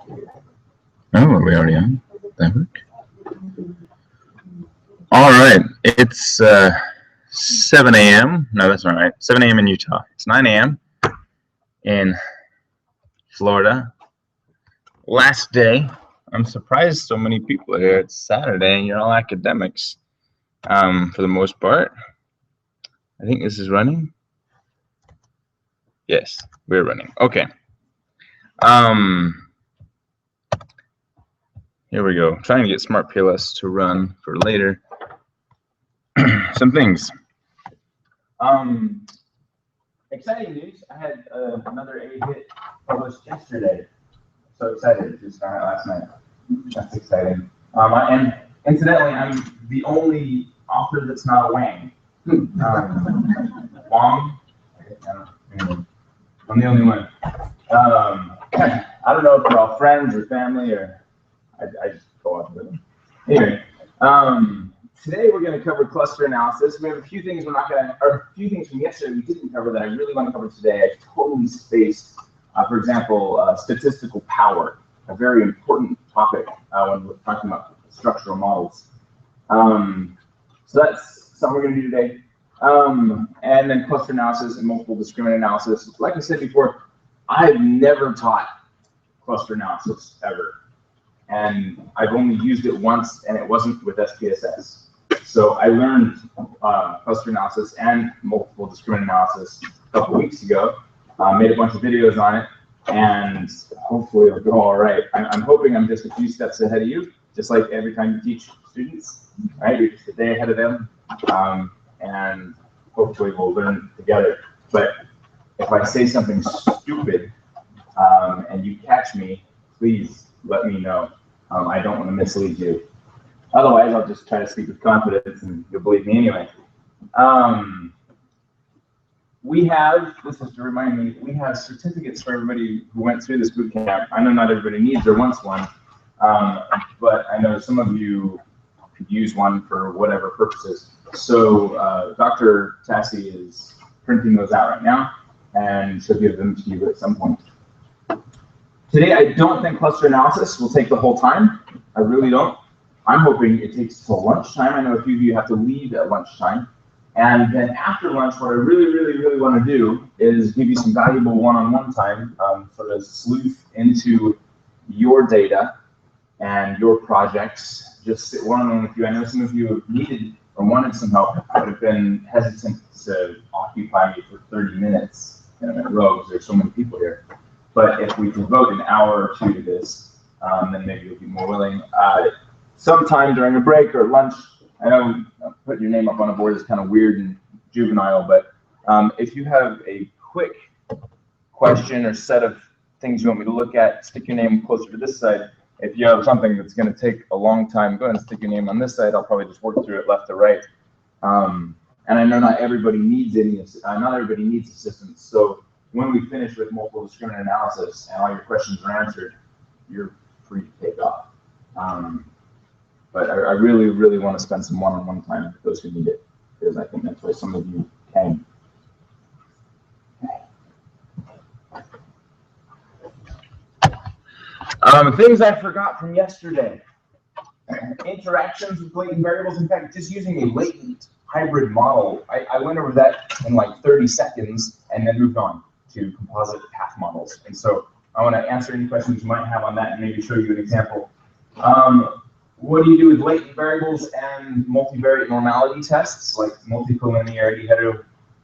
Oh, are we already on? That work? All right, it's 7 a.m. No, that's not right. 7 a.m. in Utah. It's 9 a.m. in Florida. Last day. I'm surprised so many people are here. It's Saturday and you're all academics for the most part. I think this is running. Yes, we're running. Okay. Here we go. Trying to get Smart PLS to run for later. Some things. Exciting news. I had another A hit published yesterday. So excited. Just found out last night. That's exciting. And incidentally, I'm the only author that's not a Wang. Wong? I'm the only one. I don't know if they're all friends or family or I just go off with them. Anyway, today we're going to cover cluster analysis. We have a few things we're not going to, or a few things from yesterday we didn't cover that I really want to cover today. I totally spaced, for example, statistical power, a very important topic when we're talking about structural models. So that's something we're going to do today. And then cluster analysis and multiple discriminant analysis. Like I said before, I've never taught cluster analysis ever. And I've only used it once, and it wasn't with SPSS. So I learned cluster analysis and multiple discriminant analysis a couple weeks ago. Made a bunch of videos on it, and hopefully it'll go all right. I'm hoping I'm just a few steps ahead of you, just like every time you teach students, right? You're just a day ahead of them, and hopefully we'll learn together. But if I say something stupid and you catch me, please let me know. I don't want to mislead you. Otherwise, I'll just try to speak with confidence and you'll believe me anyway. We have, this is to remind me, we have certificates for everybody who went through this boot camp. I know not everybody needs or wants one, but I know some of you could use one for whatever purposes. So Dr. Tassi is printing those out right now, and she'll give them to you at some point. Today, I don't think cluster analysis will take the whole time. I really don't. I'm hoping it takes till lunchtime. I know a few of you have to leave at lunchtime. And then after lunch, what I really want to do is give you some valuable one-on-one time, sort of sleuth into your data and your projects. Just sit one-on-one with you. I know some of you have needed or wanted some help. I would have been hesitant to occupy me for 30 minutes in a row because there's so many people here. But if we devote an hour or two to this, then maybe you'll be more willing. Sometime during a break or lunch, I know putting your name up on a board is kind of weird and juvenile, but if you have a quick question or set of things you want me to look at, stick your name closer to this side. If you have something that's going to take a long time, go ahead and stick your name on this side. I'll probably just work through it left to right. And I know not everybody needs assistance. So when we finish with multiple discriminant analysis and all your questions are answered, you're free to take off. But I really want to spend some one-on-one time with those who need it, because I think that's why some of you came. Things I forgot from yesterday. Interactions with latent variables. In fact, just using a latent hybrid model. I went over that in like 30 seconds and then moved on to composite path models. And so I want to answer any questions you might have on that and maybe show you an example. What do you do with latent variables and multivariate normality tests like multicollinearity,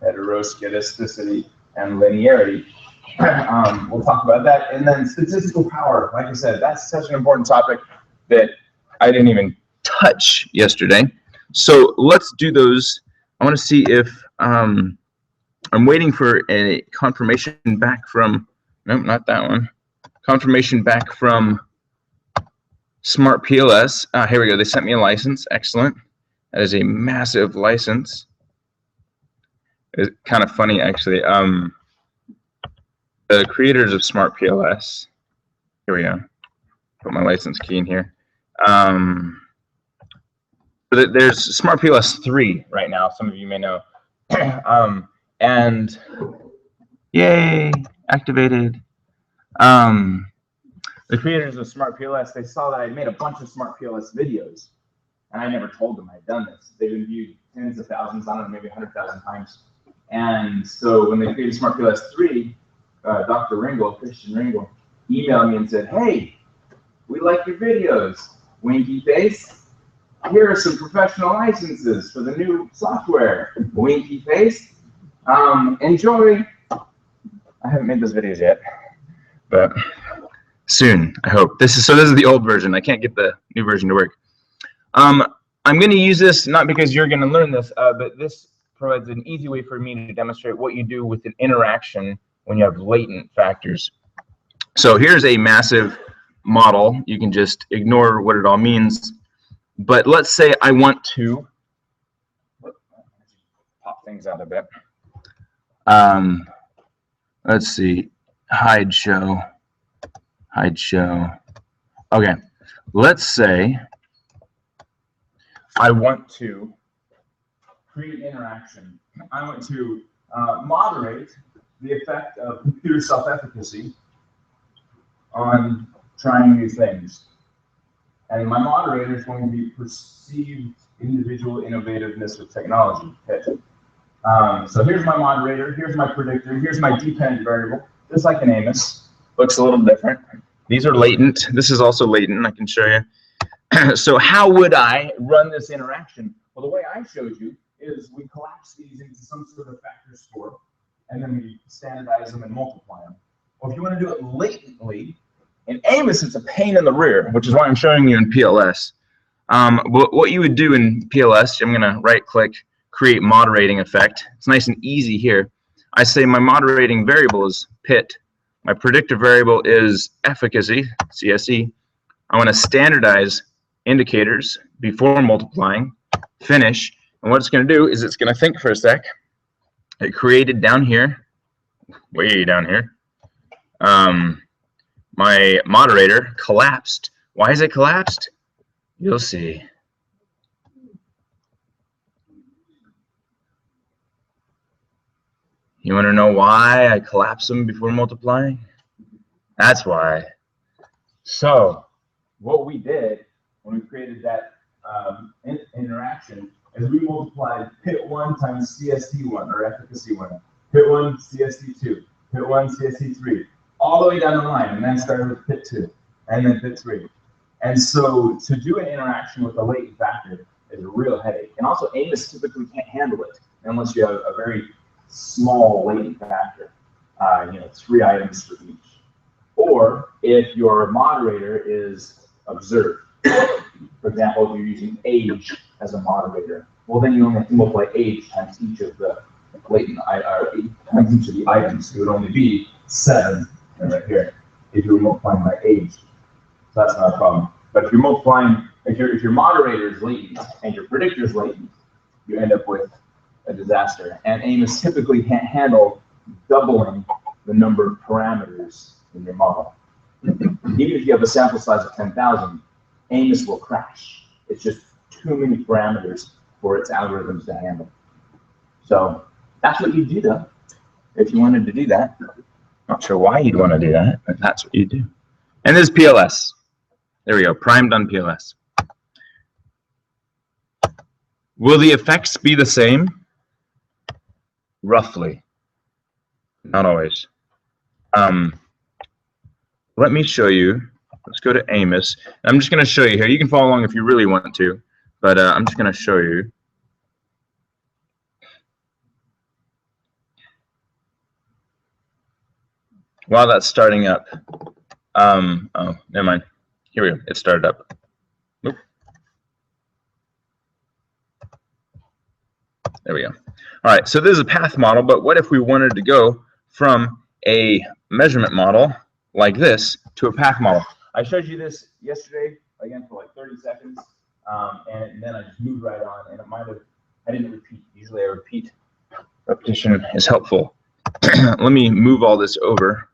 heteroscedasticity, and linearity? We'll talk about that. And then statistical power. Like I said, that's such an important topic that I didn't even touch yesterday. So let's do those. I want to see if I'm waiting for a confirmation back from, nope, not that one. Confirmation back from Smart PLS. Here we go. They sent me a license. Excellent. That is a massive license. It's kind of funny, actually. The creators of Smart PLS. Here we go. Put my license key in here. There's Smart PLS 3 right now. Some of you may know. And yay, activated. the creators of Smart PLS, they saw that I made a bunch of Smart PLS videos, and I never told them I'd done this. They've been viewed tens of thousands, I don't know, maybe 100,000 times. And so when they created Smart PLS 3, Dr. Ringel, Christian Ringel, emailed me and said, hey, we like your videos, winky face. Here are some professional licenses for the new software, winky face. Enjoy. I haven't made those videos yet, but soon, I hope. This is the old version. I can't get the new version to work. I'm going to use this not because you're going to learn this, but this provides an easy way for me to demonstrate what you do with an interaction when you have latent factors. So here's a massive model. You can just ignore what it all means. But let's say I want to pop things out a bit. Let's see, hide show. Okay, let's say I want to create interaction. I want to moderate the effect of computer self-efficacy on trying new things. And my moderator is going to be perceived individual innovativeness with technology. So here's my moderator, here's my predictor, here's my dependent variable, just like an Amos. Looks a little different. These are latent. This is also latent, I can show you. So how would I run this interaction? Well, the way I showed you is we collapse these into some sort of factor score, and then we standardize them and multiply them. Well, if you want to do it latently, in Amos, it's a pain in the rear, which is why I'm showing you in PLS. What you would do in PLS, I'm going to right-click, create moderating effect. It's nice and easy here. I say my moderating variable is PIT. My predictor variable is efficacy, CSE. I want to standardize indicators before multiplying, finish. And what it's going to do is it's going to think for a sec. It created down here, way down here. My moderator collapsed. Why is it collapsed? You'll see. You want to know why I collapse them before multiplying? That's why. So what we did when we created that interaction is we multiplied PIT1 times CST1, or efficacy1, PIT1, CST2, PIT1, CST3, all the way down the line, and then started with PIT2, and then PIT3. And so to do an interaction with a latent factor is a real headache. And also Amos typically can't handle it unless you have a very small latent factor, 3 items for each. Or if your moderator is observed, for example, if you're using age as a moderator, well then you only have to multiply age times each of the latent times each of the items. It would only be 7 right here if you were multiplying by age. So that's not a problem. But if you're multiplying, if your moderator is latent and your predictor is latent, you end up with a disaster. And Amos typically can't handle doubling the number of parameters in your model. Even if you have a sample size of 10,000, Amos will crash. It's just too many parameters for its algorithms to handle. So that's what you do though, if you wanted to do that. Not sure why you'd want to do that, but that's what you do. And this is PLS. There we go, primed on PLS. Will the effects be the same? Roughly. Not always. Let me show you. Let's go to Amos. I'm just going to show you here. You can follow along if you really want to, but I'm just going to show you. While that's starting up. Oh, never mind. Here we go. It started up. Oop. There we go. All right, so this is a path model, but what if we wanted to go from a measurement model like this to a path model? I showed you this yesterday, again, for like 30 seconds, and then I just moved right on, and it might have, I didn't repeat. Usually I repeat. Repetition is helpful. Let me move all this over,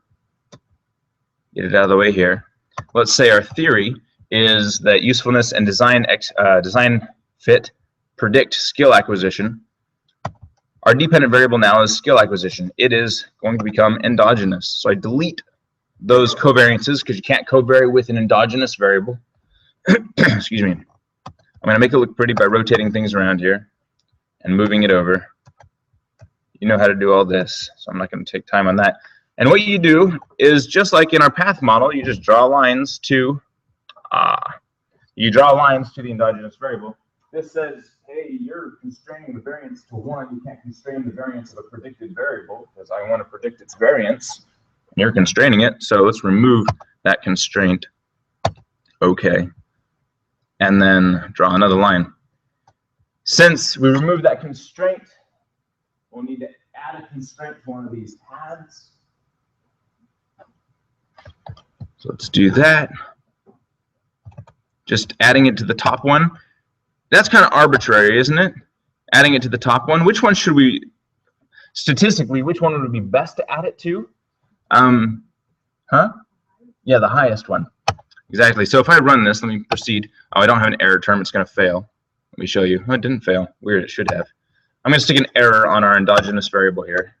get it out of the way here. Let's say our theory is that usefulness and design fit predict skill acquisition. Our dependent variable now is skill acquisition. It is going to become endogenous. So I delete those covariances because you can't covary with an endogenous variable. Excuse me. I'm going to make it look pretty by rotating things around here and moving it over. You know how to do all this, so I'm not going to take time on that. And what you do is, just like in our path model, you just draw lines to the endogenous variable. This says, hey, you're constraining the variance to 1. You can't constrain the variance of a predicted variable because I want to predict its variance. You're constraining it, so let's remove that constraint. Okay. And then draw another line. Since we removed that constraint, we'll need to add a constraint to one of these paths. So let's do that. Just adding it to the top one. That's kind of arbitrary, isn't it? Adding it to the top one. Which one should we, statistically, which one would it be best to add it to? Yeah, the highest one. Exactly. So if I run this, let me proceed. Oh, I don't have an error term. It's going to fail. Let me show you. Oh, it didn't fail. Weird. It should have. I'm going to stick an error on our endogenous variable here.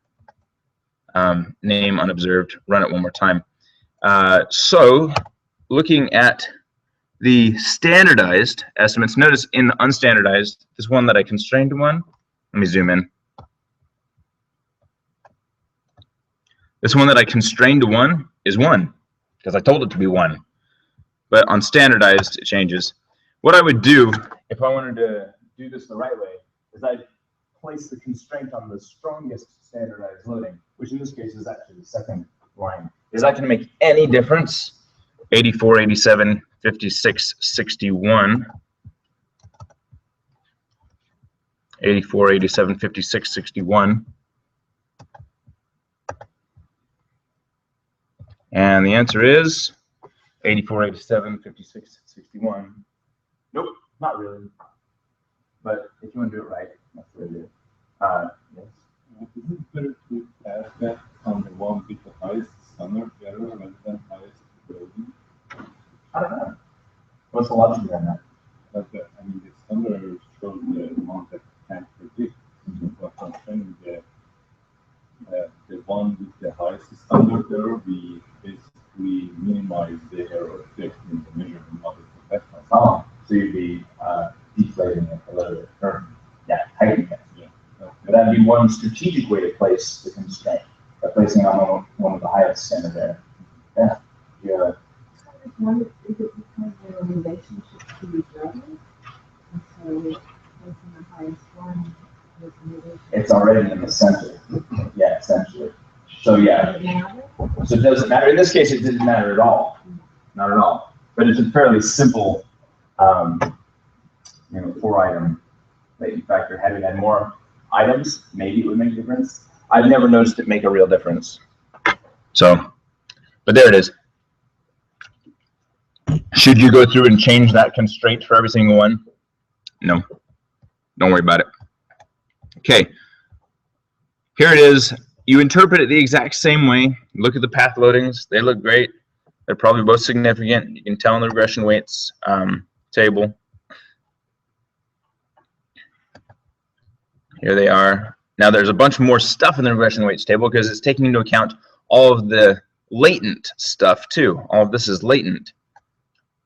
Name unobserved. Run it one more time. So looking at the standardized estimates, notice in the unstandardized, this one that I constrained to 1. Let me zoom in. This one that I constrained to 1 is 1 because I told it to be 1. But on standardized, it changes. What I would do if I wanted to do this the right way is I'd place the constraint on the strongest standardized loading, which in this case is actually the second line. Is that going to make any difference? 84, 87, 56, 61. 84, 87, 56, 61. And the answer is 84, 87, 56, 61. Nope, not really. But if you want to do it right, that's what it is. Yes. Is it better to add that on the one with the highest standard error rather than highest loading? I don't know. What's the logic behind that? But I mean, the standard error shows the one that can't predict. But I'm saying the one with the highest standard error, we basically minimize the error effect in the measurement model for that one. Oh, so you'd be deflating it a little bit, or tightening it. Yeah. But that'd be one strategic way to place the constraint, by placing on one of the highest standard error. Yeah. Yeah. Is it because the relationship to each other? And so placing the highest one is the relationship. It's already in the center. Yeah, essentially. So yeah. Does it matter? So it doesn't matter. In this case, it didn't matter at all. Not at all. But it's a fairly simple, 4-item that you factor. Had we had more items, maybe it would make a difference. I've never noticed it make a real difference. So, but there it is. Should you go through and change that constraint for every single one? No. Don't worry about it. Okay. Here it is. You interpret it the exact same way. Look at the path loadings. They look great. They're probably both significant. You can tell in the regression weights table. Here they are. Now there's a bunch more stuff in the regression weights table because it's taking into account all of the latent stuff too. All of this is latent.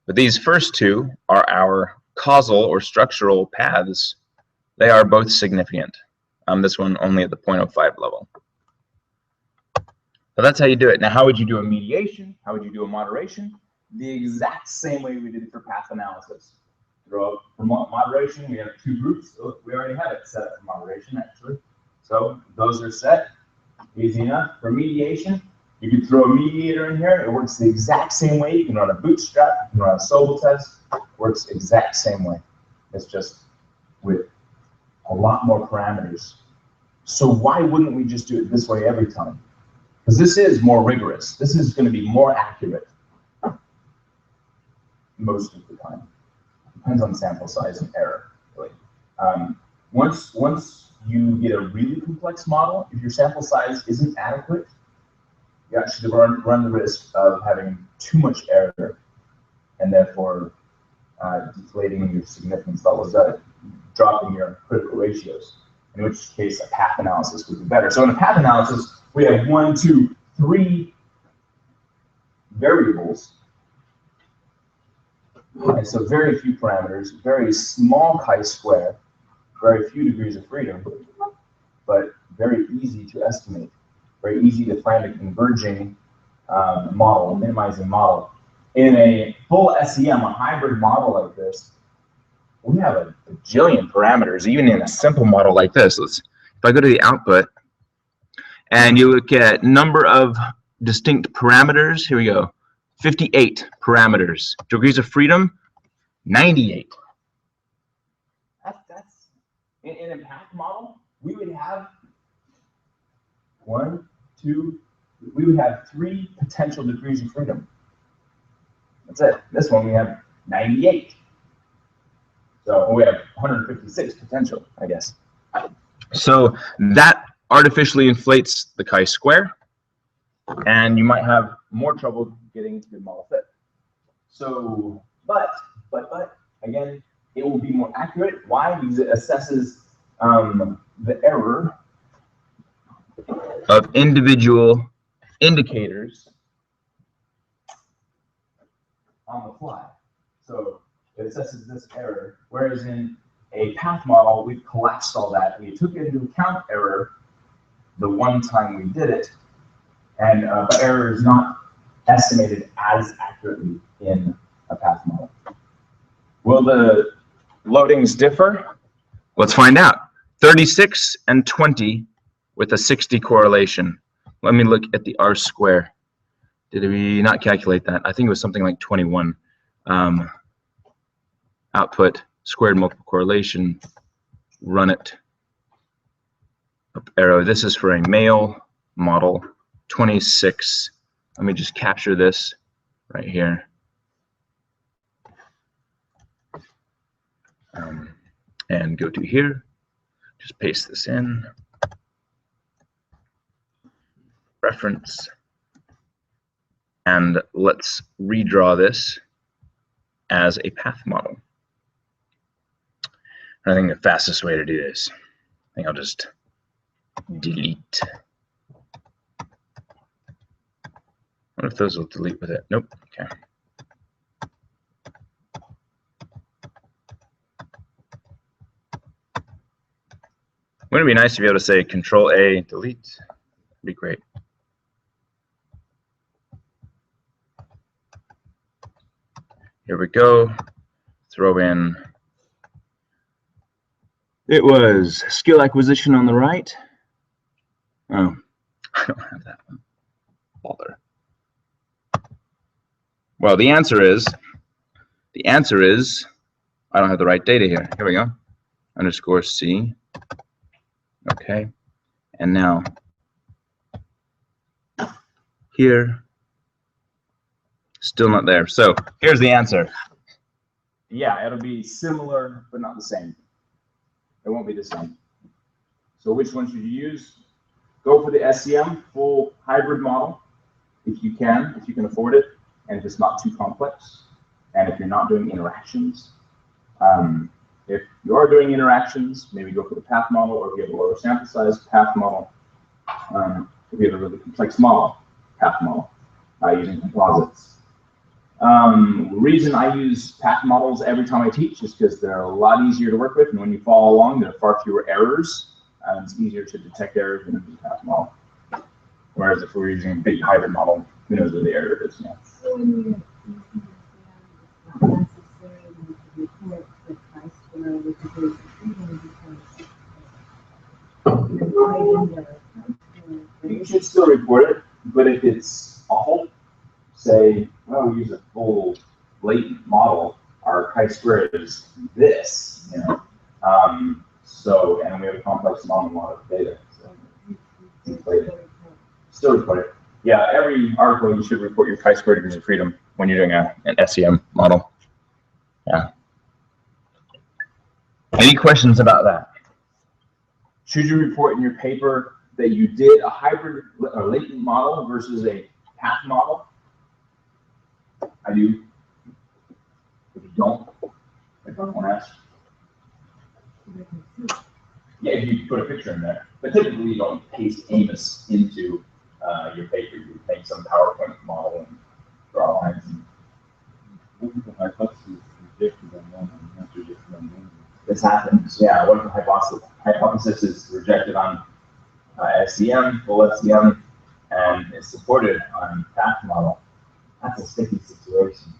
But these first two are our causal or structural paths. They are both significant. This one only at the 0.05 level. So that's how you do it. Now, how would you do a mediation? How would you do a moderation? The exact same way we did it for path analysis. For moderation, we have 2 groups. We already have it set up for moderation, actually. So those are set. Easy enough. For mediation, you can throw a mediator in here. It works the exact same way. You can run a bootstrap. You can run a Sobel test. It works the exact same way. It's just with a lot more parameters. So why wouldn't we just do it this way every time? Because this is more rigorous. This is going to be more accurate most of the time. Depends on sample size and error, really. Once you get a really complex model, if your sample size isn't adequate, you actually run the risk of having too much error and therefore deflating your significance levels, dropping your critical ratios, in which case a path analysis would be better. So in a path analysis, we have 1, 2, 3 variables. And so very few parameters, very small chi-square, very few degrees of freedom, but very easy to estimate, very easy to find a converging model, a minimizing model. In a full SEM, a hybrid model like this, we have a bajillion parameters, even in a simple model like this. If I go to the output and you look at number of distinct parameters, here we go, 58 parameters. Degrees of freedom, 98. That's in a path model, we would have we would have 3 potential degrees of freedom. That's it. This one we have 98. So we have 156 potential, I guess. So that artificially inflates the chi-square, and you might have more trouble getting good model fit. So, but again, it will be more accurate. Why? Because it assesses the error of individual indicators on the fly. So it assesses this error, whereas in a path model, we've collapsed all that. We took into account error the one time we did it, and the error is not estimated as accurately in a path model. Will the loadings differ? Let's find out. 36 and 20 with a 60 correlation. Let me look at the R square. Did we not calculate that? I think it was something like 21. Output, squared multiple correlation, run it, up arrow. This is for a male model, 26. Let me just capture this right here. And go to here, just paste this in, reference, and let's redraw this as a path model. I think the fastest way to do this, I think I'll just delete. I wonder if those will delete with it. Nope. Okay. Wouldn't it be nice to be able to say Control A, delete? That'd be great. Here we go. Throw in. It was skill acquisition on the right. Oh, I don't have that one. Bother. Well, the answer is, I don't have the right data here. Here we go. Underscore C. Okay. And now here, still not there. So here's the answer. Yeah, it'll be similar, but not the same. It won't be the same. So which one should you use? Go for the SEM full hybrid model if you can afford it, and if it's not too complex, and if you're not doing interactions. If you are doing interactions, maybe go for the path model, or if you have a lower sample size, path model. If you have a really complex model, path model, using composites. The reason I use path models every time I teach is because they're a lot easier to work with, and when you follow along, there are far fewer errors, and it's easier to detect errors than a path model. Whereas if we're using a big hybrid model, who knows where the error is? Yeah. So when you're using the it's not necessary to report the chi-square with the degrees of freedom because You should still report it, but if it's a whole, say, well, we use a full latent model, our chi-square is this, you know. So, and we have a complex model and a lot of data. So, still report it. Yeah, every article you should report your chi-square degrees of freedom when you're doing an SEM model. Yeah. Any questions about that? Should you report in your paper that you did a hybrid or latent model versus a path model? I do. If you don't, I don't want to ask. Yeah, if you put a picture in there. But typically you don't paste Amos into your paper. You make some PowerPoint model and for all lines. What if the hypothesis is rejected on one and not rejected on one? This happens, yeah. What if the hypothesis is rejected on SEM, full SEM, and is supported on fact model? That's a sticky situation.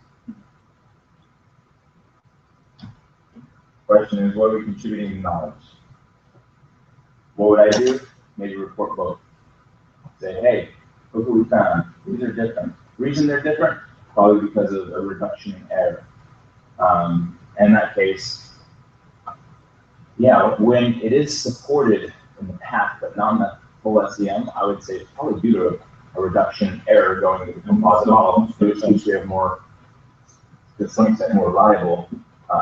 Question is, what are we contributing to knowledge? What would I do? Maybe report both. Say, hey, look what we found. These are different. The reason they're different? Probably because of a reduction in error. In that case, yeah, when it is supported in the path, but not in the full SEM, I would say it's probably due to a reduction in error going to the composite model, which means we have more, to some extent, more reliable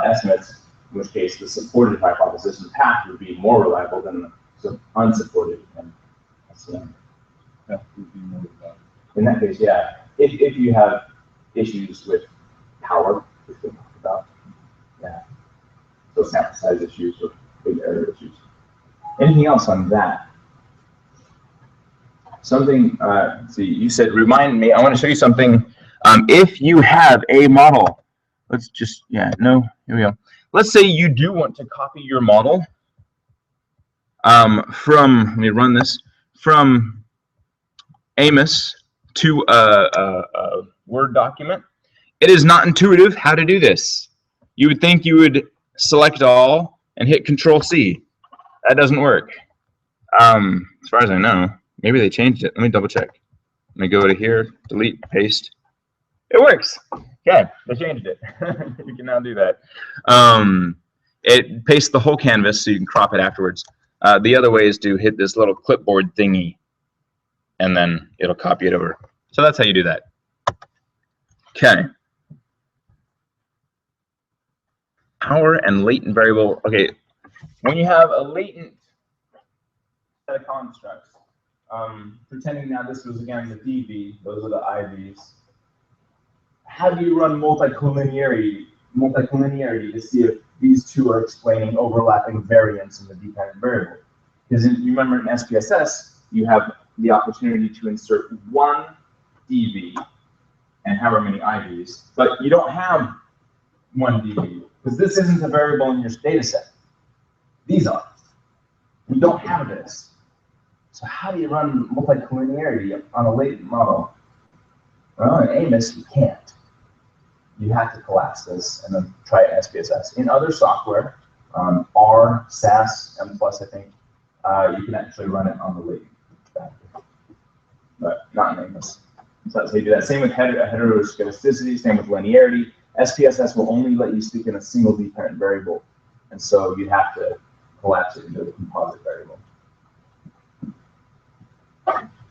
estimates, in which case the supported hypothesis and path would be more reliable than the unsupported in SEM. That would be more reliable. In that case, yeah, if you have issues with power, which we talked about, yeah, so sample size issues or big error issues. Anything else on that? Something, let's see, you said, remind me, I want to show you something. If you have a model, let's just, yeah, no, here we go. Let's say you do want to copy your model from, let me run this, from Amos to a Word document. It is not intuitive how to do this. You would think you would select all and hit Control-C. That doesn't work. As far as I know. Maybe they changed it. Let me double check. Let me go to here, delete, paste. It works. Okay, they changed it. You can now do that. It pastes the whole canvas so you can crop it afterwards. The other way is to hit this little clipboard thingy, and then it'll copy it over. So that's how you do that. Okay. Power and latent variable. Okay, when you have a latent set of constructs, pretending now this was again the DV, those are the IVs. How do you run multicollinearity to see if these two are explaining overlapping variance in the dependent variable? Because you remember in SPSS, you have the opportunity to insert one DV and however many IVs, but you don't have one DV because this isn't a variable in your data set. These are. You don't have this. So how do you run multicollinearity on a latent model? Well, in Amos, you can't. You have to collapse this and then try SPSS. In other software, R, SAS, M+, I think, you can actually run it on the latent factor, but not in Amos. So that's how you do that. Same with heteroscedasticity, same with linearity. SPSS will only let you speak in a single dependent variable, and so you have to collapse it into the composite variable.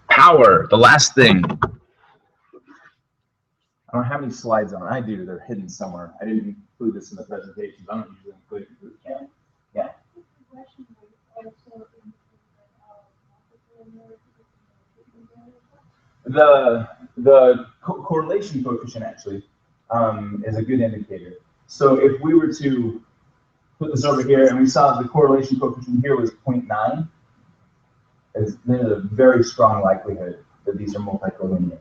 Power, the last thing. I don't have any slides on. I do. They're hidden somewhere. I didn't include this in the presentations. I don't usually include it. Yeah. The correlation coefficient actually is a good indicator. So if we were to put this over here and we saw the correlation coefficient here was 0.9, there's a very strong likelihood that these are multicollinear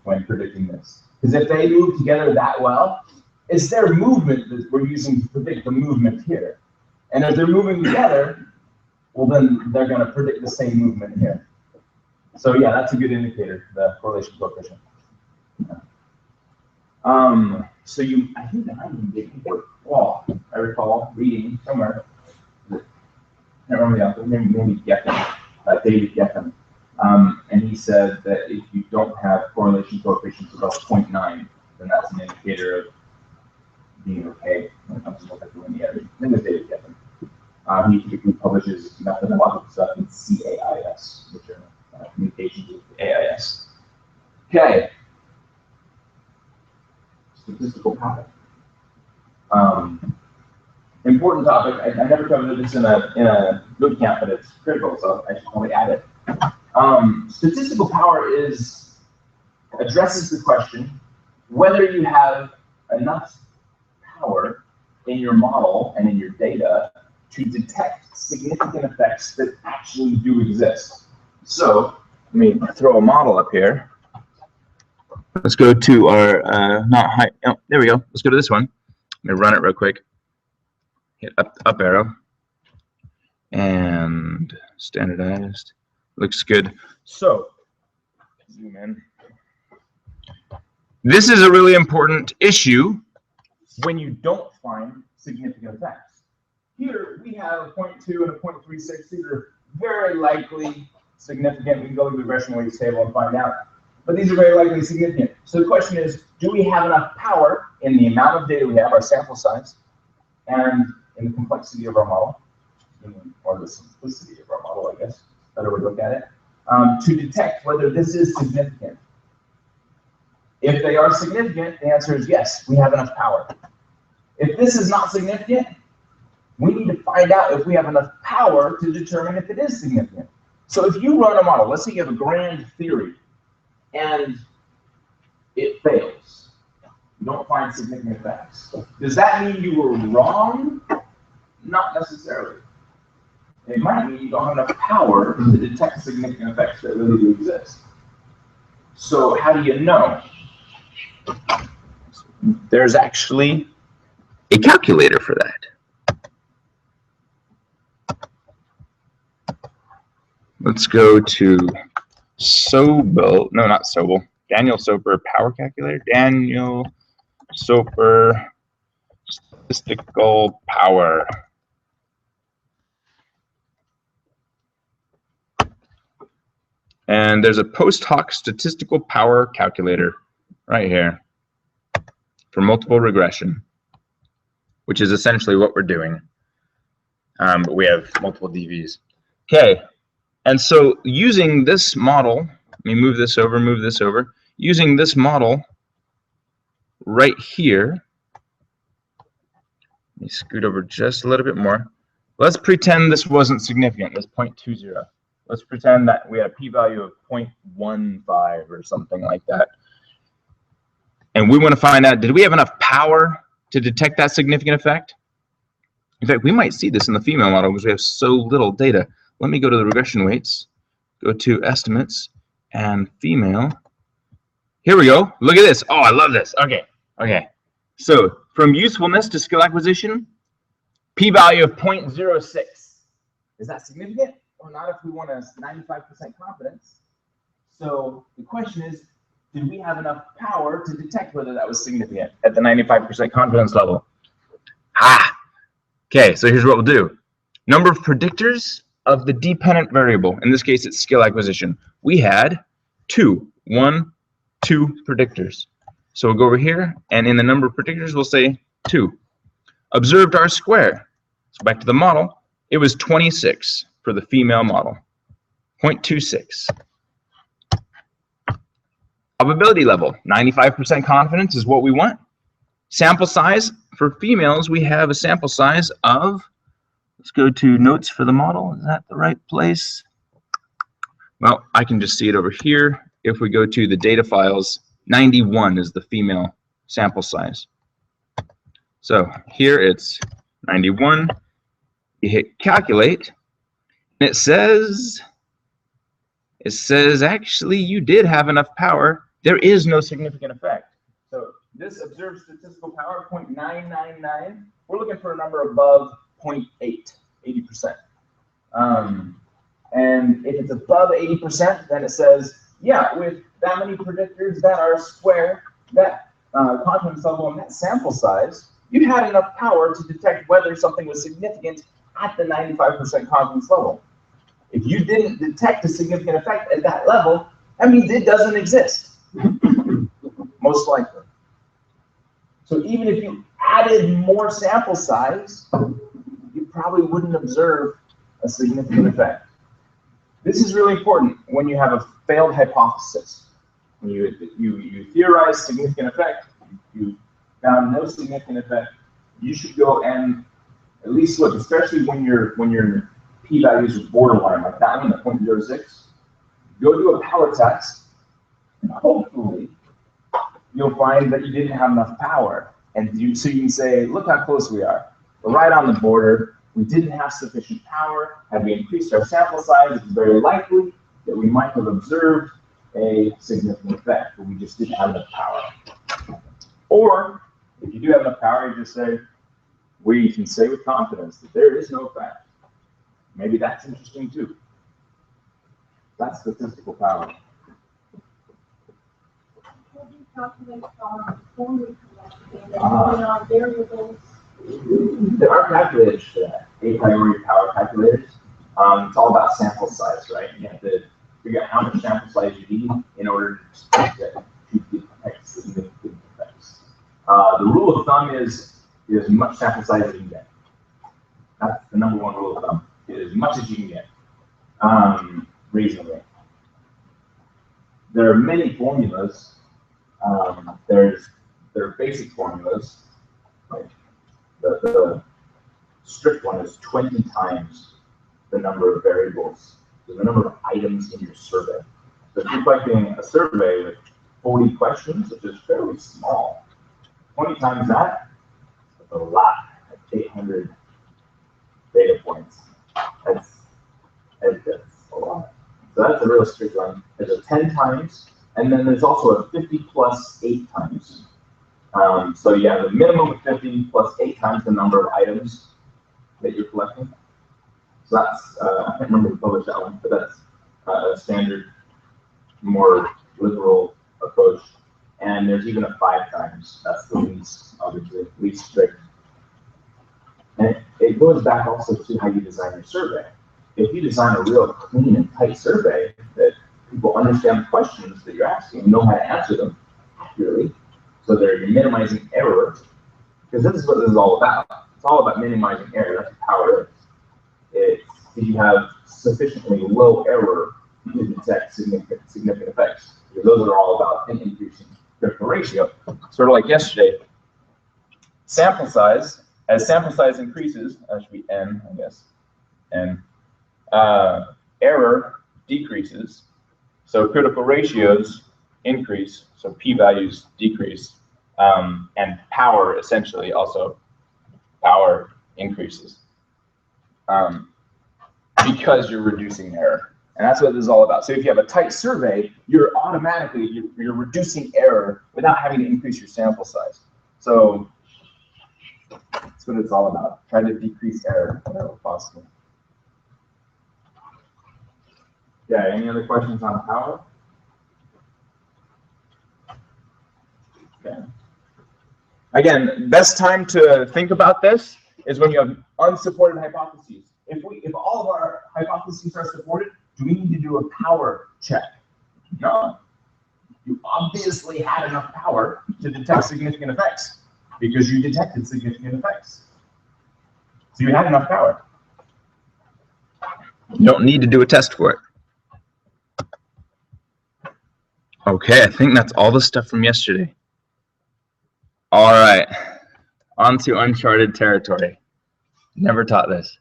when predicting this. Because if they move together that well, it's their movement that we're using to predict the movement here. And if they're moving together, well then they're going to predict the same movement here. So yeah, that's a good indicator, the correlation coefficient. So I think I even did well, I recall reading somewhere. I can't remember the author, maybe Geffen, David Geffen. And he said that if you don't have correlation coefficients above 0.9, then that's an indicator of being okay when it comes to multicollinearity. I think it's David Geffen. He typically publishes methodological stuff in CAIS, which are communications with AIS. Okay. Statistical power. Important topic. I never covered this in a boot camp, but it's critical, so I should probably add it. Statistical power addresses the question whether you have enough power in your model and in your data to detect significant effects that actually do exist. So let me throw a model up here. Let's go to our not high. Oh, there we go. Let's go to this one. Let me run it real quick. Hit up arrow and standardized. Looks good. So zoom in. This is a really important issue when you don't find significant effects. Here we have a 0.2 and a 0.36. These are very likely significant. We can go to the regression weights table and find out. But these are very likely significant. So the question is, do we have enough power in the amount of data we have, our sample size, and in the complexity of our model, or the simplicity of our model, I guess, better way to look at it, to detect whether this is significant? If they are significant, the answer is yes, we have enough power. If this is not significant, we need to find out if we have enough power to determine if it is significant. So if you run a model, let's say you have a grand theory, and it fails. You don't find significant effects. Does that mean you were wrong? Not necessarily. It might mean you don't have enough power to detect significant effects that really do exist. So how do you know? There's actually a calculator for that. Let's go to Sobel, no, not Sobel, Daniel Soper Power Calculator, Daniel Soper Statistical Power. And there's a post hoc statistical power calculator right here for multiple regression, which is essentially what we're doing. But we have multiple DVs. Okay. And so using this model, let me move this over, using this model right here, let me scoot over just a little bit more. Let's pretend this wasn't significant, this 0.20. Let's pretend that we had a p-value of 0.15 or something like that. And we want to find out, did we have enough power to detect that significant effect? In fact, we might see this in the female model because we have so little data. Let me go to the regression weights, go to estimates, and female. Here we go. Look at this. Oh, I love this. Okay. So from usefulness to skill acquisition, p-value of 0.06. Is that significant or not if we want a 95% confidence? So the question is, did we have enough power to detect whether that was significant at the 95% confidence level? Okay, so here's what we'll do. Number of predictors of the dependent variable. In this case, it's skill acquisition. We had 2 predictors. So we'll go over here, and in the number of predictors, we'll say 2. Observed R square. So back to the model. It was 26 for the female model. 0.26. Probability level. 95% confidence is what we want. Sample size. For females, we have a sample size of, let's go to notes for the model. Is that the right place? Well, I can just see it over here. If we go to the data files, 91 is the female sample size. So here it's 91. You hit calculate, and it says actually you did have enough power. There is no significant effect. So this observed statistical power, 0.999. We're looking for a number above 0.8, 80%. And if it's above 80%, then it says, yeah, with that many predictors, that R square, that confidence level, and that sample size, you had enough power to detect whether something was significant at the 95% confidence level. If you didn't detect a significant effect at that level, that means it doesn't exist, most likely. So even if you added more sample size, you probably wouldn't observe a significant effect. This is really important when you have a failed hypothesis. When you theorize significant effect, you found no significant effect, you should go and at least look, especially when your p-values are borderline, like that one at 0.06, go do a power test, and hopefully you'll find that you didn't have enough power. And so you can say, look how close we are. We're right on the border. We didn't have sufficient power. Had we increased our sample size, it's very likely that we might have observed a significant effect, but we just didn't have enough power. Or if you do have enough power, you just say, we can say with confidence that there is no effect. Maybe that's interesting too. That's statistical power. How do you calculate before we collect our variables? There are calculators for that, a priori power calculators. It's all about sample size, right? You have to figure out how much sample size you need in order to detect significant effects. The rule of thumb is as much sample size as you can get. That's the number one rule of thumb. Get as much as you can get, reasonably. There are many formulas. There are basic formulas. Like the strict one is 20 times the number of variables, so the number of items in your survey. So if you're collecting a survey with 40 questions, which is fairly small, 20 times that, that's a lot. That's 800 data points. That's a lot. So that's a real strict one. There's a 10 times, and then there's also a 50 plus 8 times. So you have a minimum of 50 plus 8 times the number of items that you're collecting. So that's, I can't remember who published that one, but that's a standard, more liberal approach. And there's even a 5 times. That's the least, obviously, least strict. And it goes back also to how you design your survey. If you design a real clean and tight survey that people understand the questions that you're asking and know how to answer them accurately, so that you're minimizing error, because this is what this is all about. It's all about minimizing error. That's what power is. If you have sufficiently low error, you can detect significant effects. Because those are all about an increasing critical ratio. Sort of like yesterday. Sample size, as sample size increases, that should be n, I guess, n, error decreases, so critical ratios increase, so p-values decrease, and power, essentially, also power increases. Because you're reducing error. And that's what this is all about. So if you have a tight survey, you're automatically, you're reducing error without having to increase your sample size. So that's what it's all about. Try to decrease error whenever possible. Yeah, any other questions on power? Okay. Again, best time to think about this is when you have unsupported hypotheses. If all of our hypotheses are supported, do we need to do a power check? No. You obviously had enough power to detect significant effects because you detected significant effects. So you had enough power. You don't need to do a test for it. Okay, I think that's all the stuff from yesterday. All right, on to uncharted territory. Never taught this.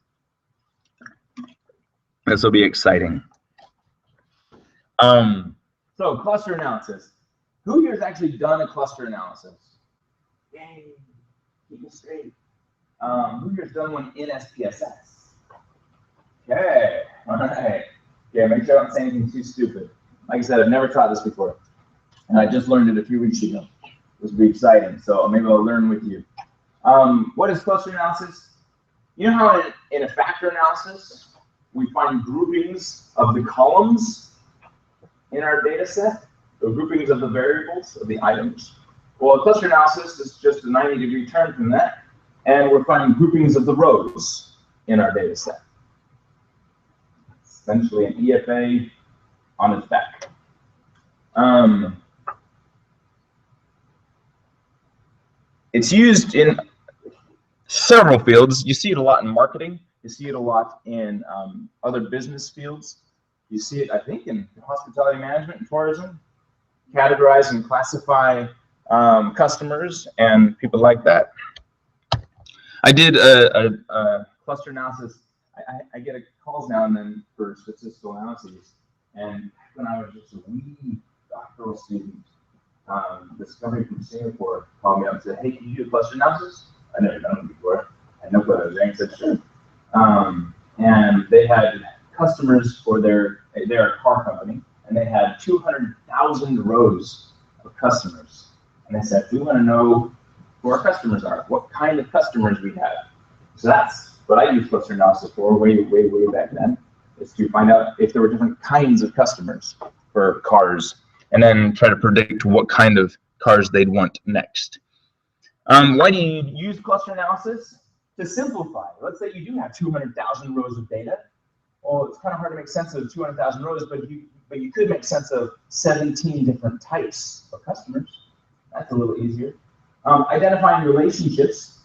This will be exciting. So cluster analysis. Who here has actually done a cluster analysis? Yay, keep it straight. Who here has done one in SPSS? Okay, all right. Okay, make sure I don't say anything too stupid. Like I said, I've never taught this before, and I just learned it a few weeks ago. This will be exciting, so maybe I'll learn with you. What is cluster analysis? You know how in a factor analysis, we find groupings of the columns in our data set, the groupings of the variables, of the items. Well, cluster analysis is just a 90-degree turn from that, and we're finding groupings of the rows in our data set. Essentially an EFA on its back. It's used in several fields. You see it a lot in marketing. You see it a lot in other business fields. You see it, I think, in hospitality management and tourism. Categorize and classify customers and people like that. I did a cluster analysis. I get calls now and then for statistical analyses. And when I was just a wee doctoral student, Discovery from Singapore called me up and said, hey, can you do a cluster analysis? I never done it before. I know what I was doing. I said, sure. And they had customers for they're a car company, and they had 200,000 rows of customers. And they said, we want to know who our customers are, what kind of customers we have. So that's what I used cluster analysis for way back then, is to find out if there were different kinds of customers for cars, and then try to predict what kind of cars they'd want next. Why do you use cluster analysis? To simplify. Let's say you do have 200,000 rows of data. Well, it's kind of hard to make sense of 200,000 rows, but you could make sense of 17 different types of customers. That's a little easier. Identifying relationships.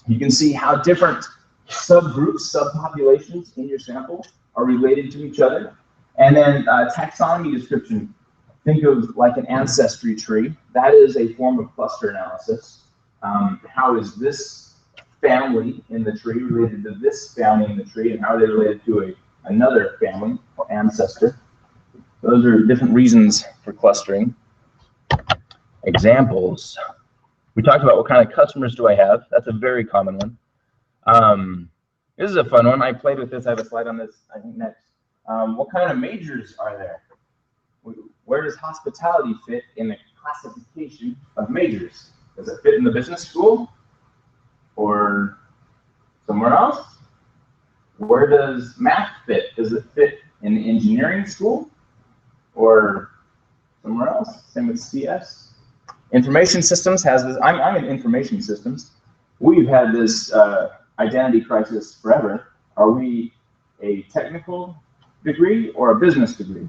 You can see how different subgroups, subpopulations in your sample are related to each other. And then taxonomy description. Think of like an ancestry tree. That is a form of cluster analysis. How is this family in the tree related to this family in the tree, and how are they related to another family or ancestor? Those are different reasons for clustering. Examples. We talked about what kind of customers do I have. That's a very common one. This is a fun one. I played with this. I have a slide on this, I think, next. What kind of majors are there? Where does hospitality fit in the classification of majors? Does it fit in the business school or somewhere else? Where does math fit? Does it fit in the engineering school or somewhere else? Same with CS. Information systems has this. I'm in information systems. We've had this identity crisis forever. Are we a technical degree or a business degree?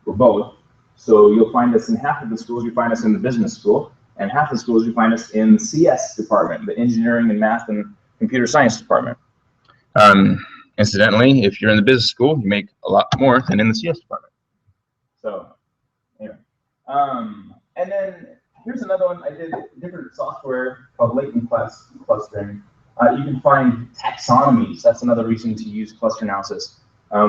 We're both. So you'll find us in half of the schools, you find us in the business school, and half the schools you find us in the CS department, the engineering and math and computer science department. Incidentally, if you're in the business school, you make a lot more than in the CS department. So, anyway. And then here's another one. I did different software called latent clustering. You can find taxonomies. That's another reason to use cluster analysis.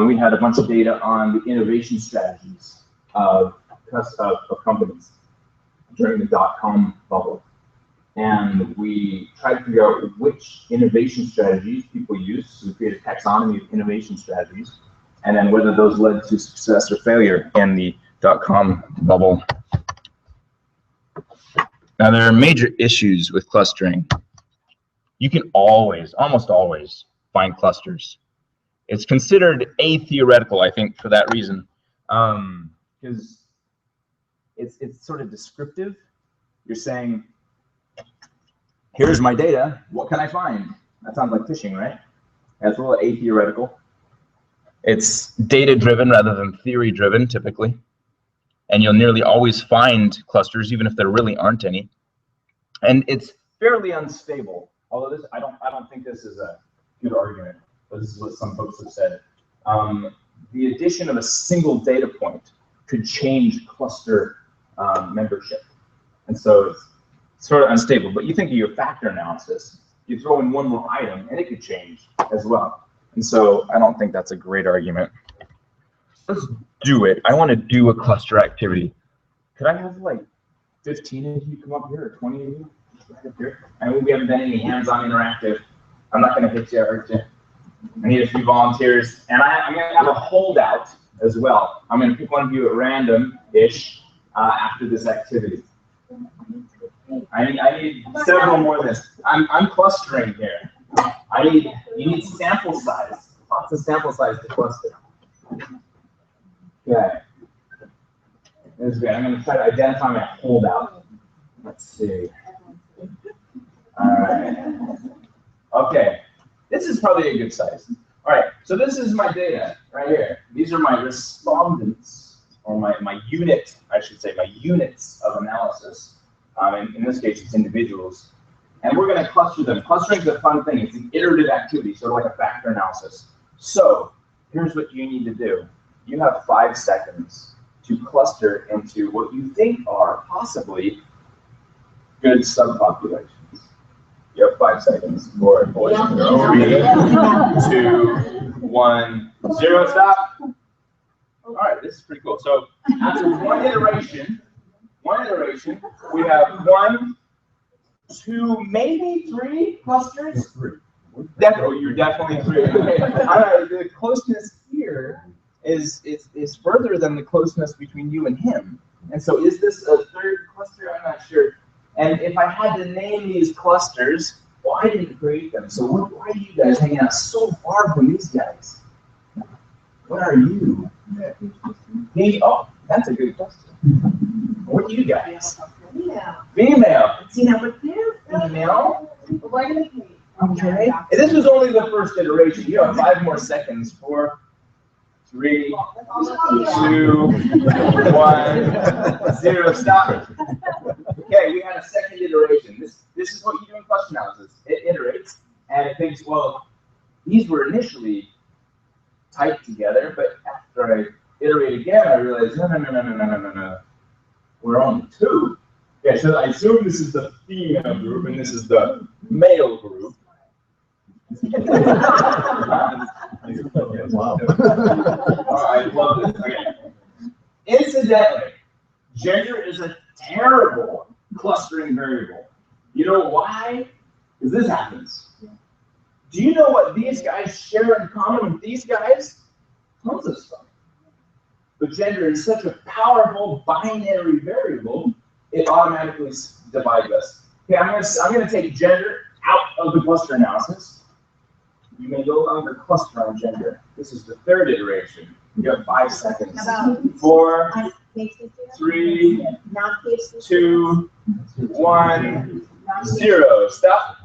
We had a bunch of data on the innovation strategies of companies during the .com bubble. And we tried to figure out which innovation strategies people use. So we created a taxonomy of innovation strategies, and then whether those led to success or failure in the .com bubble. Now, there are major issues with clustering. You can always, almost always, find clusters. It's considered atheoretical, I think, for that reason, because it's sort of descriptive. You're saying, here's my data, what can I find? That sounds like fishing, right? That's a little atheoretical. It's data-driven rather than theory-driven, typically. And you'll nearly always find clusters, even if there really aren't any. And it's fairly unstable. Although this, I don't think this is a good argument, but this is what some folks have said. The addition of a single data point could change cluster membership. And so it's sort of unstable. But you think of your factor analysis, you throw in one more item and it could change as well. And so I don't think that's a great argument. Let's do it. I want to do a cluster activity. Could I have like 15 of you come up here, or 20 of you right up here? I mean, we haven't done any hands-on interactive. I'm not going to hit you or hurt you. I need a few volunteers. And I'm going to have a holdout as well. I'm going to pick one of you at random-ish after this activity. I need several more of this. I'm clustering here. You need sample size. Lots of sample size to cluster. Okay. This is good. I'm going to try to identify my holdout. Let's see. All right. Okay. This is probably a good size. All right. So this is my data right here. These are my respondents, or my unit, I should say, my units of analysis. In this case, it's individuals. And we're going to cluster them. Clustering is a fun thing. It's an iterative activity, sort of like a factor analysis. So here's what you need to do. You have 5 seconds to cluster into what you think are possibly good subpopulations. You have 5 seconds. 4, 3, 2, 1, 0, stop. All right, this is pretty cool. So after one iteration, we have 1, 2, maybe 3 clusters. Definitely, you're definitely 3. Okay. All right, the closeness here is further than the closeness between you and him. And so is this a third cluster? I'm not sure. And if I had to name these clusters, well, I didn't create them. So why are you guys hanging out so far from these guys? What are you? Oh, that's a good question. What are you guys? Female. See, now, but they're female. Okay. And this was only the first iteration. You have 5 more seconds. 4, 3, 2, 1, 0. Stop. Okay, we had a second iteration. This is what you do in cluster analysis. It iterates, and it thinks, well, these were initially typed together, but after I iterate again, I realize, no. We're only 2. Yeah, so I assume this is the female group, and this is the male group. Wow. I love this. Okay. Incidentally, gender is a terrible clustering variable. You know why? Because this happens. Do you know what these guys share in common with these guys? Tons of stuff. But gender is such a powerful binary variable, it automatically divides us. Okay, I'm gonna take gender out of the cluster analysis. You may no longer cluster on gender. This is the third iteration. You have 5 seconds. 4, 3, 2, 1, 0. Stop.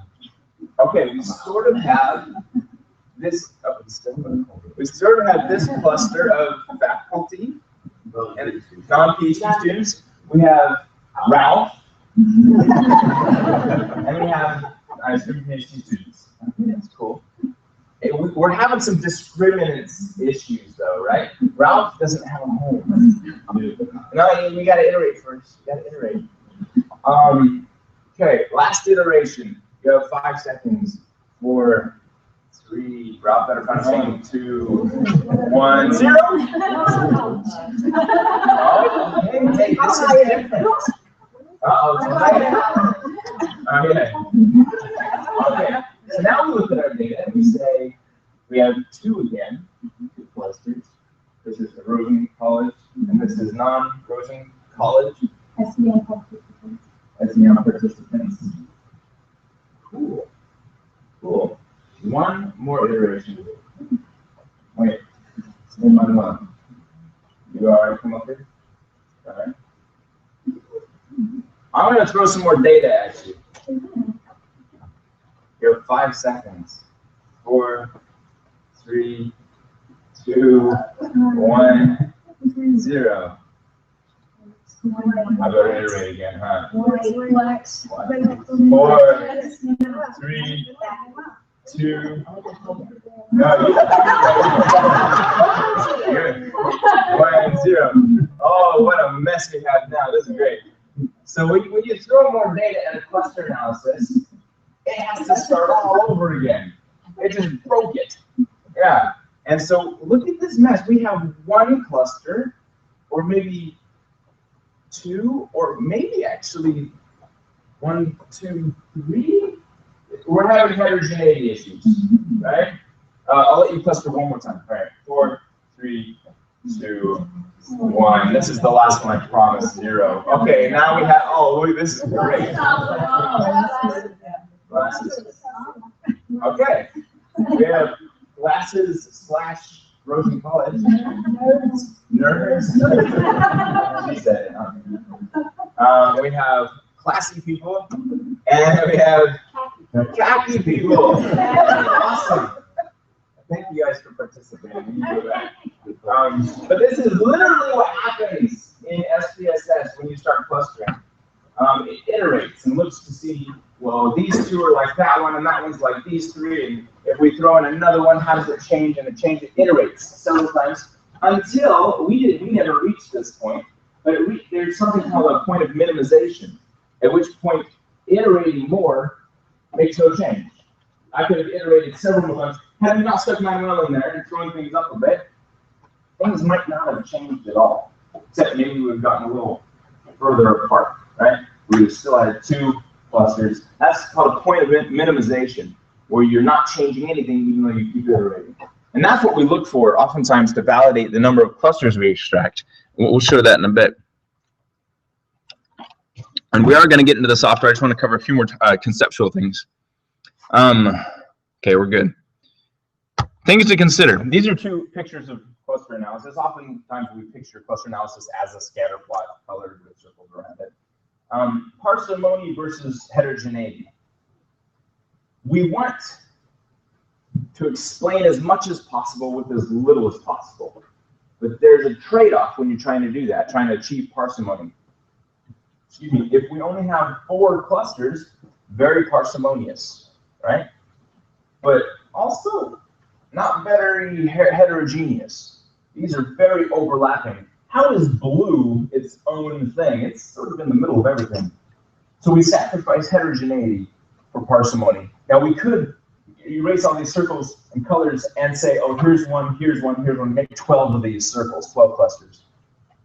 Okay, we sort of have this. We sort of have this cluster of faculty and non-PhD students. We have Ralph, and we have, I assume, PhD students. That's cool. We're having some discriminant issues, though, right? Ralph doesn't have a home. No, we got to iterate first. We got to iterate. Okay, last iteration. You have 5 seconds. 4, 3. Ralph better find a home. 2, 1, 0. Oh, hey, this is different. Okay. Okay. So now we look at our data and we say we have 2 again, 2 clusters. This is the Rosen College, and this is non-Rosen College. SEM participants. SEM participants. Cool. Cool. 1 more iteration. Wait. Manuel. You all right? Come up here. All right. I'm going to throw some more data at you. You have 5 seconds. 4, 3, 2, 1, 0. I better iterate again, huh? 4, 3, 2. No, good. 1, 0. Oh, what a mess we have now. This is great. So when you throw more data at a cluster analysis, it has to start all over again. It just broke it. Yeah. And so look at this mess. We have 1 cluster, or maybe 2, or maybe actually 1, 2, 3. We're having heterogeneity issues, right? I'll let you cluster one more time. All right. 4, 3, 2, 1. This is the last one, I promise. 0. Okay, now we have, oh, look, this is great. Glasses. Okay. We have glasses / Rosen College. Nerds. She said it, huh? We have classy people, and we have khaki people. Awesome. Thank you guys for participating. But this is literally what happens in SPSS when you start clustering. It iterates and looks to see, well, these 2 are like that one, and that one's like these 3, and if we throw in another one, how does it change? And it iterates several times until we never reached this point, but there's something called a point of minimization, at which point iterating more makes no change. I could have iterated several more times. Had we not stuck Manuel in there and thrown things up a bit, things might not have changed at all, except maybe we would have gotten a little further apart, right? We would still had 2 clusters. That's called a point of minimization, where you're not changing anything even though you keep iterating. And that's what we look for oftentimes to validate the number of clusters we extract. We'll show that in a bit. And we are going to get into the software. I just want to cover a few more conceptual things. Okay, we're good. Things to consider. These are two pictures of cluster analysis. Oftentimes we picture cluster analysis as a scatter plot colored with circles around it. Parsimony versus heterogeneity. We want to explain as much as possible with as little as possible. But there's a trade-off when you're trying to do that, trying to achieve parsimony. Excuse me, if we only have 4 clusters, very parsimonious, right? But also not very heterogeneous. These are very overlapping. How is blue its own thing? It's sort of in the middle of everything. So we sacrifice heterogeneity for parsimony. Now we could erase all these circles and colors and say, oh, here's one, here's one, here's one, make 12 of these circles, 12 clusters.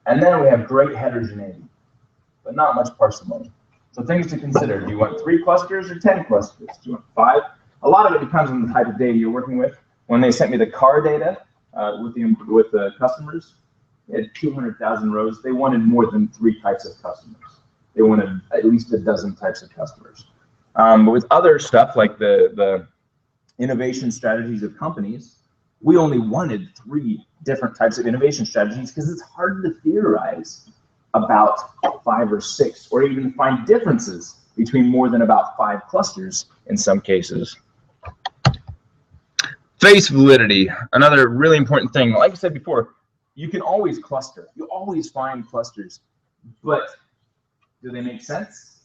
And then we have great heterogeneity, but not much parsimony. So things to consider. Do you want 3 clusters or 10 clusters? Do you want 5? A lot of it depends on the type of data you're working with. When they sent me the car data with the customers, they had 200,000 rows. They wanted more than 3 types of customers. They wanted at least a dozen types of customers. But with other stuff like the innovation strategies of companies, we only wanted 3 different types of innovation strategies because it's hard to theorize about 5 or 6 or even find differences between more than about 5 clusters in some cases. Face validity, another really important thing. Like I said before, you can always cluster. You always find clusters, but do they make sense?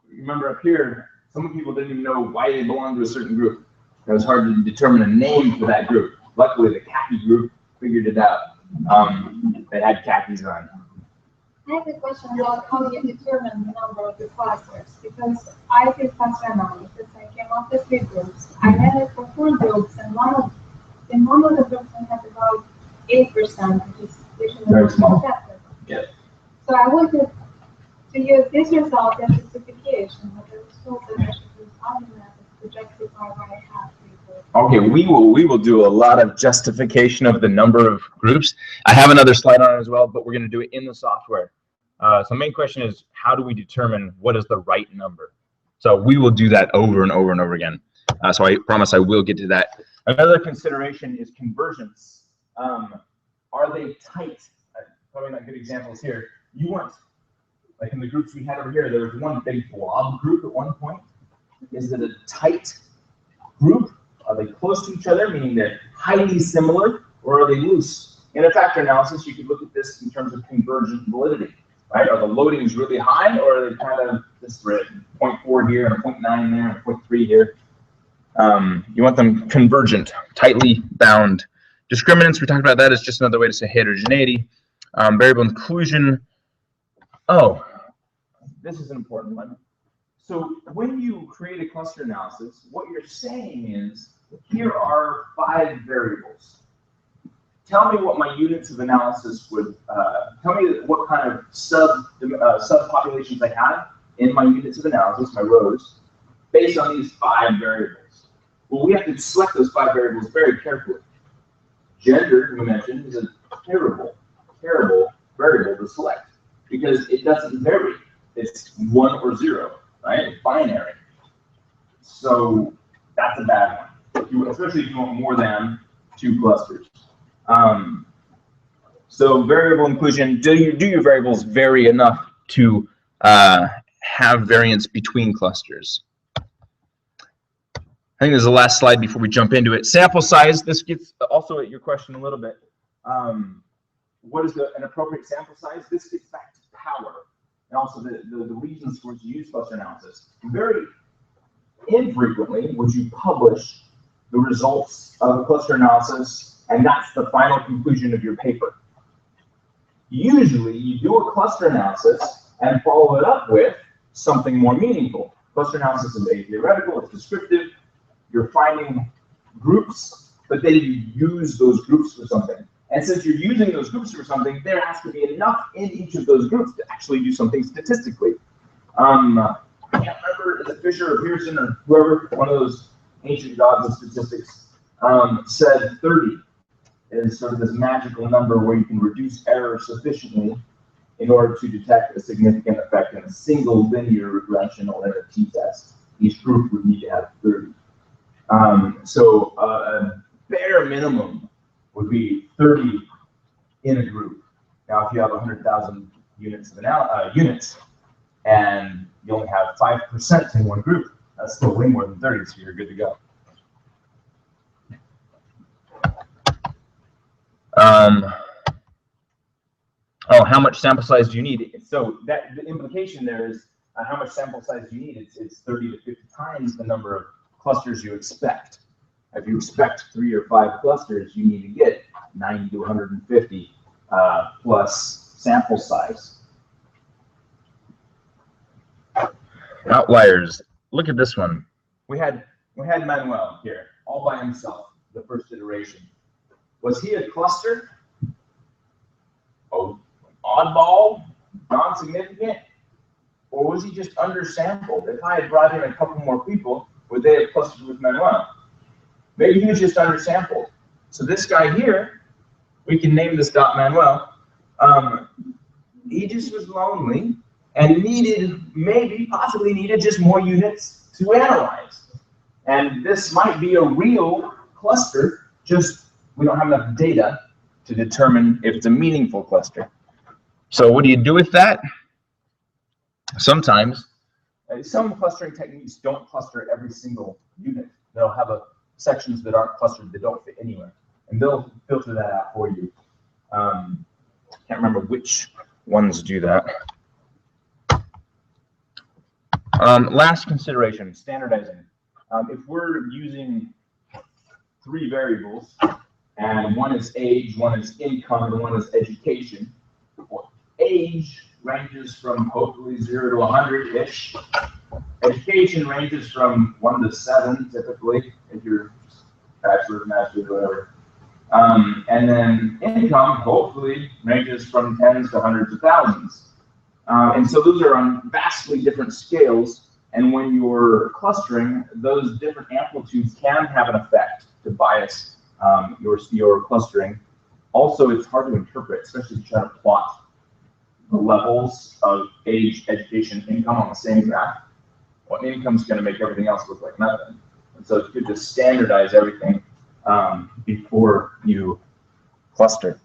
Remember up here, some people didn't even know why they belonged to a certain group. It was hard to determine a name for that group. Luckily, the khaki group figured it out. They had khakis on. I have a question about how you determine the number of the clusters, because I did cluster analysis. I came up with 3 groups. I had it for 4 groups, and in one of the groups I had about 8%, which is usually very small. Yeah. So I wanted to use this result as justification, but I was told that I should use other methods to justify why I have 3 groups. Okay, we will do a lot of justification of the number of groups. I have another slide on it as well, but we're going to do it in the software. So the main question is, how do we determine what is the right number? So we will do that over and over and over again. So I promise I will get to that. Another consideration is convergence. Are they tight? Probably not good examples here. You want, like in the groups we had over here, there was one big blob group at one point. Is it a tight group? Are they close to each other, meaning they're highly similar, or are they loose? In a factor analysis, you could look at this in terms of convergent validity, right? Are the loadings really high, or are they kind of disparate? 0.4 here, and 0.9 there, and 0.3 here. You want them convergent, tightly bound. Discriminants, we talked about that, is just another way to say heterogeneity. Variable inclusion. Oh, this is an important one. So when you create a cluster analysis, what you're saying is, here are 5 variables. Tell me what my units of analysis would, tell me what kind of subpopulations I have in my units of analysis, my rows, based on these 5 variables. Well, we have to select those 5 variables very carefully. Gender, we mentioned, is a terrible variable to select because it doesn't vary. It's 1 or 0. Right? It's binary. So that's a bad one, especially if you want more than 2 clusters. So variable inclusion, do your variables vary enough to have variance between clusters? I think this is the last slide before we jump into it. Sample size, this gets also at your question a little bit. What is an appropriate sample size? This gets back to power. And also the reasons for which you use cluster analysis. Very infrequently would you publish the results of a cluster analysis, and that's the final conclusion of your paper. Usually, you do a cluster analysis and follow it up with something more meaningful. Cluster analysis is theoretical, it's descriptive. You're finding groups, but then you use those groups for something. And since you're using those groups for something, there has to be enough in each of those groups to actually do something statistically. I can't remember, is it Fisher or Pearson or whoever, one of those ancient gods of statistics, said 30 is sort of this magical number where you can reduce error sufficiently in order to detect a significant effect in a single linear regression or in a t-test. Each group would need to have 30. So a bare minimum would be 30 in a group. Now, if you have 100,000 units of units and you only have 5% in one group, that's still way more than 30, so you're good to go. Oh, how much sample size do you need? So that the implication there is how much sample size do you need? It's 30 to 50 times the number of clusters you expect. If you expect 3 or 5 clusters, you need to get 90 to 150 plus sample size. Outliers. Look at this one. We had Manuel here all by himself the first iteration. Was he a cluster? Oh, oddball, non-significant, or was he just undersampled? If I had brought in a couple more people, would they have clustered with Manuel? Maybe he was just undersampled. So this guy here, we can name this Manuel. He just was lonely and possibly needed just more units to analyze. And this might be a real cluster, just we don't have enough data to determine if it's a meaningful cluster. So what do you do with that? Sometimes. Some clustering techniques don't cluster every single unit. They'll have sections that aren't clustered that don't fit anywhere, and they'll filter that out for you. Can't remember which ones do that. Last consideration, standardizing. If we're using 3 variables, and one is age, one is income, and one is education, well, age ranges from hopefully 0 to 100-ish. Education ranges from 1 to 7, typically, if you're bachelor's, master's, whatever. And then income, hopefully, ranges from tens to hundreds of thousands. And so those are on vastly different scales. And when you're clustering, those different amplitudes can have an effect to bias your clustering. Also, it's hard to interpret, especially if you try to plot the levels of age, education, income on the same graph. Well, income is going to make everything else look like nothing. And so it's good to standardize everything before you cluster.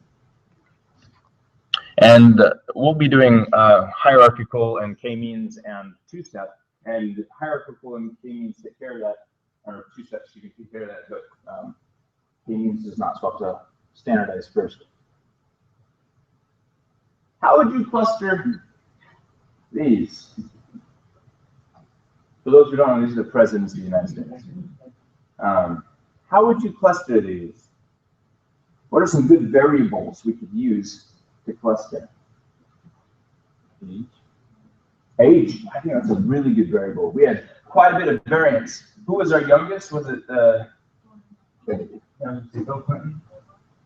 And we'll be doing hierarchical and k-means and two-step. And hierarchical and k-means take care of that, or two-steps you can take care of that, but k-means is not supposed to standardize first. How would you cluster these? For those who don't know, these are the presidents of the United States. How would you cluster these? What are some good variables we could use to cluster? Age. I think that's a really good variable. We had quite a bit of variance. Who was our youngest? Was it Bill Clinton?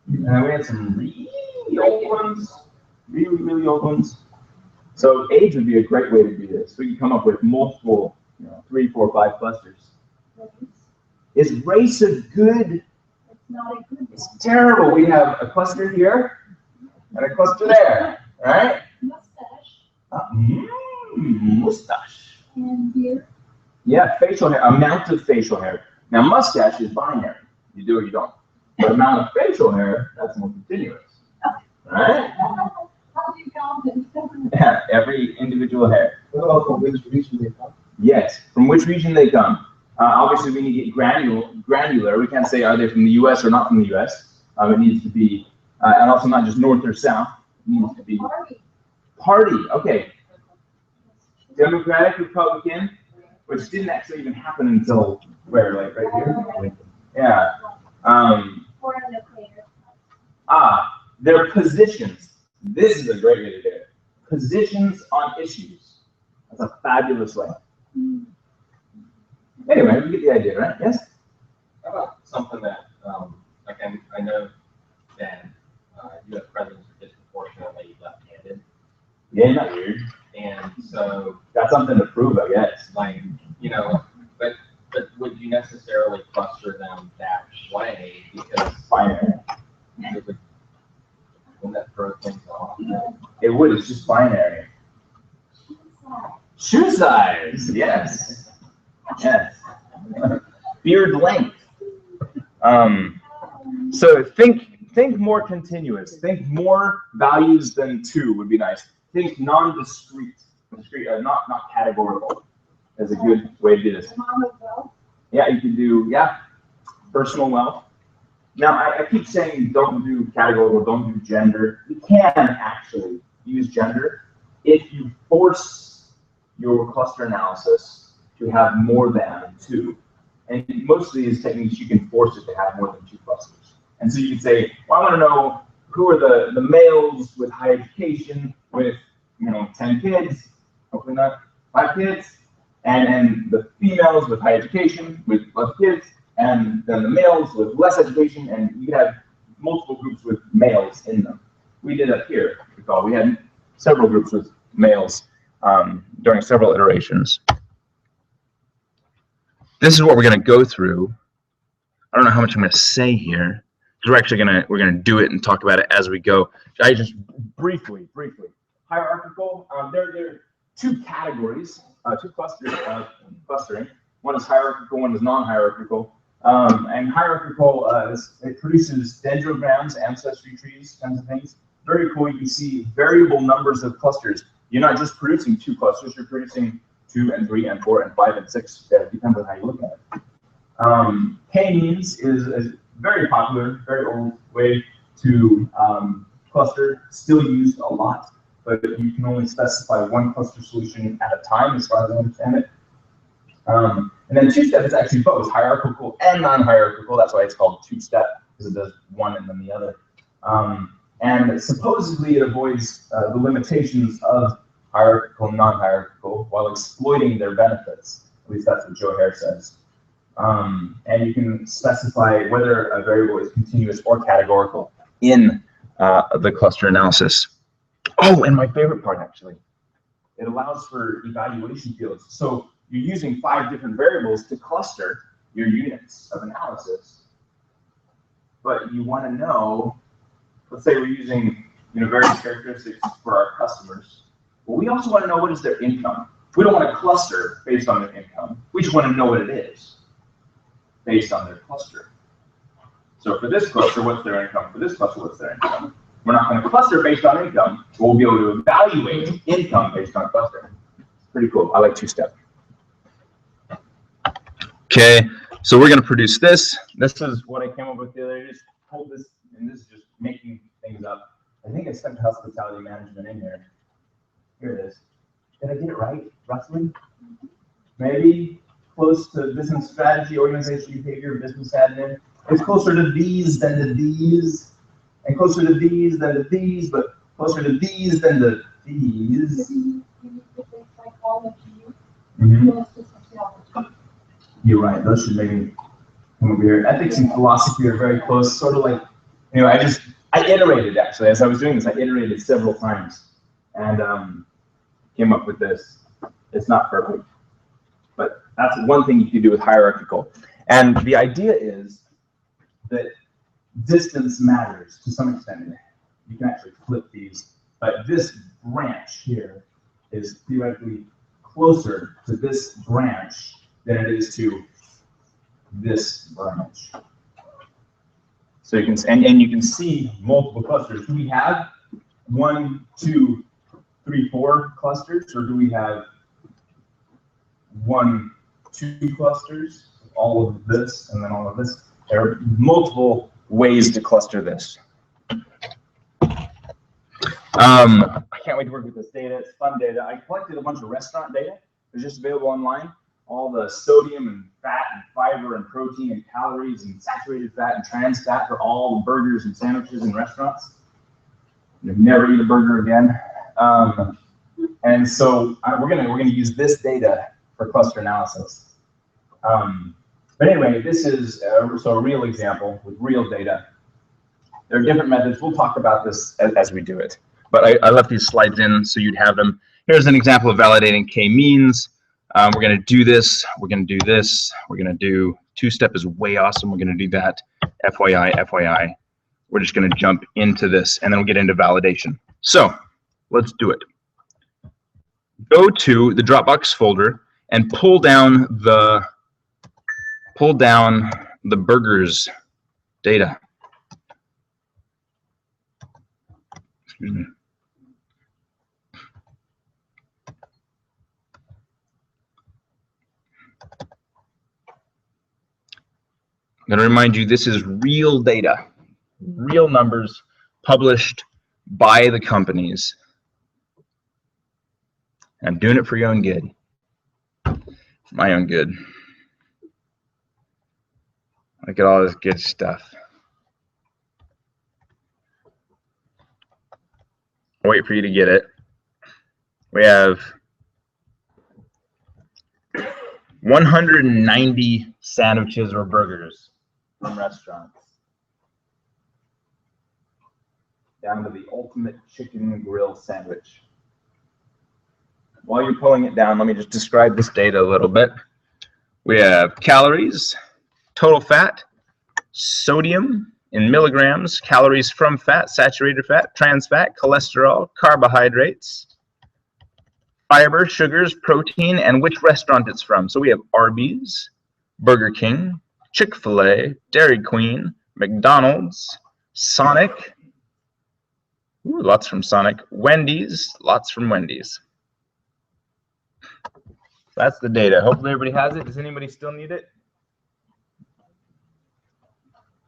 And we had some really old ones. Really old ones. So age would be a great way to do this. We can come up with multiple, 3, 4, 5 clusters. Is race a good? It's not a good. It's terrible. We have a cluster here and a cluster there, right? Mustache. Mustache. And here. Yeah, facial hair, amount of facial hair. Now, mustache is binary. You do or you don't. But amount of facial hair, that's more continuous. Right? How do you count it? Yeah, every individual hair. What about from which region they come? Yes, from which region they come. Obviously, we need to get granular. We can't say are they from the U.S. or not from the U.S. It needs to be, and also not just north or south. It needs to be party. Okay. Democratic, Republican, which didn't actually even happen until where, like right here? Yeah. Their positions. This is a great way to do it. Positions on issues. That's a fabulous way. Anyway, you get the idea, right? Yes? How about something that, like I know that U.S. presidents are disproportionately left-handed. Yeah, not weird. And so, Got something to prove, I guess. like, but would you necessarily cluster them that way? Because Binary. It would. It's just binary. Shoe size. Yes. Yes. Beard length. So think more continuous. Think more values than 2 would be nice. Think non-discrete. Not categorical. Is a good way to do this. Yeah, you can do personal wealth. Now I keep saying don't do categorical, don't do gender. You can actually use gender if you force your cluster analysis to have more than 2. And most of these techniques you can force it to have more than 2 clusters. And so you could say, well, I want to know who are the males with high education with 10 kids, hopefully not 5 kids, and the females with high education with less kids, and then the males with less education, and you could have multiple groups with males in them. We did that here. Recall we had several groups with males during several iterations. This is what we're going to go through. I don't know how much I'm going to say here. We're gonna do it and talk about it as we go. I just briefly. Hierarchical. There are 2 categories, 2 clusters of clustering. One is hierarchical, one is non-hierarchical. And hierarchical, it produces dendrograms, ancestry trees, kinds of things. Very cool. You can see variable numbers of clusters. You're not just producing 2 clusters. You're producing 2 and 3 and 4 and 5 and 6. It depends on how you look at it. K-means is a very popular, very old way to cluster. Still used a lot, but you can only specify 1 cluster solution at a time, as far as I understand it. And then 2-step is actually both hierarchical and non-hierarchical. That's why it's called 2-step, because it does one and then the other. And supposedly it avoids the limitations of hierarchical and non-hierarchical while exploiting their benefits. At least that's what Joe Hare says. And you can specify whether a variable is continuous or categorical in the cluster analysis. Oh, and my favorite part, actually, it allows for evaluation fields. So you're using 5 different variables to cluster your units of analysis, but you want to know, let's say we're using various characteristics for our customers. Well, we also want to know what is their income. We don't want to cluster based on their income. We just want to know what it is based on their cluster. So for this cluster, what's their income? For this cluster, what's their income? We're not going to cluster based on income. We'll be able to evaluate income based on cluster. Pretty cool. I like 2-step. Okay, so we're going to produce this. This is what I came up with the other day. Just hold this, and this is just making things up. I think I stuck hospitality management in here. Here it is. Did I get it right, roughly? Maybe close to business strategy, organization behavior, business admin. It's closer to these than to these, and closer to these than to these, but closer to these than to these. You're right. Those should maybe come over here. Ethics and philosophy are very close. Sort of like, I iterated actually as I was doing this. I iterated several times and came up with this. It's not perfect, but that's one thing you can do with hierarchical. And the idea is that distance matters to some extent. You can actually flip these, but this branch here is theoretically closer to this branch than it is to this branch. So you can, and you can see multiple clusters. Do we have 1, 2, 3, 4 clusters, or do we have 1, 2 clusters? All of this and then all of this. There are multiple ways to cluster this. I can't wait to work with this data. It's fun data. I collected a bunch of restaurant data. It's just available online. All the sodium and fat and fiber and protein and calories and saturated fat and trans fat for all the burgers and sandwiches in restaurants. You'll never eat a burger again. And so we're gonna use this data for cluster analysis. But anyway, this is a real example with real data. There are different methods. We'll talk about this as we do it. But I left these slides in so you'd have them. Here's an example of validating k-means. We're going to do this. We're going to do this. We're going to do 2-step is way awesome. We're going to do that. FYI, FYI. We're just going to jump into this, and then we'll get into validation. So Let's do it. Go to the Dropbox folder and pull down the burgers data. Excuse me. I'm going to remind you, this is real data, real numbers published by the companies. I'm doing it for your own good, for my own good. Look at all this good stuff. I'll wait for you to get it. We have 190 sandwiches or burgers from restaurants, down to the ultimate chicken grill sandwich. While you're pulling it down, let me just describe this data a little bit. We have calories, total fat, sodium in milligrams, calories from fat, saturated fat, trans fat, cholesterol, carbohydrates, fiber, sugars, protein, and which restaurant it's from. So we have Arby's, Burger King, Chick-fil-A, Dairy Queen, McDonald's, Sonic, ooh, lots from Sonic, Wendy's, lots from Wendy's. That's the data. Hopefully everybody has it. Does anybody still need it?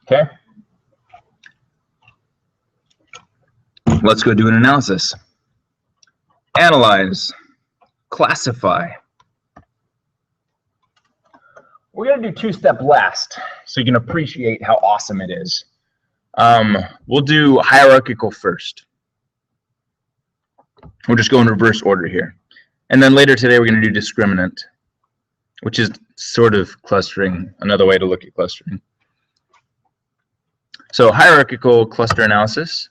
Okay. Let's go do an analysis. Analyze. Classify. We're going to do two-step last so you can appreciate how awesome it is. We'll do hierarchical first. We'll just go in reverse order here. And then later today, we're going to do discriminant, which is sort of clustering, another way to look at clustering. So hierarchical cluster analysis.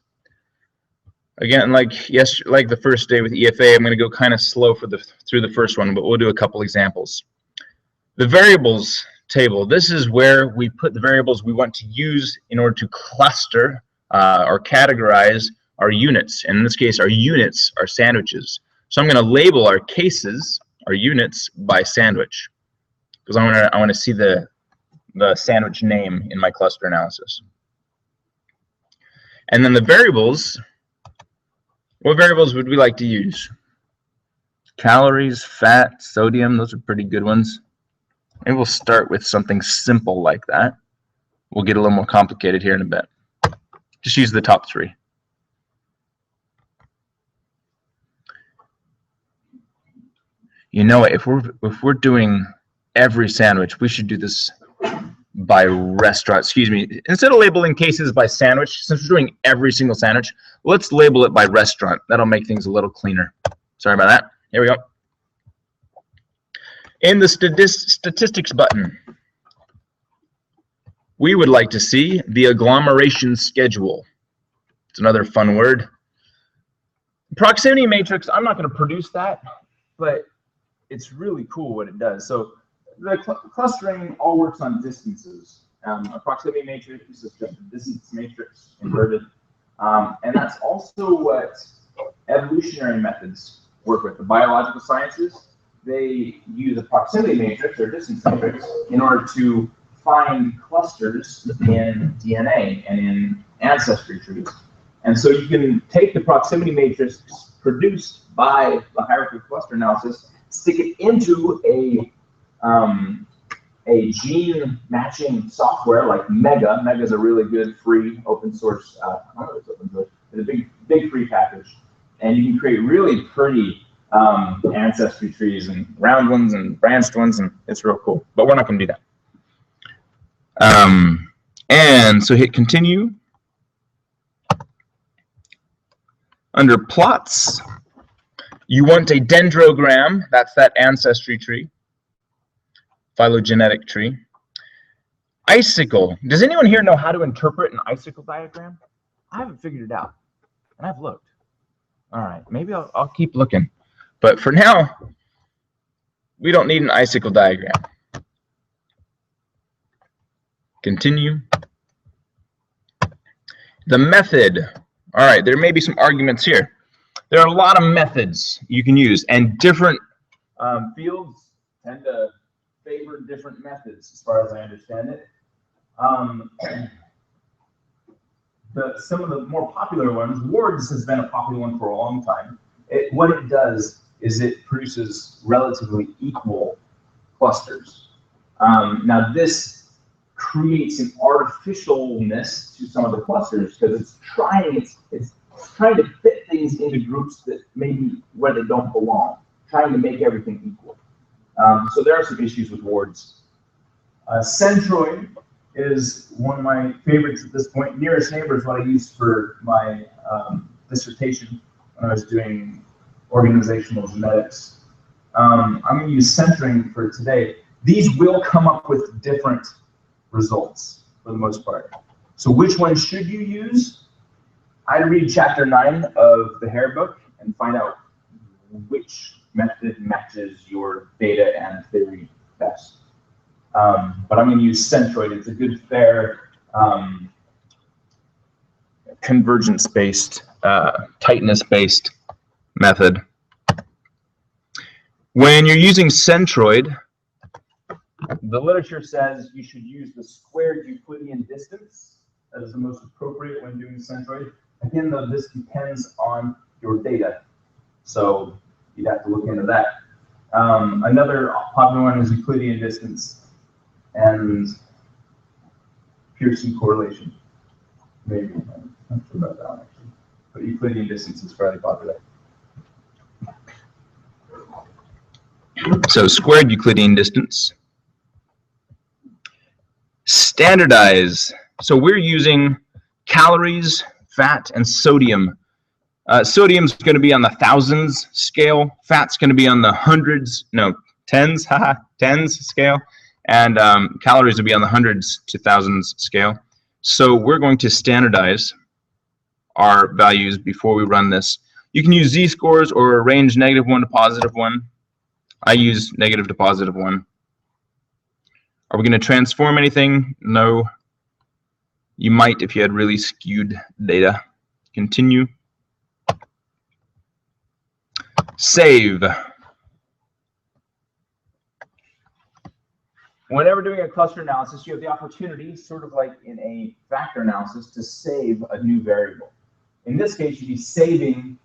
Again, like the first day with EFA, I'm going to go kind of slow through the first one, but we'll do a couple examples. The variables table, this is where we put the variables we want to use in order to cluster or categorize our units. And in this case, our units are sandwiches. So I'm going to label our cases, our units, by sandwich, because I want to see the sandwich name in my cluster analysis. And then the variables, what variables would we like to use? Calories, fat, sodium, those are pretty good ones. Maybe we'll start with something simple like that. We'll get a little more complicated here in a bit. Just use the top three. You know, if we're doing every sandwich, we should do this by restaurant. Excuse me. Instead of labeling cases by sandwich, since we're doing every single sandwich, let's label it by restaurant. That'll make things a little cleaner. Sorry about that. Here we go. In the statistics button, we would like to see the agglomeration schedule. It's another fun word. Proximity matrix, I'm not going to produce that, but it's really cool what it does. So the clustering all works on distances. A proximity matrix is just a distance matrix inverted. And that's also what evolutionary methods work with. The biological sciences, they use a proximity matrix or distance matrix in order to find clusters in DNA and in ancestry trees. And so you can take the proximity matrix produced by the hierarchical cluster analysis, stick it into a gene matching software like Mega. Mega is a really good free open source, I don't know if it's open source, it's a big free package. And you can create really pretty ancestry trees and round ones and branched ones, and it's real cool. But we're not going to do that. And so hit continue. Under plots, you want a dendrogram. That's that ancestry tree, phylogenetic tree. Icicle. Does anyone here know how to interpret an icicle diagram? I haven't figured it out, and I've looked. All right, maybe I'll keep looking. But for now, we don't need an icicle diagram. Continue. The method. All right, there may be some arguments here. There are a lot of methods you can use, and different fields tend to favor different methods, as far as I understand it. Some of the more popular ones, Wards has been a popular one for a long time. What it does is it produces relatively equal clusters. Now this creates an artificialness to some of the clusters because it's trying to fit things into groups that maybe where they don't belong, trying to make everything equal. So there are some issues with Wards. Centroid is one of my favorites at this point. Nearest neighbor is what I used for my dissertation when I was doing organizational genetics. I'm going to use centering for today. These will come up with different results for the most part. So which one should you use? I'd read chapter 9 of the Hare book and find out which method matches your data and theory best. But I'm going to use centroid. It's a good, fair, convergence-based, tightness-based method. When you're using centroid, the literature says you should use the squared Euclidean distance. That is the most appropriate when doing centroid. Again, though, this depends on your data, so you'd have to look into that. Another popular one is Euclidean distance and Pearson correlation. Maybe, I'm not sure about that one actually, but Euclidean distance is fairly popular. So squared Euclidean distance. Standardize. So we're using calories, fat, and sodium. Sodium's going to be on the thousands scale. Fat's going to be on the tens scale. And calories will be on the hundreds to thousands scale. So we're going to standardize our values before we run this. You can use z-scores or range -1 to +1. I use negative to +1. Are we going to transform anything? No. You might if you had really skewed data. Continue. Save. Whenever doing a cluster analysis, you have the opportunity, sort of like in a factor analysis, to save a new variable. In this case, you'd be saving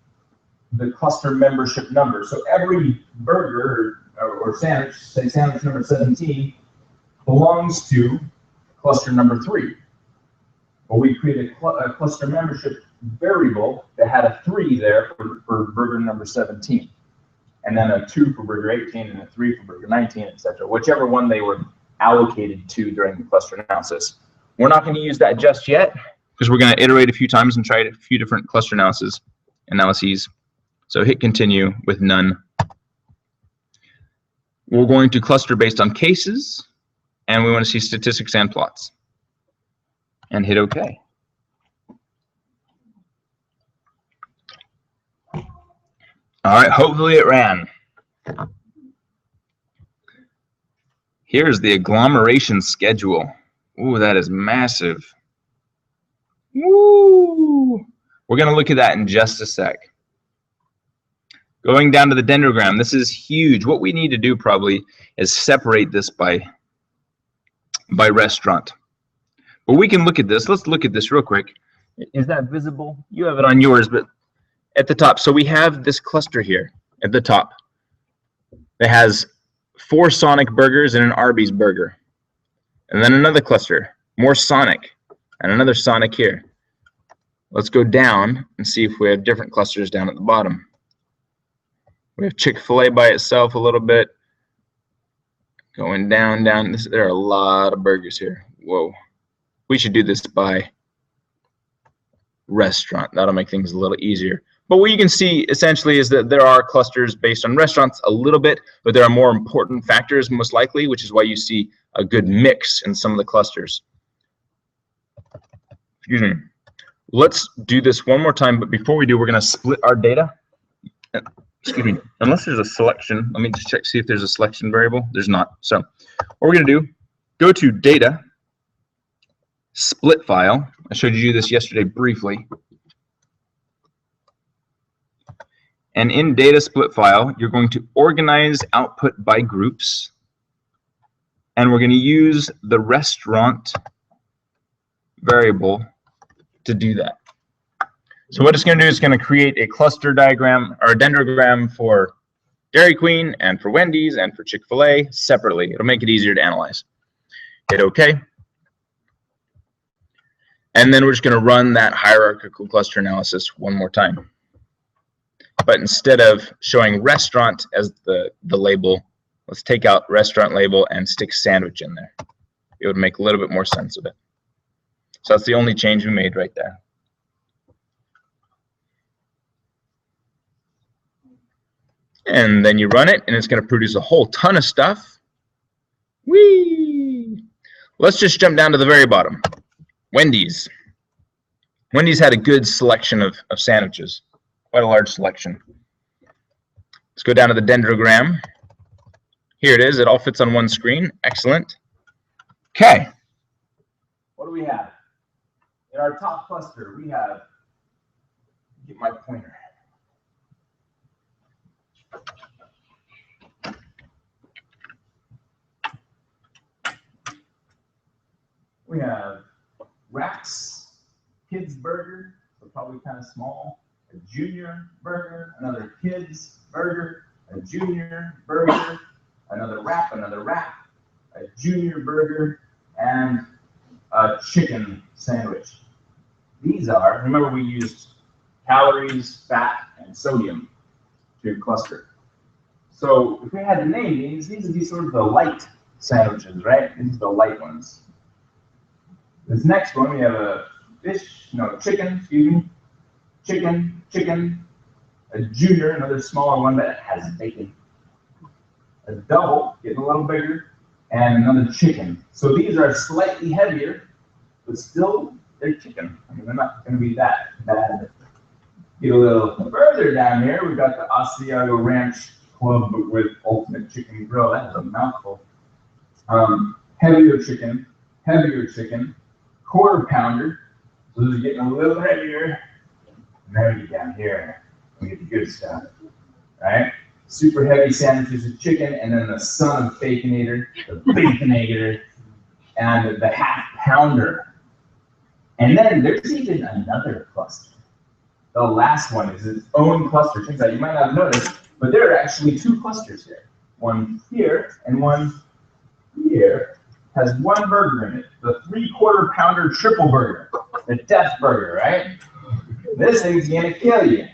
the cluster membership number. So every burger or sandwich, say sandwich number 17, belongs to cluster number 3. Well, we created a cluster membership variable that had a 3 there for burger number 17, and then a 2 for burger 18, and a 3 for burger 19, etc. Whichever one they were allocated to during the cluster analysis. We're not going to use that just yet because we're going to iterate a few times and try a few different cluster analyses. So hit continue with none. We're going to cluster based on cases, and we want to see statistics and plots. And hit OK. All right, hopefully it ran. Here's the agglomeration schedule. Ooh, that is massive. Woo! We're going to look at that in just a sec. Going down to the dendrogram, this is huge. What we need to do probably is separate this by restaurant. But we can look at this. Let's look at this real quick. Is that visible? You have it on yours, but at the top. So we have this cluster here at the top that has 4 Sonic burgers and an Arby's burger. And then another cluster, more Sonic, and another Sonic here. Let's go down and see if we have different clusters down at the bottom. We have Chick-fil-A by itself a little bit. Going down. There are a lot of burgers here. Whoa. We should do this by restaurant. That'll make things a little easier. But what you can see essentially is that there are clusters based on restaurants a little bit, but there are more important factors most likely, which is why you see a good mix in some of the clusters. Excuse me. Let's do this one more time, but before we do, we're going to split our data. Excuse me. Unless there's a selection, let me just check, see if there's a selection variable. There's not. So what we're going to do, go to data, split file. I showed you this yesterday briefly. And in data split file, you're going to organize output by groups. And we're going to use the restaurant variable to do that. So what it's going to do is going to create a cluster diagram or a dendrogram for Dairy Queen and for Wendy's and for Chick-fil-A separately. It'll make it easier to analyze. Hit OK. And then we're just going to run that hierarchical cluster analysis one more time. But instead of showing restaurant as the label, let's take out restaurant label and stick sandwich in there. It would make a little bit more sense of it. So that's the only change we made right there. And then you run it, and it's going to produce a whole ton of stuff. Whee! Let's just jump down to the very bottom. Wendy's. Wendy's had a good selection of sandwiches, quite a large selection. Let's go down to the dendrogram. Here it is. It all fits on one screen. Excellent. Okay. What do we have? In our top cluster, we have, get my pointer. We have Racks, Kids Burger, so probably kind of small, a Junior Burger, another Kids Burger, a Junior Burger, another wrap, a Junior Burger, and a chicken sandwich. These are, remember we used calories, fat, and sodium to cluster. So if we had to name these would be sort of the light sandwiches, right? These are the light ones. This next one, we have a chicken, a junior, another smaller one that has bacon, a double, getting a little bigger, and another chicken. So these are slightly heavier, but still they're chicken. I mean, they're not going to be that bad. Get a little further down here, we've got the Asiago Ranch Club with Ultimate Chicken Grill. That is a mouthful. Heavier chicken, quarter pounder. So this is getting a little heavier. And then we get down here, we get the good stuff, right? Super heavy sandwiches of chicken, and then the son of Baconator, and the half pounder. And then there's even another cluster. The last one is its own cluster. Turns out you might not have noticed, but there are actually two clusters here. One here and one here has one burger in it. The 3/4 pounder triple burger, the death burger, right? This thing's gonna kill you.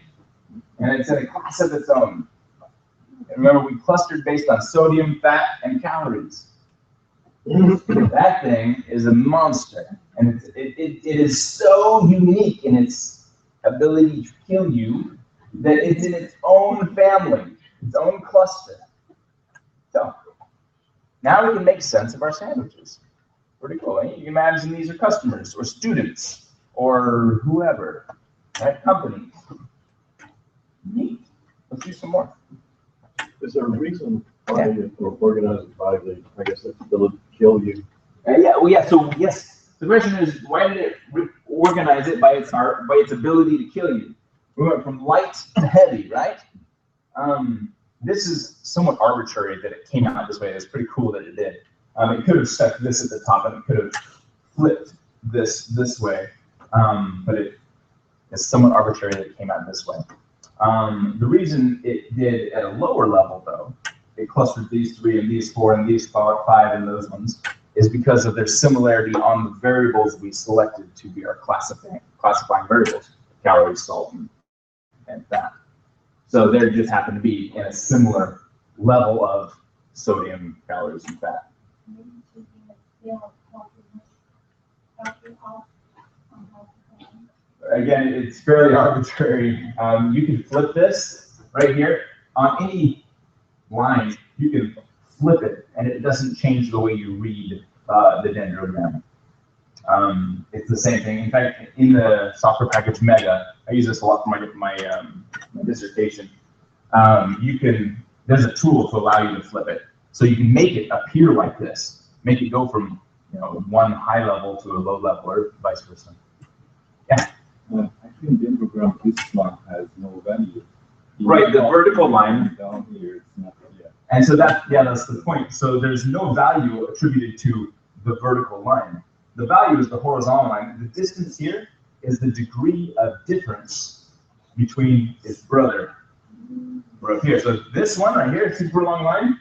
And it's in a class of its own. And remember, we clustered based on sodium, fat, and calories. That thing is a monster. And it is so unique in its ability to kill you that it's in its own family, its own cluster. So now we can make sense of our sandwiches. Pretty cool, eh? You can imagine these are customers or students or whoever, right? Companies. Neat. Let's do some more. Is there a reason why you organize it by the, I guess, the ability to kill you? So yes. The question is, why did it organize it by its ability to kill you? We went from light to heavy, right? This is somewhat arbitrary that it came out this way. It's pretty cool that it did. It could have stuck this at the top, and it could have flipped this way, but it's somewhat arbitrary that it came out this way. The reason it did at a lower level, though, it clustered these 3 and these 4 and these 5 and those ones, is because of their similarity on the variables we selected to be our classifying variables, calories, salt, and fat. So there just happened to be in a similar level of sodium, calories, and fat. Again, it's fairly arbitrary. You can flip this right here on any line. You can flip it, and it doesn't change the way you read the dendrogram. It's the same thing. In fact, in the software package Mega, I use this a lot for my dissertation. There's a tool to allow you to flip it, so you can make it appear like this, make it go from one high level to a low level, or vice versa. Yeah. I think dendrogram this one has no value. Right, the vertical line. Down here, it's not, yeah. And so that's the point. So there's no value attributed to the vertical line. The value is the horizontal line. The distance here is the degree of difference between its brother right here. So this one right here, super long line,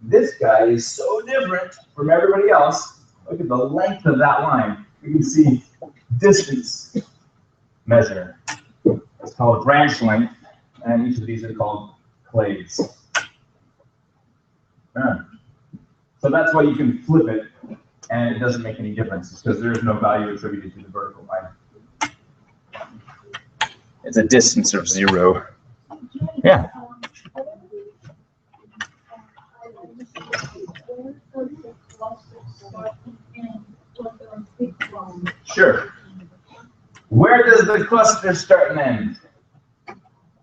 this guy is so different from everybody else. Look at the length of that line. You can see distance measure. It's called branch length, and each of these are called clades. So that's why you can flip it, and it doesn't make any difference, because there is no value attributed to the vertical line. It's a distance of 0. Yeah. Sure. Where does the cluster start and end?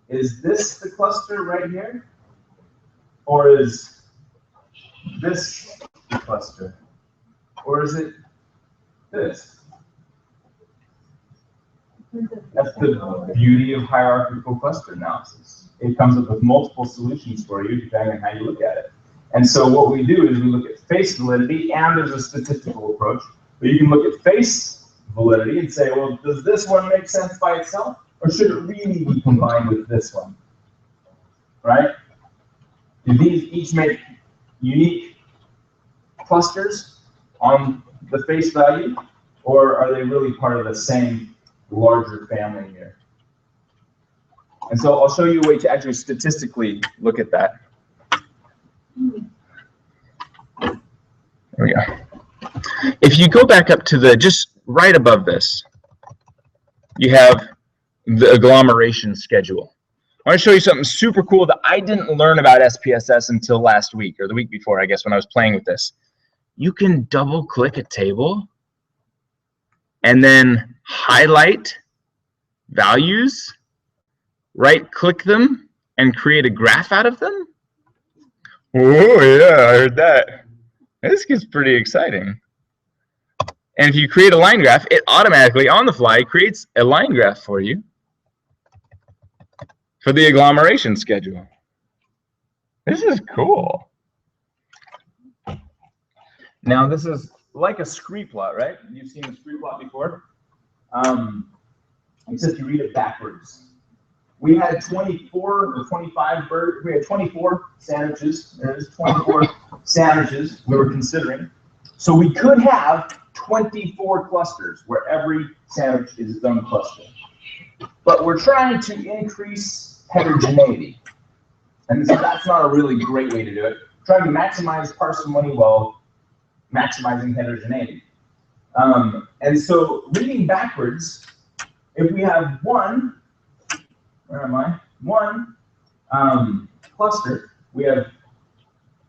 Is this the cluster right here? Or is this the cluster? Or is it this? That's the beauty of hierarchical cluster analysis. It comes up with multiple solutions for you depending on how you look at it. And so what we do is we look at face validity, and there's a statistical approach. But you can look at face validity and say, well, does this one make sense by itself? Or should it really be combined with this one? Right? Do these each make unique clusters on the face value? Or are they really part of the same larger family here? And so I'll show you a way to actually statistically look at that. There we go. If you go back up to the, just right above this, you have the agglomeration schedule. I want to show you something super cool that I didn't learn about SPSS until last week, or the week before, I guess, when I was playing with this. You can double click a table and then highlight values, right click them, and create a graph out of them. Oh yeah, I heard that. This gets pretty exciting. And if you create a line graph, it automatically, on the fly, creates a line graph for you for the agglomeration schedule. This is cool. Now this is like a scree plot, right? You've seen a scree plot before. Except you read it backwards. We had 24 or 25 birds. We had 24 sandwiches. There's 24 sandwiches we were considering. So we could have 24 clusters where every sandwich is its own cluster. But we're trying to increase heterogeneity. And so that's not a really great way to do it. Trying to maximize parsimony while maximizing heterogeneity. And so reading backwards, if we have one cluster, we have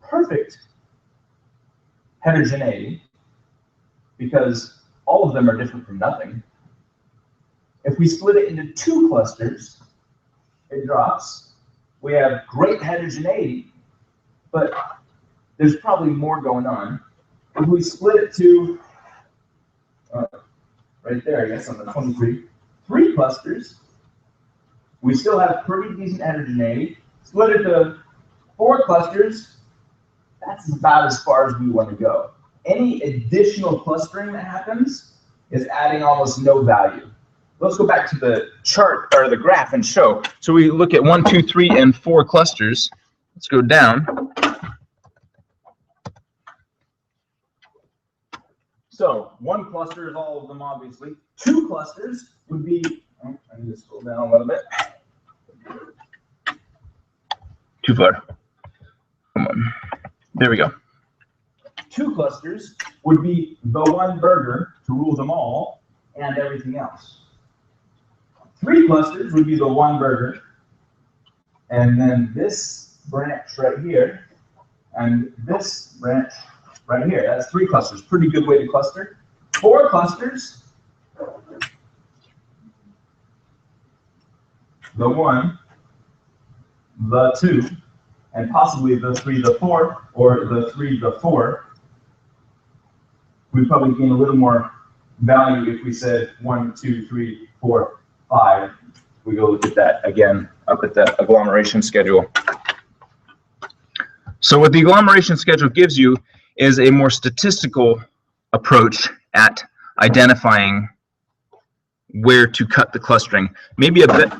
perfect heterogeneity because all of them are different from nothing. If we split it into 2 clusters, it drops. We have great heterogeneity, but there's probably more going on. If we split it to, right there, I guess on the 23, 3 clusters, we still have pretty decent heterogeneity. Split it to 4 clusters, that's about as far as we want to go. Any additional clustering that happens is adding almost no value. Let's go back to the chart or the graph and show. So we look at 1, 2, 3, and 4 clusters. Let's go down. So 1 cluster is all of them, obviously. 2 clusters would be, oh, I need to scroll down a little bit. Too far. Come on. There we go. 2 clusters would be the 1 burger to rule them all and everything else. 3 clusters would be the 1 burger, and then this branch right here, and this branch right here. That's 3 clusters. Pretty good way to cluster. 4 clusters. The 1, the 2, and possibly the 3, the 4, or the 3, the 4. We'd probably gain a little more value if we said 1, 2, 3, 4, 5 we go look at that again up at the agglomeration schedule. So what the agglomeration schedule gives you is a more statistical approach at identifying where to cut the clustering. Maybe a bit,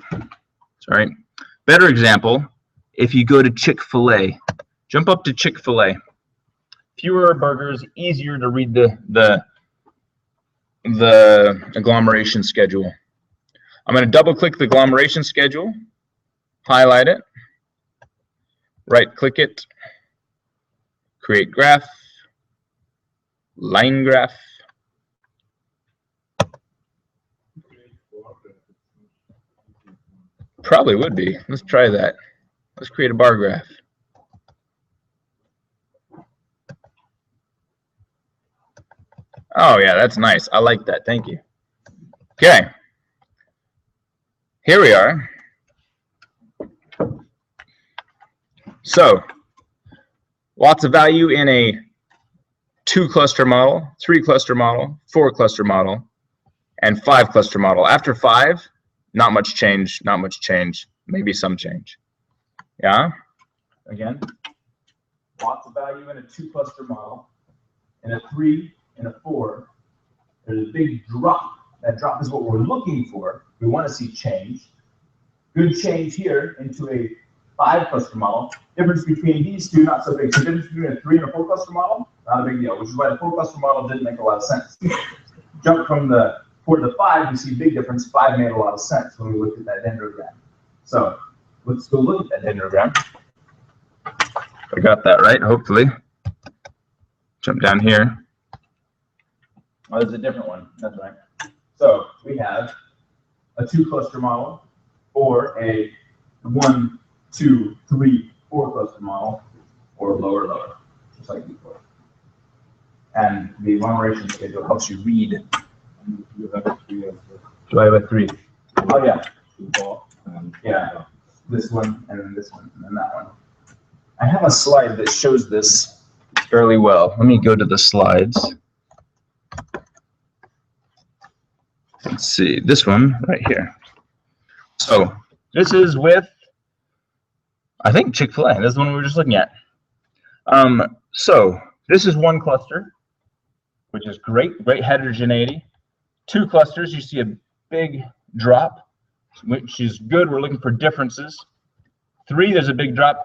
better example, if you go to Chick-fil-A, jump up to Chick-fil-A. Fewer burgers, easier to read the agglomeration schedule. I'm going to double click the agglomeration schedule, highlight it, right click it, create graph, line graph. Probably would be. Let's try that. Let's create a bar graph. Oh yeah, that's nice. I like that. Thank you. Okay. Here we are. So, lots of value in a 2-cluster model, 3-cluster model, 4-cluster model, and 5-cluster model. After 5, not much change, maybe some change. Yeah? Again, lots of value in a 2-cluster model. In a 3, in a 4, there's a big drop. That drop is what we're looking for. We want to see change. Good change here into a 5-cluster model. Difference between these two, not so big. So difference between a 3 and a 4-cluster model, not a big deal, which is why the 4-cluster model didn't make a lot of sense. Jump from the 4 to the 5, we see big difference. 5 made a lot of sense when we looked at that dendrogram. So let's go look at that dendrogram. I got that right, hopefully. Jump down here. Oh, there's a different one. That's right. So we have a 2-cluster model or a 1, 2, 3, 4-cluster model, or lower, just like before. And the agglomeration schedule helps you read. And you have a 3 as well. Do I have a 3? Oh yeah. Yeah. This one, and then this one, and then that one. I have a slide that shows this fairly well. Let me go to the slides. Let's see, this one right here. So this is with, I think, Chick-fil-A. This is the one we were just looking at. So this is 1 cluster, which is great heterogeneity. 2 clusters, you see a big drop, which is good. We're looking for differences. 3, there's a big drop.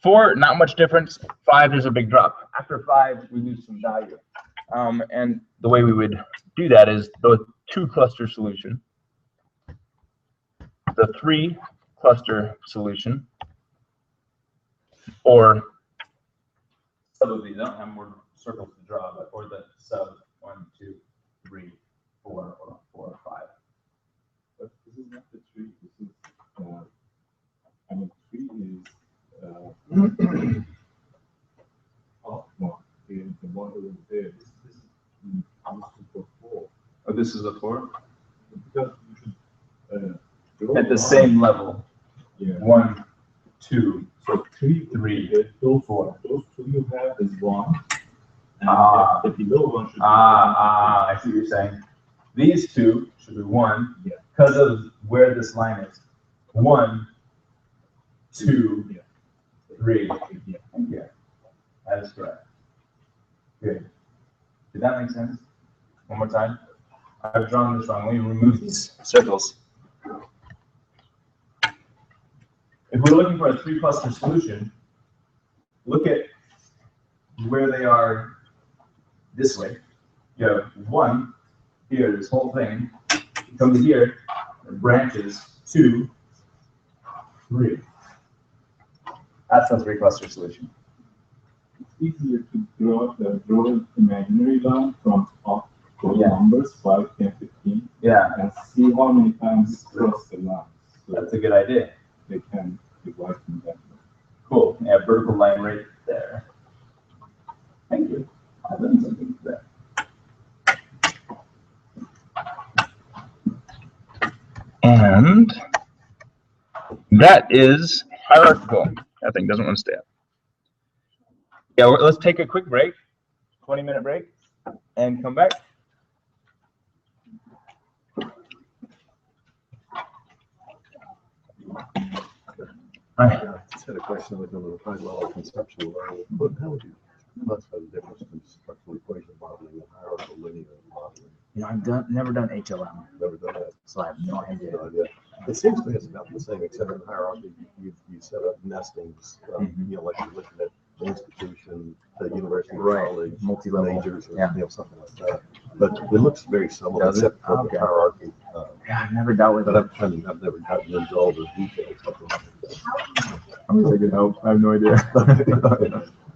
4, not much difference. 5, there's a big drop. After 5, we lose some value. And the way we would do that is the 2-cluster solution, the 3-cluster solution, or sub of these. I don't have more circles to draw, but or the sub 1, 2, 3, 4, or 4 or 5. But this is not the 3. This is, I mean, 3 is off mark. The one over there. This is for 4. Oh, this is a 4? Because you should at the same level. Yeah. 1, 2, So 3, those 4. Those 2 you have is 1. And the below one should be I see what you're saying. These 2 should be 1 because of where this line is. 1, 2, 3. Yeah, that is correct. Good. Did that make sense? One more time. I've drawn this wrong. Let me remove these circles. If we're looking for a 3-cluster solution, look at where they are this way. You have 1 here, this whole thing. You come to here, it branches 2, 3. That's the 3-cluster solution. It's easier to draw an imaginary line from off those numbers, 5, 10, 15. Yeah. And see how many times cross the line. So that's a good idea. They can divide from that. Cool. Yeah, vertical line right there. Thank you. I learned something there. And that is hierarchical. That thing doesn't want to stay up. Yeah, let's take a quick break, 20-minute break, and come back. Right. Yeah, I just had a question with the high level conceptual level. But how would you classify the difference between structural equation modeling and hierarchical linear modeling? You know, I've never done HLM, Never done that. so I have no idea. No idea. It seems to me it's about the same, except in hierarchy, you set up nestings, Mhm. you know, like you're looking at the institution, the university, Right. college, Multi-level. majors, or, Yeah. you know, something like that. But it looks very similar, Does it? except for Okay. the hierarchy. Yeah, I've never dealt with But it. I've never gotten into all the details of it. I'm just like, nope, I have no idea.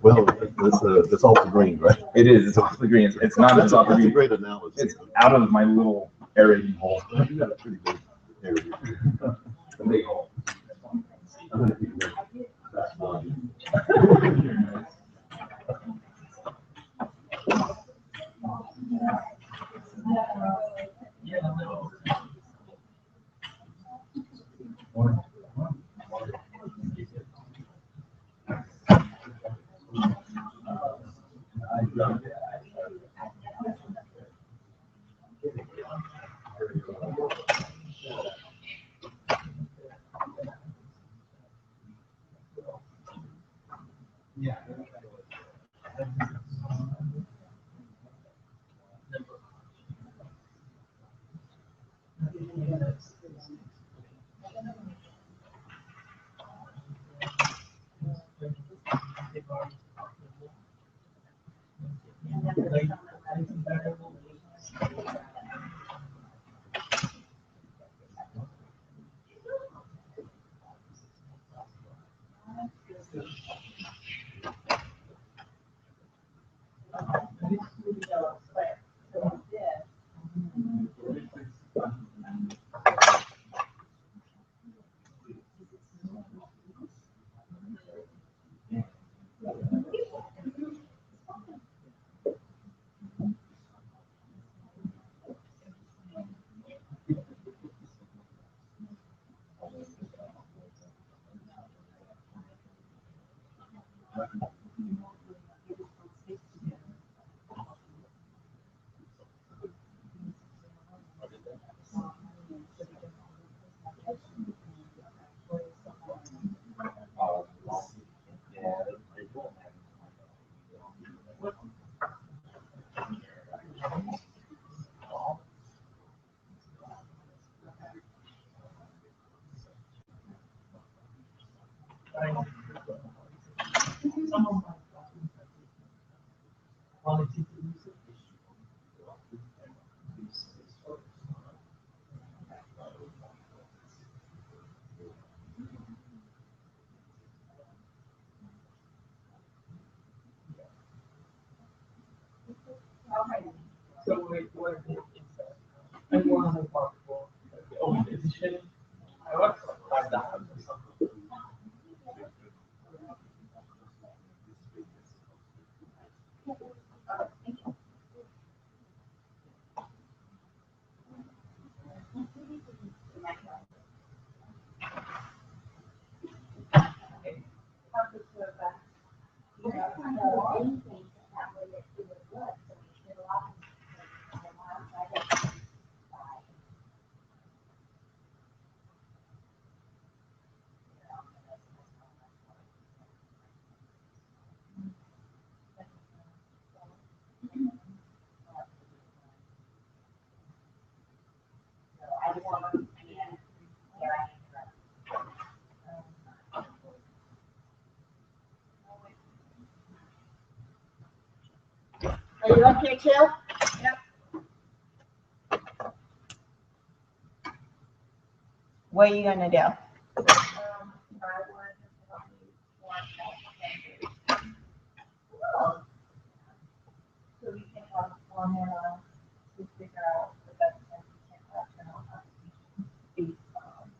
Well, it's off the green, right? It is, it's off the green. It's not That's as off the a green. great analysis. It's out of my little aerating hole. You got a pretty big area. The big hole. Are you up here too? Yep. What are you gonna do? So we can have a formula to figure out the best thing we can action on that. Based on.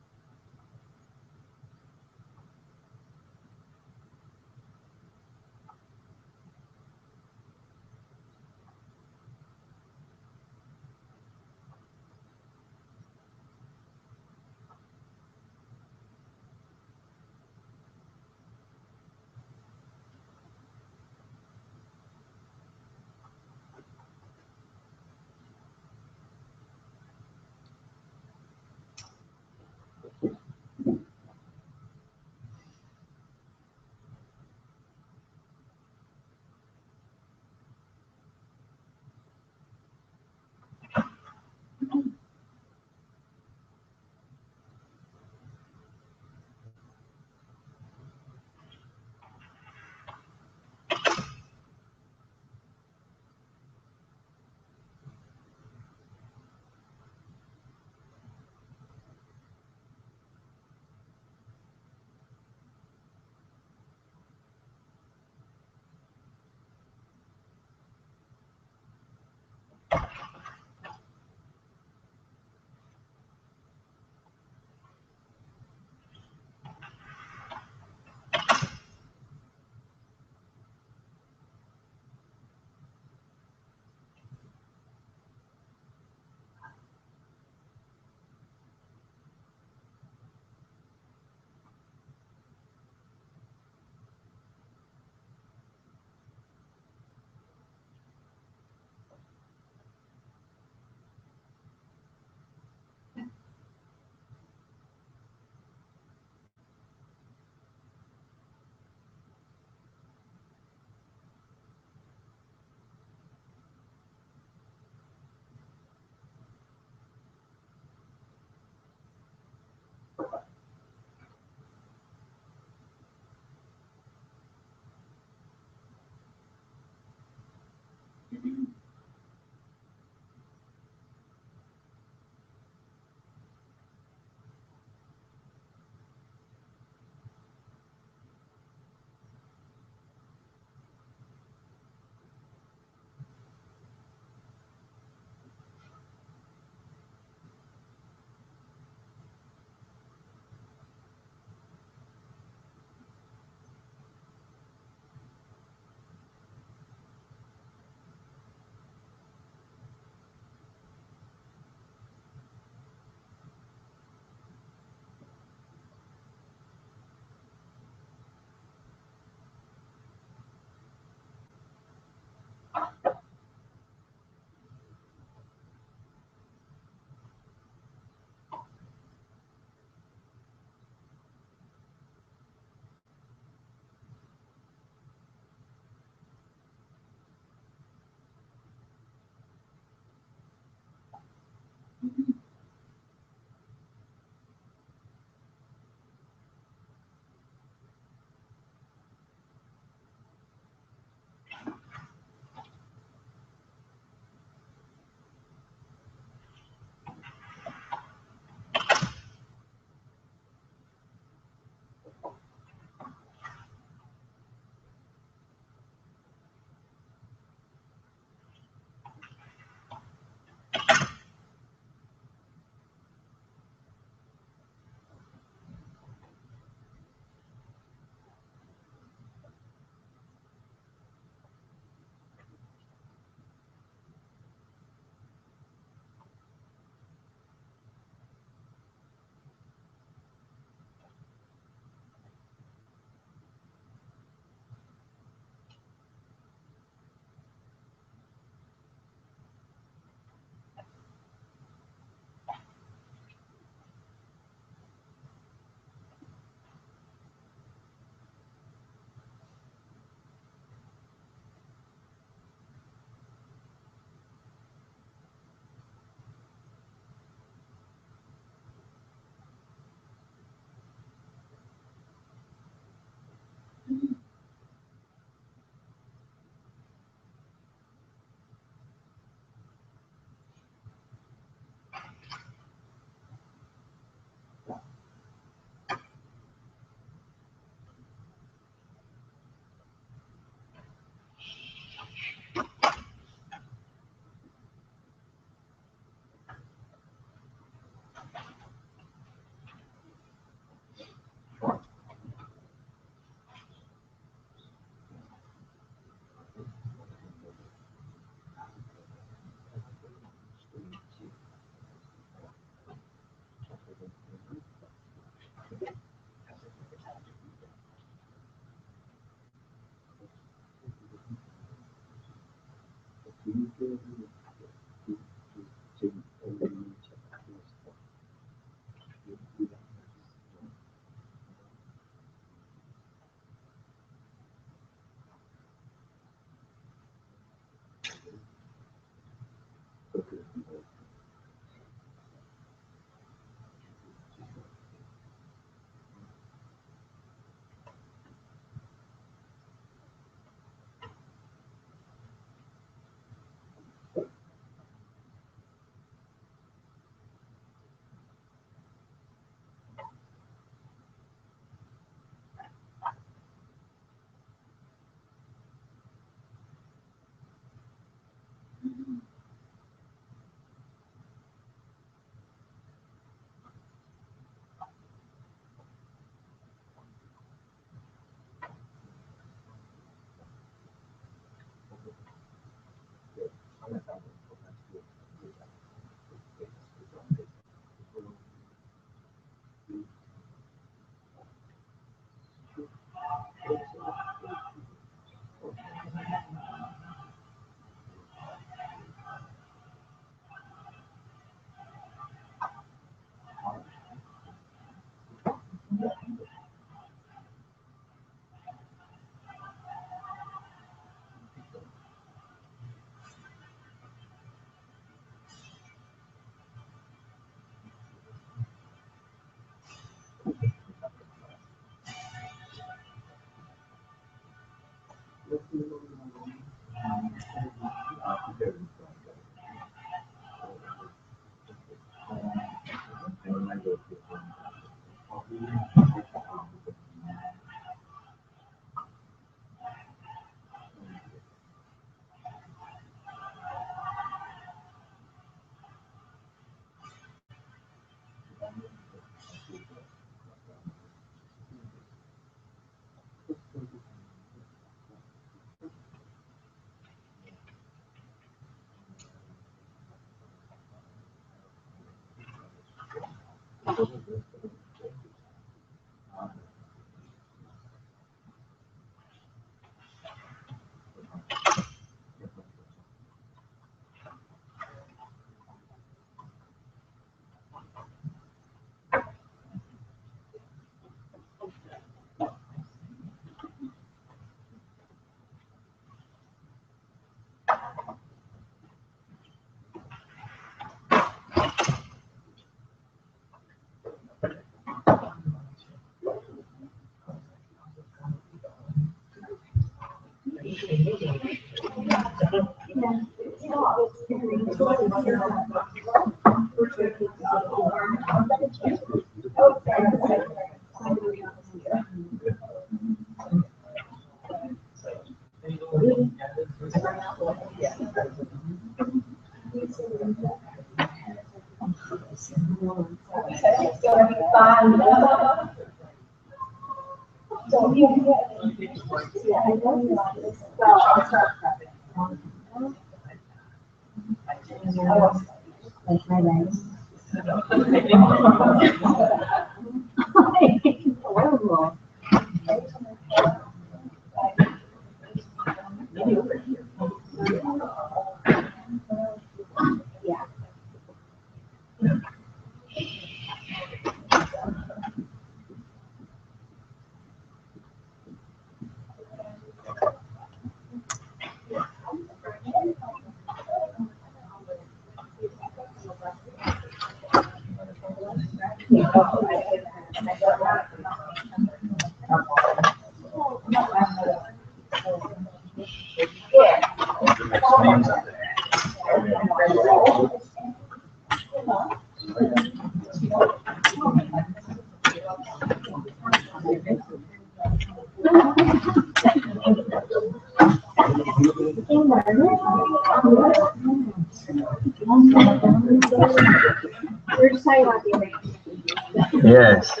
Yes.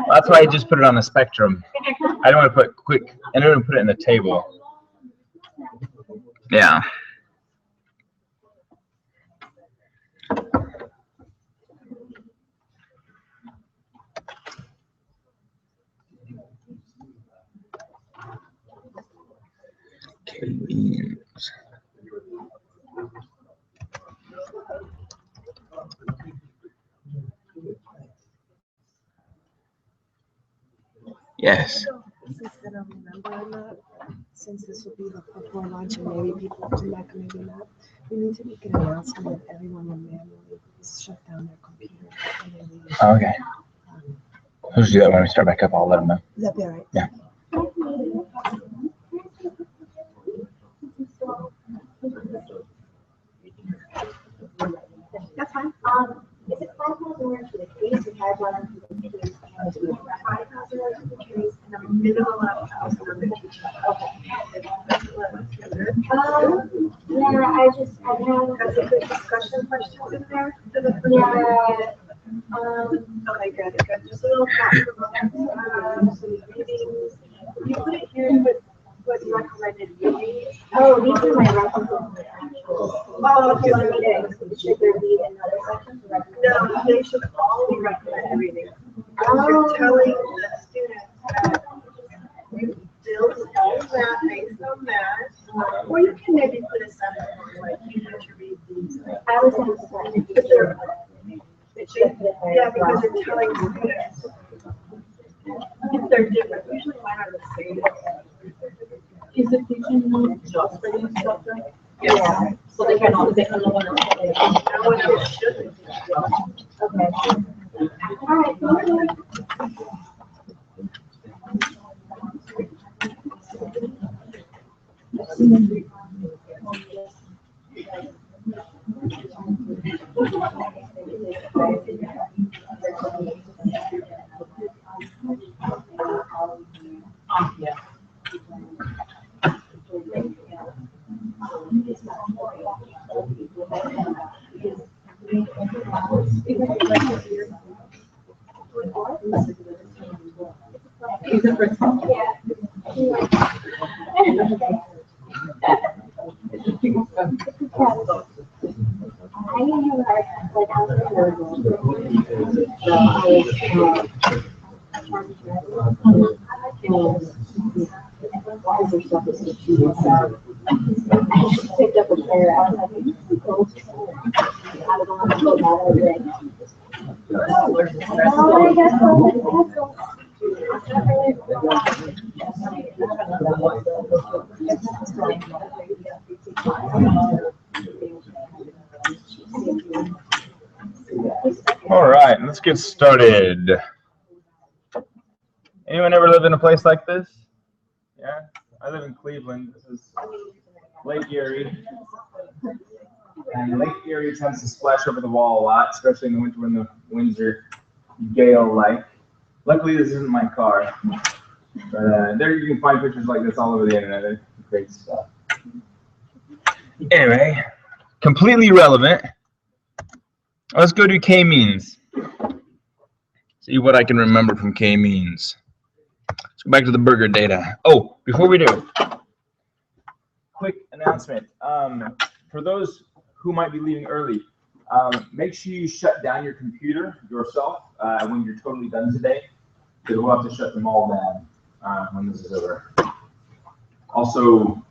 That's why I just put it on a spectrum. I don't want to put quick, I don't want to put it in a table. Yeah. Yes. Since they don't remember or not, since this will be before lunch and maybe people come back and maybe not, we need to make an announcement that everyone will manually shut down their computer when they leave. Okay. We'll just do that when we start back up. I'll let them know. Is that be all right? Yeah. That's fine. Is it 5,000 for the case or 5,000 for the case? 5,000 for the case and a minimum of 1,000 on the teacher. Yeah, I have That's a good discussion questions in there. yeah. Okay, good. Just a little thought. Some readings. You put it here with what you recommended reading. Oh, these are my references. Oh, okay. Should there be another section for recommendations? No, they should all be recommended reading. Oh. You're telling the students that build that based on that, or you can maybe put a sentence like you need to read these. I was going to say, Yeah, because you're telling students if they're different. Usually mine are the same. Is the teaching note just for the instructor? Yeah. So they cannot, they cannot want No one else should. Okay. All right, thank you. Yeah. I just picked up a pair. I was like, I don't want to go that every day. Oh, I guess so. All right, let's get started. Anyone ever lived in a place like this? Yeah, I live in Cleveland. This is Lake Erie. And Lake Erie tends to splash over the wall a lot, especially in the winter when the winds are gale-like. Luckily, this isn't my car. But there you can find pictures like this all over the internet. They're great stuff. Anyway, completely irrelevant. Let's go to k-means. See what I can remember from k-means. Let's go back to the burger data. Oh, before we do, quick announcement. For those who might be leaving early, make sure you shut down your computer yourself when you're totally done today, because we'll have to shut them all down when this is over. Also,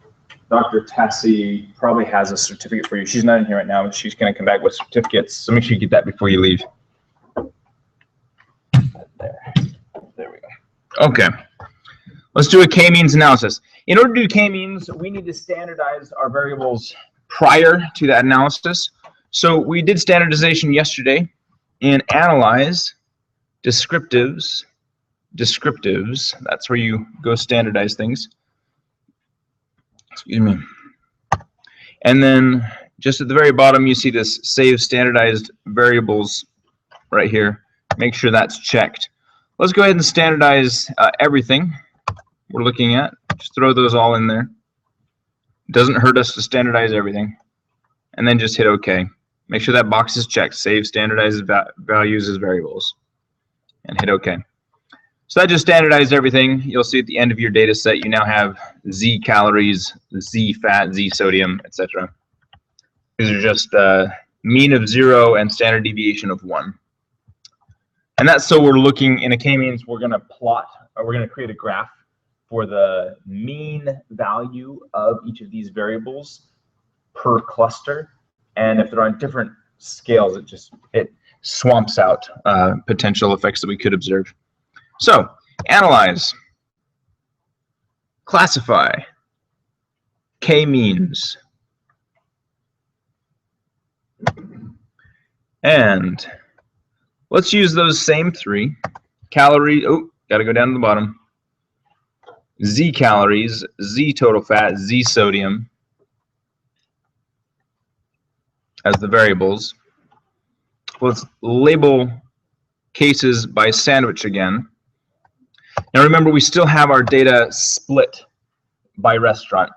Dr. Tassi probably has a certificate for you. She's not in here right now, but she's going to come back with certificates, so make sure you get that before you leave. There we go. Okay, let's do a k-means analysis. In order to do k-means, we need to standardize our variables prior to that analysis. So we did standardization yesterday and analyze descriptives. That's where you go standardize things. Excuse me. And then just at the very bottom, you see this save standardized variables right here. Make sure that's checked. Let's go ahead and standardize everything we're looking at. Just throw those all in there. Doesn't hurt us to standardize everything. And then just hit OK. Make sure that box is checked. Save standardized values as variables. And hit OK. So that just standardized everything. You'll see at the end of your data set, you now have Z calories, Z fat, Z sodium, etc. These are just mean of 0 and standard deviation of 1. And that's so we're looking in a k-means, we're going to plot, or we're going to create a graph for the mean value of each of these variables per cluster. And if they're on different scales, it swamps out potential effects that we could observe. So, analyze. classify, k-means, and let's use those same three. Calorie, oh, got to go down to the bottom. Z calories, Z total fat, Z sodium as the variables. Let's label cases by sandwich again. Now remember, we still have our data split by restaurant.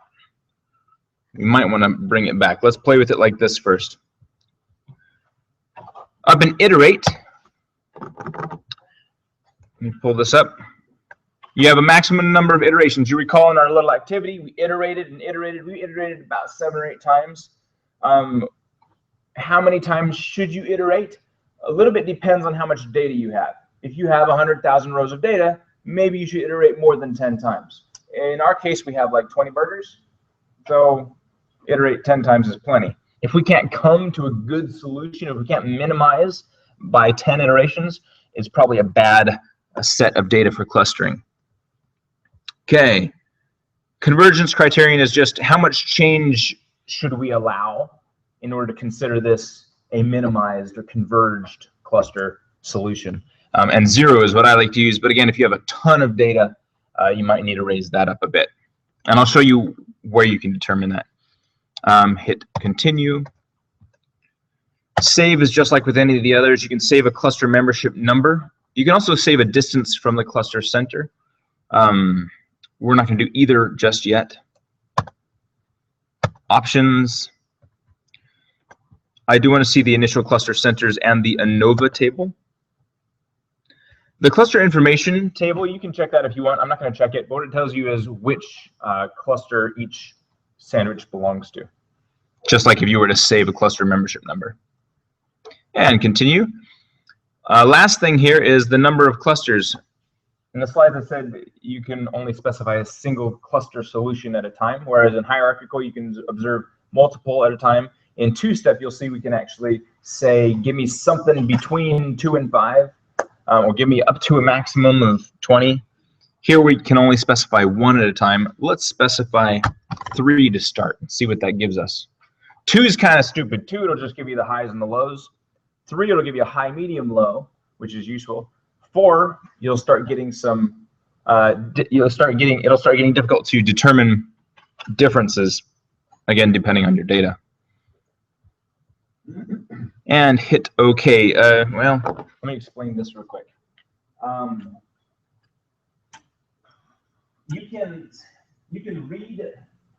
We might want to bring it back. Let's play with it like this first. Up and iterate. Let me pull this up. You have a maximum number of iterations. You recall in our little activity, we iterated and iterated. We iterated about 7 or 8 times. How many times should you iterate? A little bit depends on how much data you have. If you have 100,000 rows of data, maybe you should iterate more than 10 times. In our case, we have like 20 burgers, so iterate 10 times is plenty. If we can't come to a good solution, if we can't minimize by 10 iterations, it's probably a bad set of data for clustering. Okay, convergence criterion is just how much change should we allow in order to consider this a minimized or converged cluster solution. And 0 is what I like to use, but again, if you have a ton of data, you might need to raise that up a bit. And I'll show you where you can determine that. Hit continue. Save is just like with any of the others. You can save a cluster membership number. You can also save a distance from the cluster center. We're not going to do either just yet. Options. I do want to see the initial cluster centers and the ANOVA table. The cluster information table, you can check that if you want. I'm not going to check it, but what it tells you is which cluster each sandwich belongs to. Just like if you were to save a cluster membership number. And continue. Last thing here is the number of clusters. In the slides I said you can only specify a single cluster solution at a time, whereas in hierarchical you can observe multiple at a time. In two-step you'll see we can actually say give me something between 2 and 5, or give me up to a maximum of 20. Here we can only specify 1 at a time. Let's specify 3 to start and see what that gives us. 2 is kind of stupid. 2, it'll just give you the highs and the lows. 3, it'll give you a high, medium, low, which is useful. 4, you'll start getting some. It'll start getting difficult to determine differences, again, depending on your data. And hit OK. Well, let me explain this real quick. You can read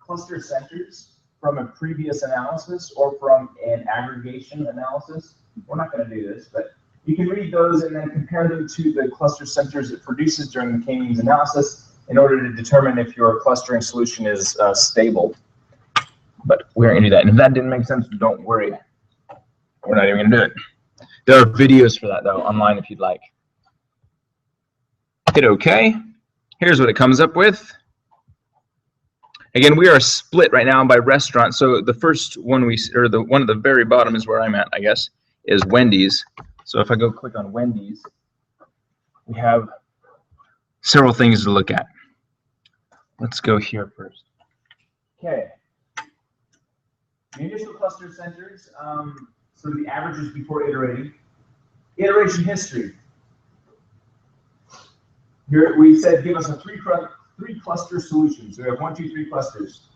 cluster centers from a previous analysis or from an aggregation analysis. We're not going to do this, but you can read those and then compare them to the cluster centers it produces during the k-means analysis in order to determine if your clustering solution is stable. But we're going to do that. And if that didn't make sense, don't worry. We're not even going to do it. There are videos for that, though, online if you'd like. Hit OK. Here's what it comes up with. Again, we are split right now by restaurant. So the first one the one at the very bottom is where I'm at, I guess, is Wendy's. So if I go click on Wendy's, we have several things to look at. Let's go here first. Okay. The initial cluster centers, so the averages before iterating. Iteration history. Here we said give us a three cluster solution. So we have 1, 2, 3 clusters.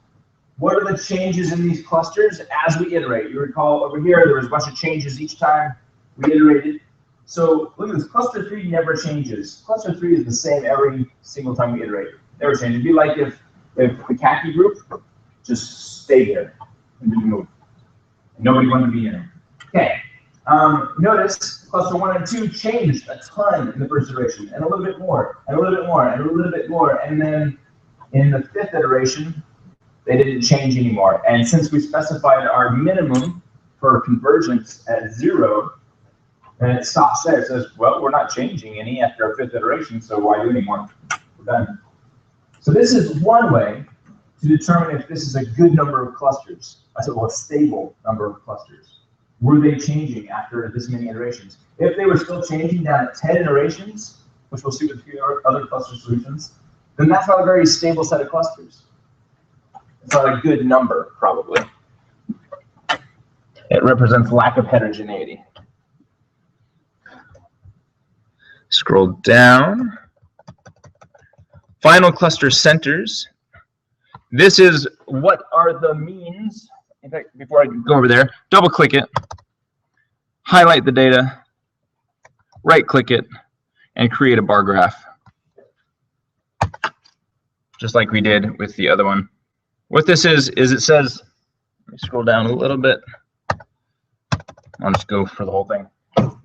What are the changes in these clusters as we iterate? You recall over here there was a bunch of changes each time we iterated. So look at this, cluster 3 never changes. Cluster 3 is the same every single time we iterate. Never changes. It'd be like if the khaki group just stayed there and didn't move. Nobody wanted to be in it. Okay. Notice cluster 1 and 2 changed a ton in the first iteration, and a little bit more, and a little bit more, and a little bit more, and then in the 5th iteration, they didn't change anymore. And since we specified our minimum for convergence at 0, and it stops there, it says, well, we're not changing any after our 5th iteration, so why do anymore? We're done. So this is one way to determine if this is a good number of clusters. I said, well, a stable number of clusters. Were they changing after this many iterations? If they were still changing down at 10 iterations, which we'll see with a few other cluster solutions, then that's not a very stable set of clusters. It's not a good number, probably. It represents lack of heterogeneity. Scroll down. Final cluster centers. This is what are the means. In fact, before I go over there, double click it, highlight the data, right click it, and create a bar graph. Just like we did with the other one. What this is it says, let me scroll down a little bit. I'll just go for the whole thing.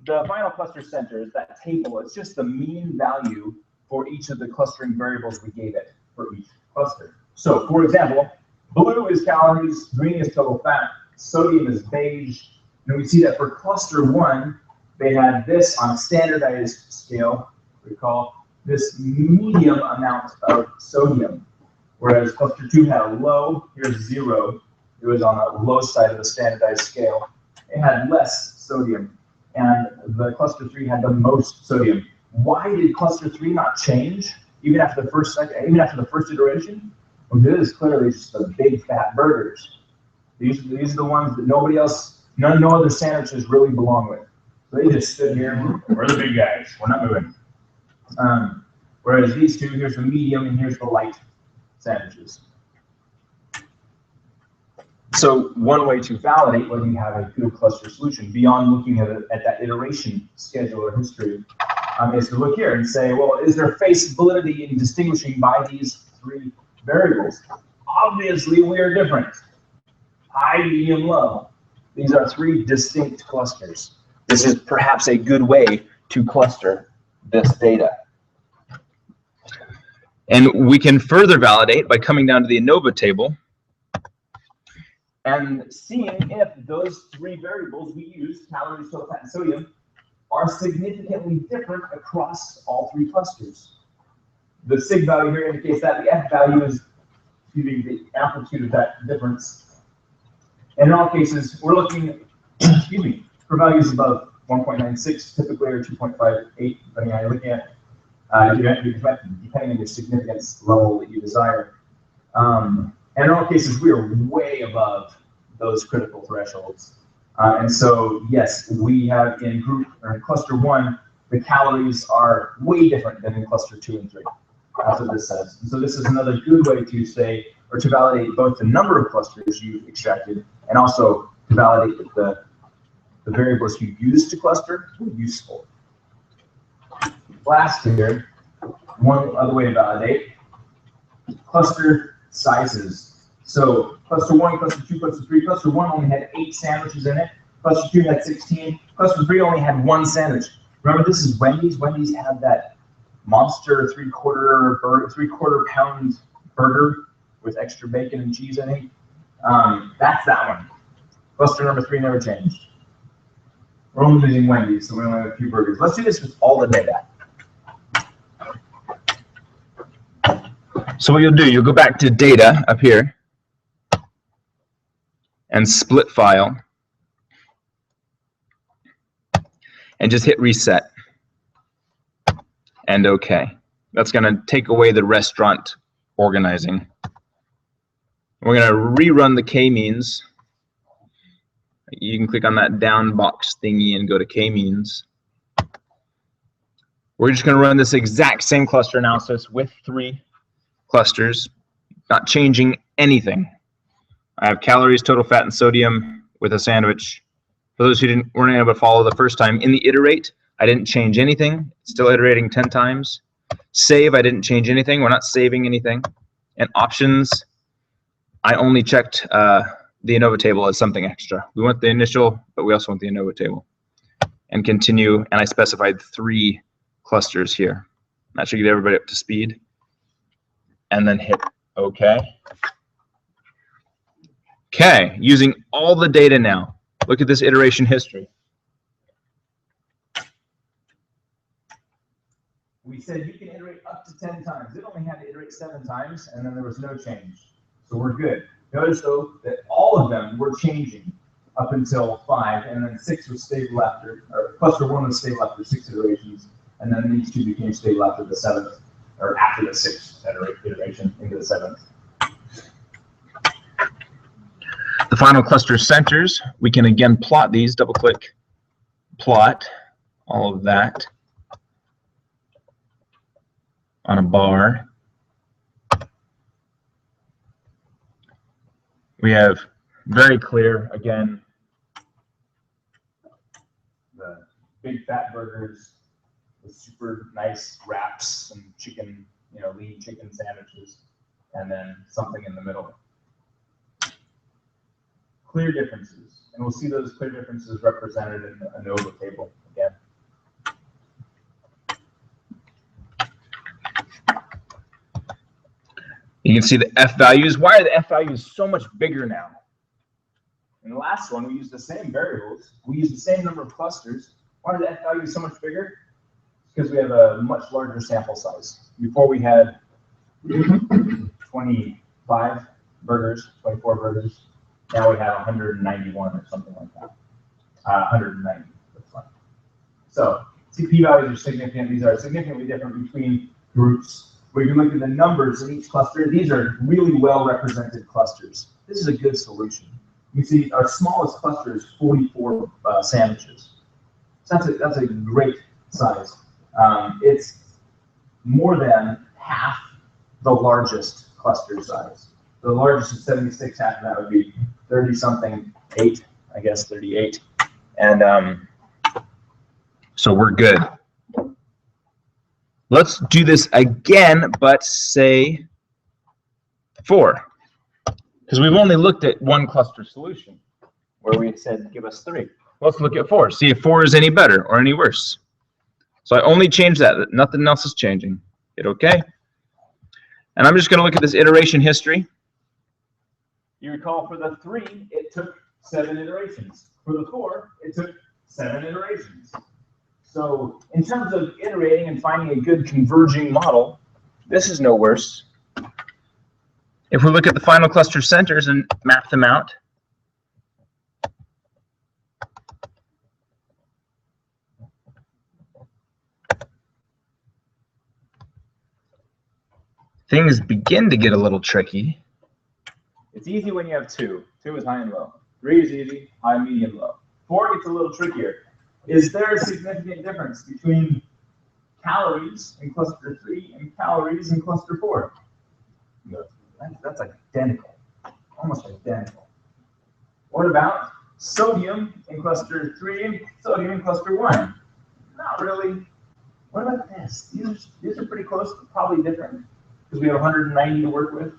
The final cluster center is that table. It's just the mean value for each of the clustering variables we gave it for each cluster. So, for example, blue is calories, green is total fat, sodium is beige. And we see that for cluster 1, they had this on a standardized scale, we call this medium amount of sodium. Whereas cluster 2 had a low, here's 0. It was on the low side of the standardized scale. It had less sodium. And the cluster 3 had the most sodium. Why did cluster 3 not change even after the first iteration? Well, this is clearly just the big fat burgers. These are the ones that nobody else, no other sandwiches really belong with. So they just stood here. We're the big guys. We're not moving. Whereas these two, here's the medium and here's the light sandwiches. So one way to validate whether you have a good cluster solution beyond looking at that iteration schedule or history is to look here and say, well, is there face validity in distinguishing by these 3 variables? Obviously, we are different. High, medium, low. These are 3 distinct clusters. This is perhaps a good way to cluster this data. And we can further validate by coming down to the ANOVA table and seeing if those 3 variables we use, calories, total fat, and sodium, are significantly different across all 3 clusters. The sig value here indicates that the f value is the amplitude of that difference. And in all cases, we're looking, for values above 1.96 typically, or 2.58, depending on how you're looking at, depending on your significance level that you desire. And in all cases, we are way above those critical thresholds. And so, yes, we have in cluster 1, the calories are way different than in cluster 2 and 3. That's what this says. And so this is another good way to say, or to validate both the number of clusters you've extracted and also to validate that the variables you use to cluster were useful. Last here, one other way to validate, cluster sizes. So cluster 1, cluster 2, cluster 3, cluster 1 only had 8 sandwiches in it, cluster 2 had 16, cluster 3 only had 1 sandwich. Remember, this is Wendy's. Wendy's had that monster 3/4 pound burger with extra bacon and cheese, I think. That's that one. Cluster number 3 never changed. We're only using Wendy's, so we only have a few burgers. Let's do this with all the data. So what you'll do, you'll go back to data up here and split file and just hit reset and OK. That's going to take away the restaurant organizing. We're going to rerun the k-means. You can click on that down box thingy and go to k-means. We're just going to run this exact same cluster analysis with 3 clusters, not changing anything. I have calories, total fat, and sodium with a sandwich. For those who weren't able to follow the first time, in the iterate, I didn't change anything. It's still iterating 10 times. Save, I didn't change anything. We're not saving anything. And options, I only checked the ANOVA table as something extra. We want the initial, but we also want the ANOVA table. And continue, and I specified 3 clusters here. That should get everybody up to speed. And then hit OK. Okay, using all the data now. Look at this iteration history. We said you can iterate up to 10 times. It only had to iterate 7 times, and then there was no change. So we're good. Notice, though, that all of them were changing up until 5, and then 6 was stable after, or cluster 1 was stable after 6 iterations, and then these 2 became stable after the 7th. or after the 6th iteration into the 7th. The final cluster centers, we can again plot these, double click, plot all of that on a bar. We have very clear, again, the big fat burgers with super nice wraps and chicken, lean chicken sandwiches, and then something in the middle. Clear differences, and we'll see those clear differences represented in the ANOVA table again. You can see the F values. Why are the F values so much bigger now? In the last one, we used the same variables. We used the same number of clusters. Why are the F values so much bigger? Because we have a much larger sample size. Before we had 25 burgers, 24 burgers. Now we have 191 or something like that. 190, that's fine. So, see, p-values are significant. These are significantly different between groups. We can look at the numbers in each cluster. These are really well represented clusters. This is a good solution. You can see our smallest cluster is 44 sandwiches. So that's a great size. It's more than half the largest cluster size. The largest is 76, half of that would be 30-something, 8, I guess 38. And so we're good. Let's do this again, but say 4. Because we've only looked at one cluster solution, where we said give us 3. Let's look at 4, see if 4 is any better or any worse. So I only changed that, nothing else is changing. Hit OK. And I'm just going to look at this iteration history. You recall for the 3, it took 7 iterations. For the 4, it took 7 iterations. So in terms of iterating and finding a good converging model, This is no worse. If we look at the final cluster centers and map them out, things begin to get a little tricky. it's easy when you have 2. 2 is high and low. 3 is easy, high, medium, low. 4 gets a little trickier. Is there a significant difference between calories in cluster 3 and calories in cluster 4? No. That's identical, almost identical. What about sodium in cluster 3 and sodium in cluster 1? Not really. What about this? These are pretty close, but probably different, because we have 190 to work with.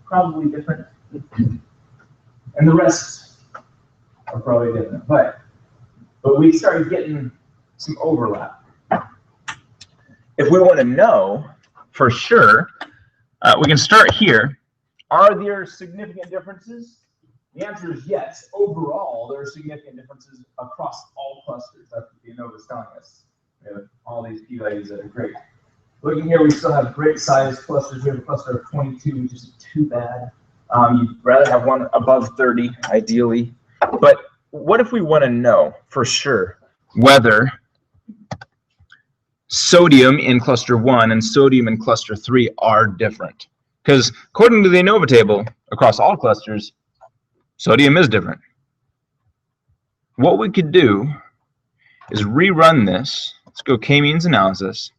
Probably different. And the rest are probably different. But we started getting some overlap. If we want to know for sure, we can start here. Are there significant differences? The answer is yes. Overall, there are significant differences across all clusters. That's what the ANOVA is telling us. We have all these p-values that are great. Looking here, we still have great size clusters. We have a cluster of 22, which is too bad. You'd rather have one above 30, ideally. But what if we want to know for sure whether sodium in cluster 1 and sodium in cluster 3 are different? Because according to the ANOVA table, across all clusters, sodium is different. What we could do is rerun this. Let's go k-means analysis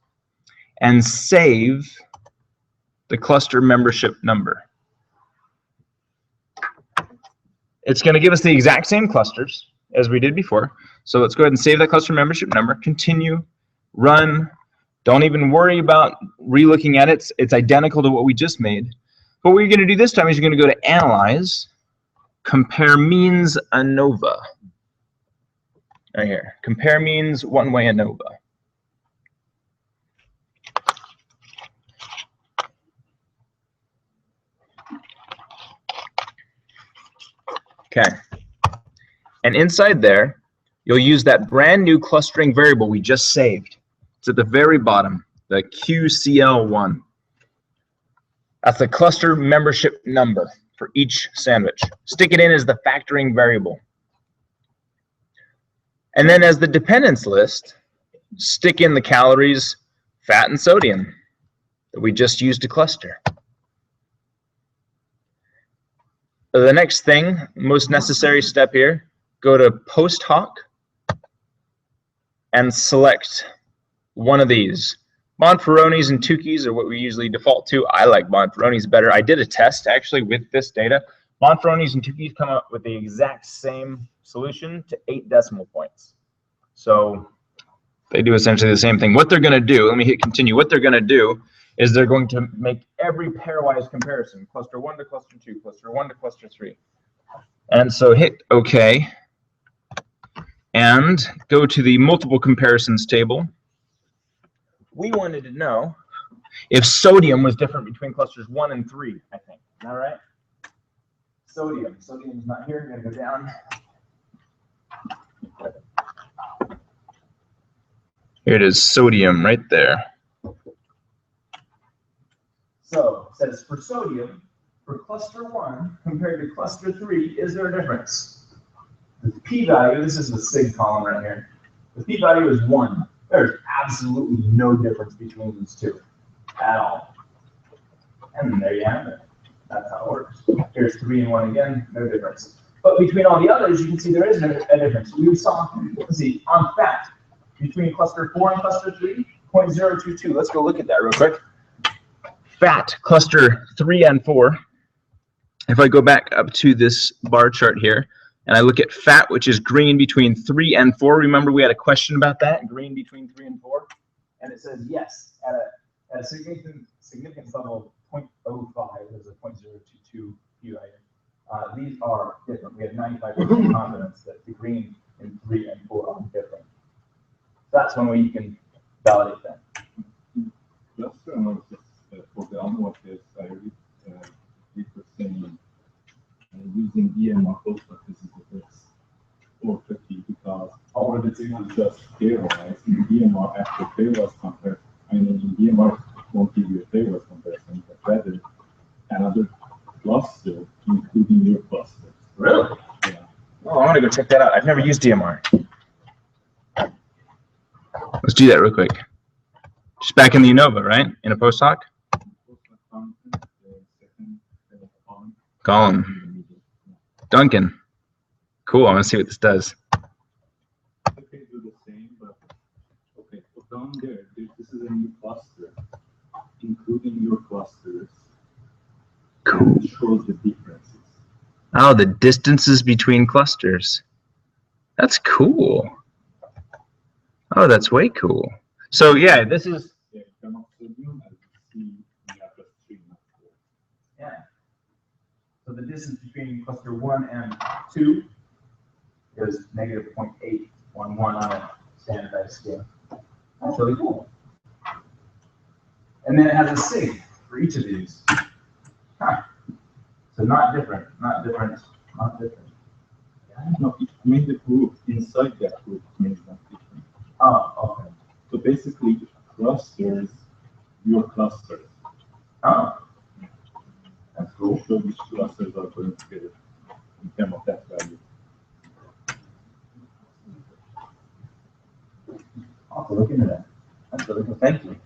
and save the cluster membership number. It's going to give us the exact same clusters as we did before. So let's go ahead and save that cluster membership number, continue, run. Don't even worry about re-looking at it. It's identical to what we just made. But what you're going to do this time is you're going to go to Analyze, Compare Means ANOVA. Right here. Compare Means One-Way ANOVA. Okay. And inside there, you'll use that brand new clustering variable we just saved. It's at the very bottom, the QCL1. That's the cluster membership number for each sandwich. Stick it in as the factoring variable. And then as the dependence list, stick in the calories, fat, and sodium. that we just used to cluster. The next thing, most necessary step here, go to post hoc and select one of these. Bonferronis and Tukey's are what we usually default to. I like Bonferronis better. I did a test actually with this data. Bonferronis and Tukey's come up with the exact same solution to 8 decimal points. So they do essentially the same thing. What they're going to do, let me hit continue. What they're going to do is they're going to make every pairwise comparison, cluster 1 to cluster 2, cluster 1 to cluster 3. And so hit OK and go to the multiple comparisons table. We wanted to know if sodium was different between clusters 1 and 3, I think. Is that right? Sodium. Sodium is not here. I'm going to go down. Here it is, sodium right there. So it says for sodium, for cluster 1 compared to cluster 3, is there a difference? The p-value, this is the sig column right here. The p-value is 1. There's absolutely no difference between these two at all. And there you have it. That's how it works. Here's 3 and 1 again, no difference. But between all the others, you can see there is a difference. We saw, let's see, on fat, between cluster 4 and cluster 3, 0.022. Let's go look at that real quick. Fat, cluster 3 and 4. If I go back up to this bar chart here, and I look at fat, which is green between 3 and 4. Remember we had a question about that, green between 3 and 4? And it says yes, at a significance level of 0.05, there's a 0.022 p-value. These are different. We have 95% confidence that the green in 3 and 4 are different. That's one way you can validate that. Cluster analysis, for the unlock is I did the same using EMR post, but this is the best or tricky because all of it is just pairwise. In EMR, after pairwise comparison, I mean, in EMR won't give you a pairwise comparison, but rather another cluster, including your cluster. Really? Yeah. Oh, I want to go check that out. I've never used DMR. Let's do that real quick. Just back in the ANOVA, right? In a post hoc? Column. Duncan. Cool. I want to see what this does. Okay, do the same, but okay, so down there, this is a new cluster, including your clusters. Cool. It shows the differences. Oh, the distances between clusters. That's cool. Oh, that's way cool. So yeah, this is. Yeah, you can also zoom and see you have just 3, not 4. Yeah. So the distance between cluster 1 and 2 is negative 0.811 on a standardized scale. That's really cool. And then it has a sig for each of these. Huh. So not different, not different, not different. No, it made the group inside that group means not different. Oh, okay. So basically, it clusters your clusters. Oh, that's We'll cool. show which clusters are going together in terms of that value. I'll have to look into that. That's really cool. Thank you.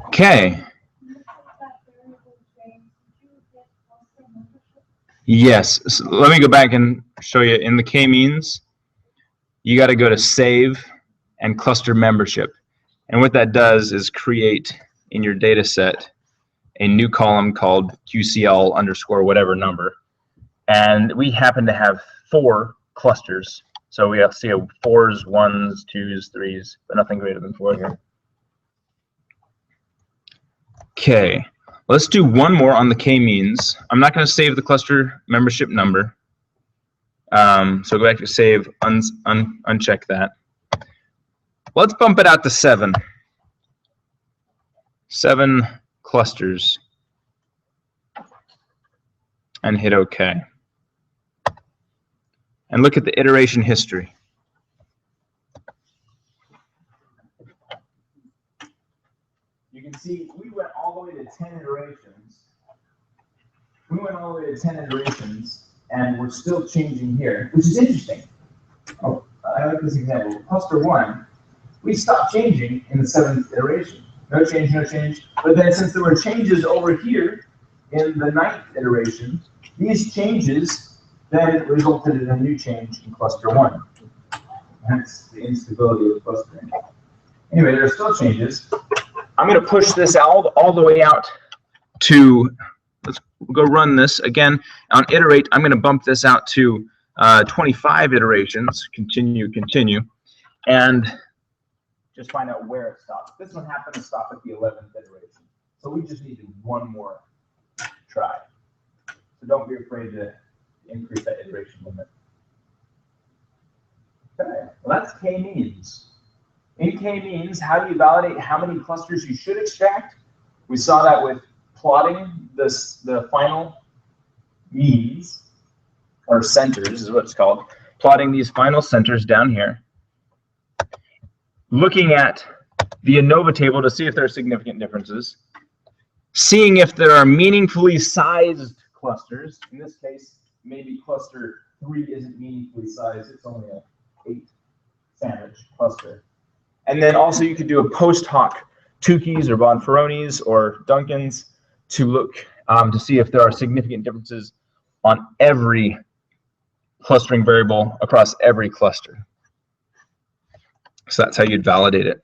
Okay. Yes. So let me go back and show you. In the k-means, you got to go to save and cluster membership. And what that does is create in your data set a new column called QCL underscore whatever number. And we happen to have 4 clusters. So we see a 4s, 1s, 2s, 3s, but nothing greater than 4 here. Okay, let's do one more on the k-means. I'm not going to save the cluster membership number. So go back to save, uncheck that. Let's bump it out to 7. 7 clusters. And hit OK. And look at the iteration history. You can see we went all the way to 10 iterations. We went all the way to 10 iterations, and we're still changing here, which is interesting. Oh, I like this example. Cluster 1, we stopped changing in the 7th iteration. No change, no change. But then since there were changes over here in the 9th iteration, these changes then resulted in a new change in cluster 1. Hence the instability of clustering. Anyway, there are still changes. I'm going to push this all the way out to, let's go run this again. On iterate, I'm going to bump this out to 25 iterations, continue, and just find out where it stops. This one happened to stop at the 11th iteration. So we just needed one more try. So don't be afraid to increase that iteration limit. Okay, well that's k-means. In k-means, how do you validate how many clusters you should extract? We saw that with plotting the final means, or centers is what it's called. Plotting these final centers down here. Looking at the ANOVA table to see if there are significant differences. Seeing if there are meaningfully sized clusters. In this case, maybe cluster 3 isn't meaningfully sized. It's only a 8 sandwich cluster. And then also you could do a post hoc Tukey's or Bonferroni's or Duncan's to look to see if there are significant differences on every clustering variable across every cluster. So that's how you'd validate it.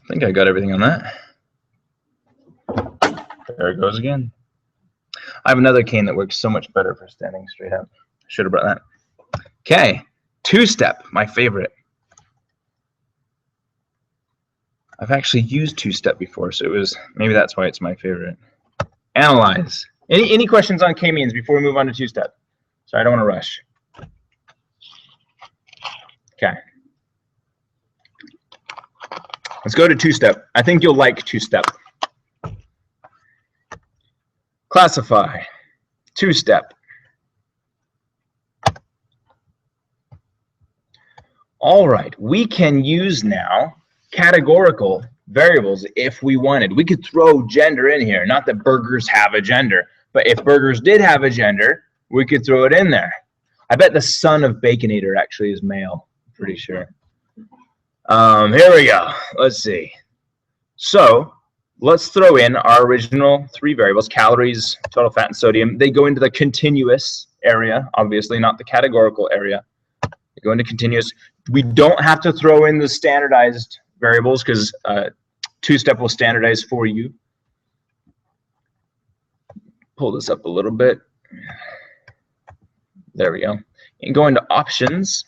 I think I got everything on that. There it goes again. I have another cane that works so much better for standing straight up. Should have brought that. Okay, two-step, my favorite. I've actually used two-step before, so maybe that's why it's my favorite. Analyze. Any questions on k-means before we move on to two-step? Sorry, I don't want to rush. Okay. Let's go to two-step. I think you'll like two-step. Classify. Two-step. All right, we can use now categorical variables if we wanted. We could throw gender in here. Not that burgers have a gender, but if burgers did have a gender, we could throw it in there. I bet the son of Baconator actually is male. I'm pretty sure. Here we go. Let's see. So let's throw in our original 3 variables, calories, total fat, and sodium. They go into the continuous area, obviously, not the categorical area. They go into continuous. We don't have to throw in the standardized variables because two-step will standardize for you. Pull this up a little bit. There we go. And go into options.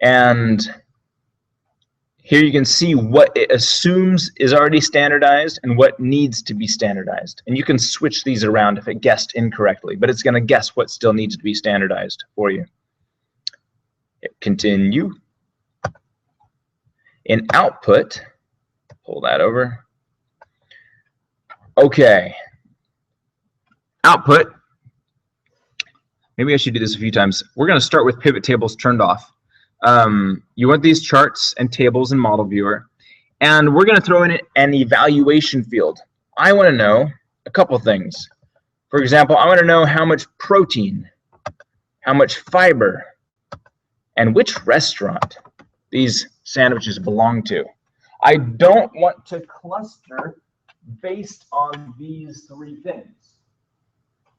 And here you can see what it assumes is already standardized and what needs to be standardized. And you can switch these around if it guessed incorrectly, but it's going to guess what still needs to be standardized for you. Hit continue. In output, pull that over. Okay. Output. Maybe I should do this a few times. We're going to start with pivot tables turned off. You want these charts and tables in model viewer, and we're going to throw in an evaluation field. I want to know a couple things. For example, I want to know how much protein, how much fiber, and which restaurant these sandwiches belong to. I don't want to cluster based on these 3 things.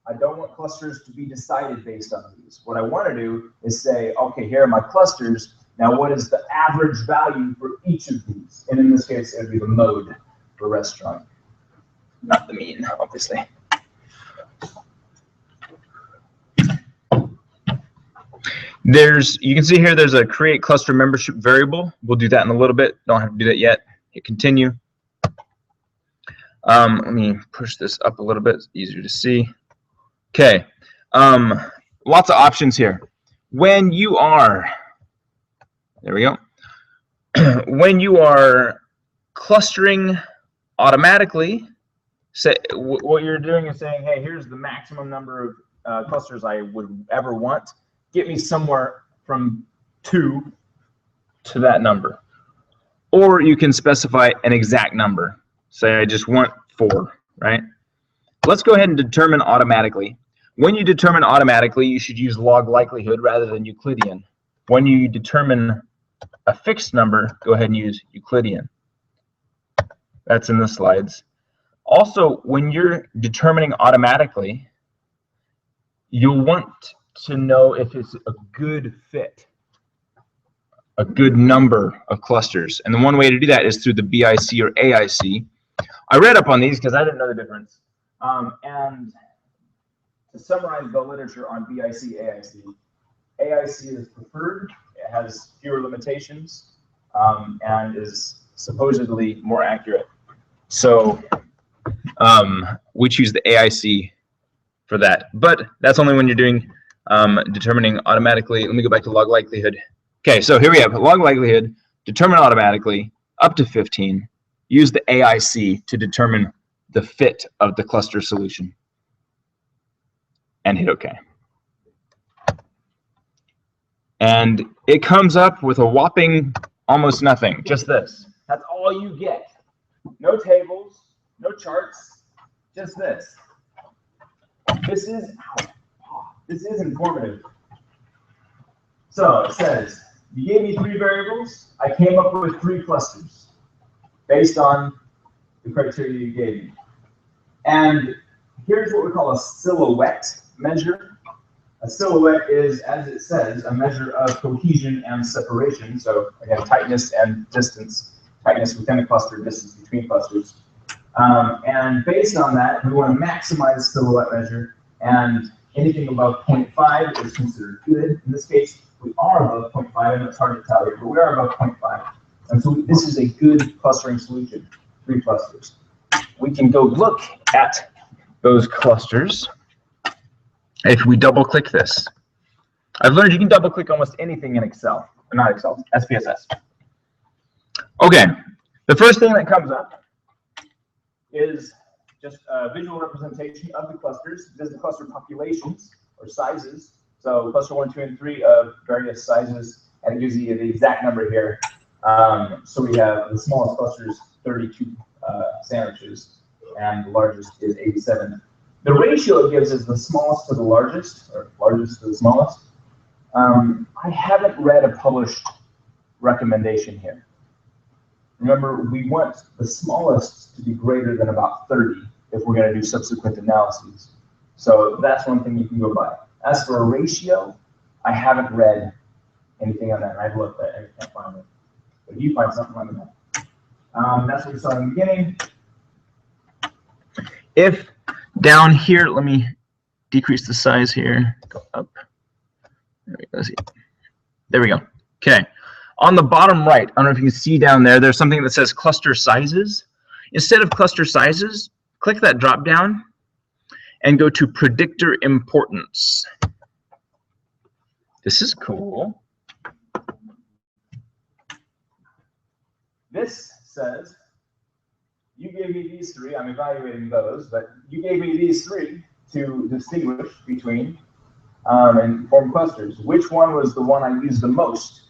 I don't want clusters to be decided based on these. What I want to do is say, okay, here are my clusters. Now, what is the average value for each of these? And in this case, it would be the mode for restaurant, not the mean, obviously. You can see here there's a create cluster membership variable. We'll do that in a little bit. Don't have to do that yet. Hit continue. Let me push this up a little bit. It's easier to see. Okay, lots of options here. When you are, there we go. When you are clustering automatically, say what you're doing is saying, hey, here's the maximum number of clusters I would ever want. Get me somewhere from 2 to that number. Or you can specify an exact number. Say I just want 4, right? Let's go ahead and determine automatically. When you determine automatically, you should use log likelihood rather than Euclidean. When you determine a fixed number, go ahead and use Euclidean. That's in the slides. Also, when you're determining automatically, you'll want to know if it's a good fit, a good number of clusters. And the one way to do that is through the BIC or AIC. I read up on these because I didn't know the difference. And to summarize the literature on BIC, AIC, AIC is preferred, it has fewer limitations, and is supposedly more accurate. So we choose the AIC for that. But that's only when you're doing determining automatically. Let me go back to log likelihood. Okay, so here we have log likelihood, determine automatically, up to 15. Use the AIC to determine the fit of the cluster solution. And hit OK. And it comes up with a whopping almost nothing, just this. That's all you get. No tables, no charts, just this. This is informative. So it says, you gave me 3 variables, I came up with 3 clusters based on the criteria you gave me. And here's what we call a silhouette measure. A silhouette is, as it says, a measure of cohesion and separation. So again, tightness and distance, tightness within a cluster, distance between clusters. And based on that, we want to maximize silhouette measure, and anything above 0.5 is considered good. In this case, we are above 0.5, and it's hard to tell here, but we are above 0.5. And so this is a good clustering solution, 3 clusters. We can go look at those clusters if we double click this. I've learned you can double click almost anything in Excel, or not Excel, SPSS. Okay, the first thing that comes up is just a visual representation of the clusters. This is the cluster populations or sizes. So cluster 1, 2, and 3 of various sizes, and it gives you the exact number here. So we have the smallest cluster is 32 sandwiches, and the largest is 87. The ratio it gives is the smallest to the largest, or largest to the smallest. I haven't read a published recommendation here. Remember, we want the smallest to be greater than about 30 if we're going to do subsequent analyses. So that's one thing you can go by. As for a ratio, I haven't read anything on that. I've looked at it, I can't find it. But if you find something, let me know. That's what we saw in the beginning. If down here, let me decrease the size here, go up. There we go. Let's see. There we go. Okay. On the bottom right, I don't know if you can see down there, there's something that says cluster sizes. Instead of cluster sizes, click that drop down and go to predictor importance. This is cool. This says, you gave me these 3, I'm evaluating those, but you gave me these 3 to distinguish between and form clusters. Which one was the one I used the most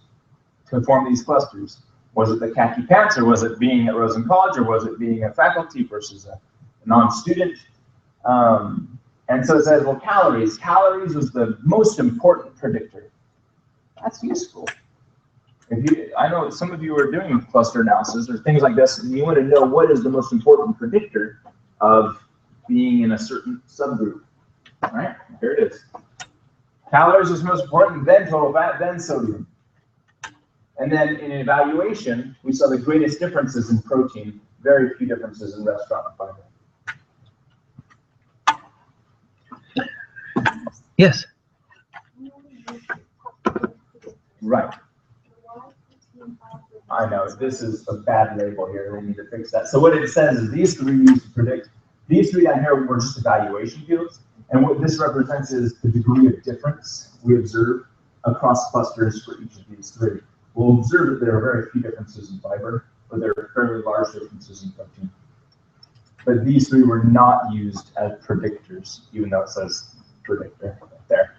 to form these clusters? Was it the khaki pants, or was it being at Rosen College, or was it being a faculty versus a non-student? And so it says, well, calories. Calories was the most important predictor. That's useful. I know some of you are doing cluster analysis or things like this, and you want to know what is the most important predictor of being in a certain subgroup. All right, here it is. Calories is most important, then total fat, then sodium. And then in evaluation, we saw the greatest differences in protein, very few differences in restaurant fiber. Yes? Right. I know, this is a bad label here. We need to fix that. So what it says is these 3 used to predict. These 3 down here were just evaluation fields. And what this represents is the degree of difference we observe across clusters for each of these 3. We'll observe that there are very few differences in fiber, but there are fairly large differences in protein. But these 3 were not used as predictors, even though it says predictor right there.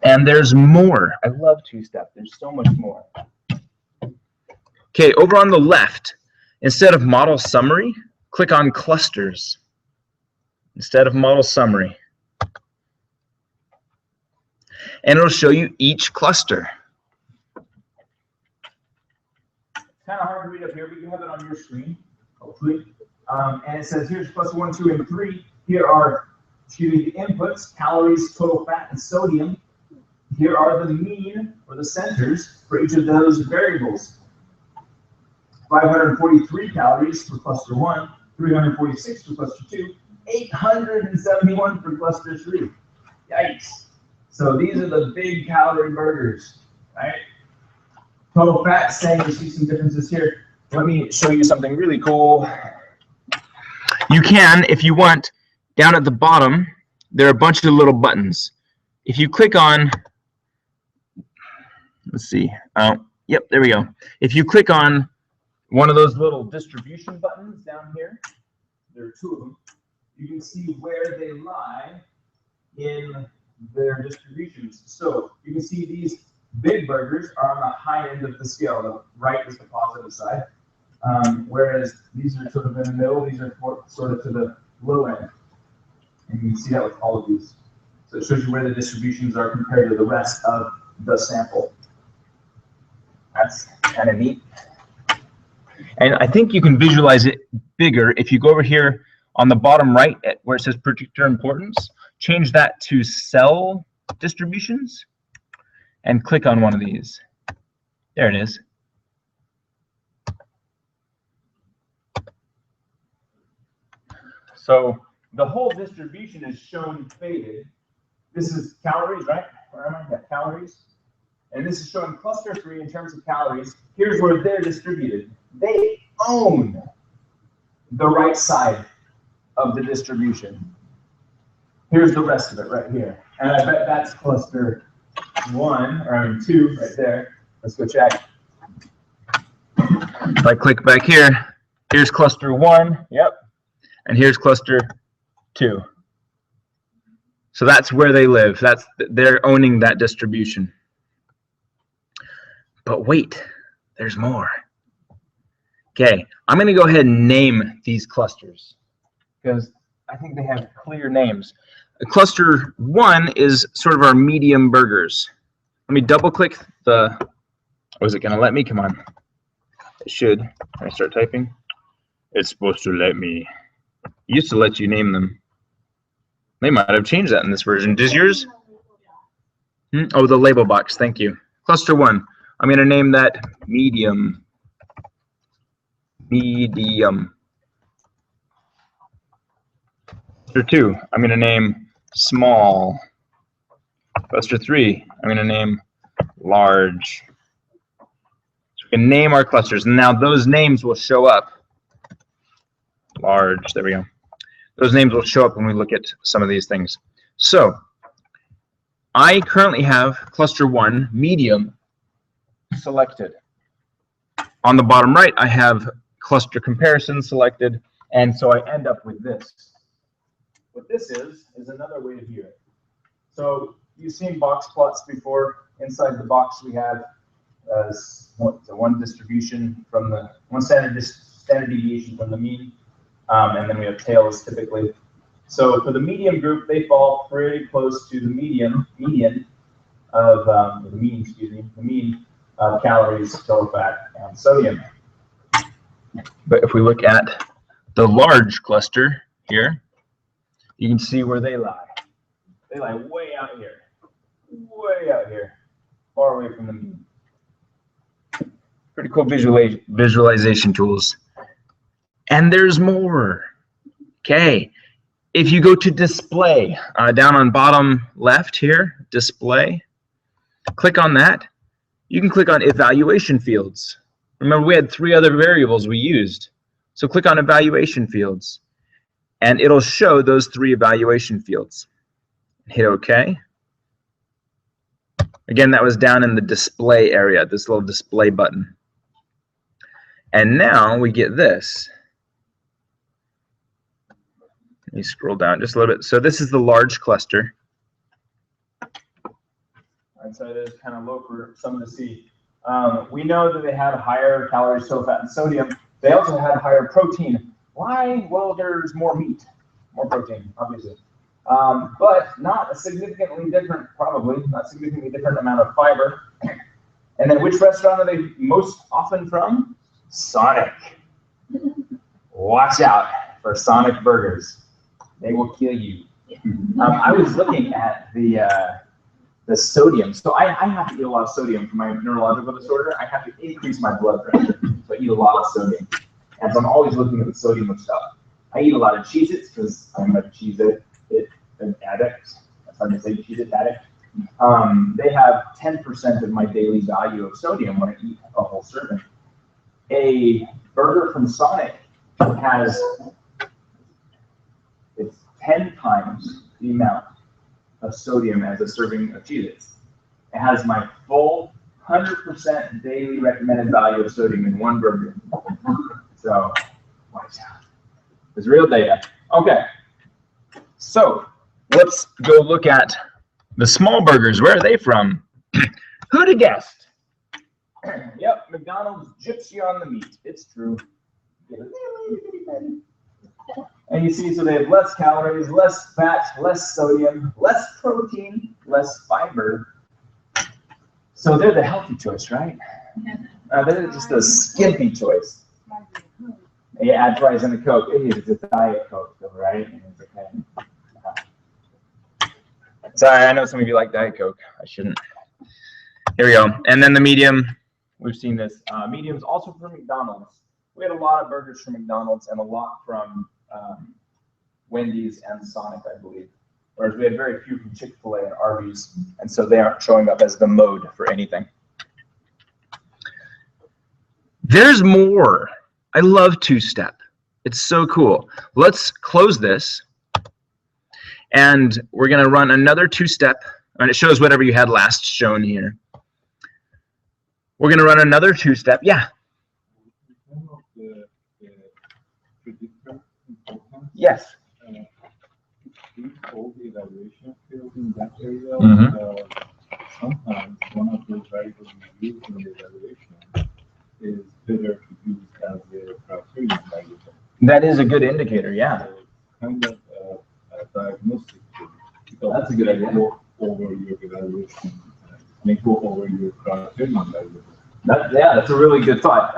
And there's more. I love 2-step. There's so much more. Okay, over on the left, instead of model summary, click on clusters. instead of model summary. And it'll show you each cluster. Kind of hard to read up here, but you have it on your screen, hopefully. And it says here's cluster 1, 2, and 3. Here are, the inputs, calories, total fat, and sodium. Here are the mean, or the centers, for each of those variables. 543 calories for cluster 1, 346 for cluster 2, 871 for cluster 3. Yikes. So these are the big calorie burgers, right? Total fat, same, you see some differences here. Let me show you something really cool. You can, if you want, down at the bottom, there are a bunch of little buttons. If you click on, let's see, yep, there we go. If you click on one of those little distribution buttons down here, there are 2 of them, you can see where they lie in their distributions. So you can see these big burgers are on the high end of the scale. The right is the positive side, whereas these are sort of in the middle. These are sort of to the low end. And you can see that with all of these. So it shows you where the distributions are compared to the rest of the sample. That's kind of neat. And I think you can visualize it bigger if you go over here on the bottom right where it says predictor importance, change that to cell distributions and click on one of these. There it is. So the whole distribution is shown faded. This is calories, right? Where am I? Yeah, calories. And this is showing cluster 3 in terms of calories. Here's where they're distributed. They own the right side of the distribution. Here's the rest of it right here. And I bet that's cluster 1, or 2 right there. Let's go check. If I click back here, here's cluster 1, yep. And here's cluster 2. So that's where they live. They're owning that distribution. But wait, there's more. Okay, I'm going to go ahead and name these clusters because I think they have clear names. Cluster 1 is sort of our medium burgers. Let me double click the, is it going to let me? Come on. It should. Can I start typing? It's supposed to let me. It used to let you name them. They might have changed that in this version. Does yours? Oh, the label box. Thank you. Cluster 1. I'm going to name that medium. Medium. Cluster 2. I'm going to name small. Cluster 3. I'm going to name large. So we can name our clusters. And now those names will show up. Large. There we go. Those names will show up when we look at some of these things. So I currently have cluster 1, medium, selected. On the bottom right, I have cluster comparison selected, and so I end up with this. What this is another way to view it. So you've seen box plots before. Inside the box, we have one distribution from the one standard deviation from the mean. And then we have tails typically. So for the medium group, they fall pretty close to the median of the mean of calories, total fat, and sodium. But if we look at the large cluster here, you can see where they lie. They lie way out here, far away from the mean. Pretty cool visualization tools. And there's more. Okay, if you go to display, down on bottom left here, display, click on that. You can click on evaluation fields. Remember, we had 3 other variables we used. So click on evaluation fields, and it'll show those 3 evaluation fields. Hit OK. Again, that was down in the display area, this little display button. And now we get this. Let me scroll down just a little bit. So this is the large cluster. Right, so it is kind of low for some to see. We know that they had higher calories, total fat, and sodium. They also had higher protein. Why? Well, there's more meat. more protein, obviously. But not a significantly different, probably, not significantly different amount of fiber. And then which restaurant are they most often from? Sonic. Watch out for Sonic burgers. They will kill you. I was looking at the sodium. So I have to eat a lot of sodium for my neurological disorder. I have to increase my blood pressure. So I eat a lot of sodium. And so I'm always looking at the sodium of stuff. I eat a lot of Cheez-Its because I'm a Cheez-It addict. That's hard to say, Cheez-It addict. They have 10% of my daily value of sodium when I eat a whole serving. A burger from Sonic has, it's 10 times the amount of sodium as a serving of Cheez-Its. It has my full 100% daily recommended value of sodium in one burger. So, watch out. There's real data. Okay. So, let's go look at the small burgers. Where are they from? Who'd have guessed? Yep, McDonald's gyps you on the meat. It's true. And you see, so they have less calories, less fat, less sodium, less protein, less fiber. So they're the healthy choice, right? They're just a skimpy choice. You add fries and a Coke. It's a Diet Coke, though, right? And it's okay. Sorry, I know some of you like Diet Coke. I shouldn't. Here we go. And then the medium. We've seen this. Mediums also from McDonald's. We had a lot of burgers from McDonald's and a lot from Wendy's and Sonic, I believe. Whereas we had very few from Chick-fil-A and Arby's, and so they aren't showing up as the mode for anything. There's more. I love two-step. It's so cool. Let's close this, and we're going to run another two-step, and it shows whatever you had last shown here. We're going to run another two-step. Yeah. Yes. All the evaluation field in that area. Sometimes one of those variables we use in the evaluation is better to use as a criterion variable. That is a good indicator, yeah. So kind of a diagnostic tool. Because that's a good idea. Go over your evaluation, may go over your criterion variable. Yeah, that's a really good thought.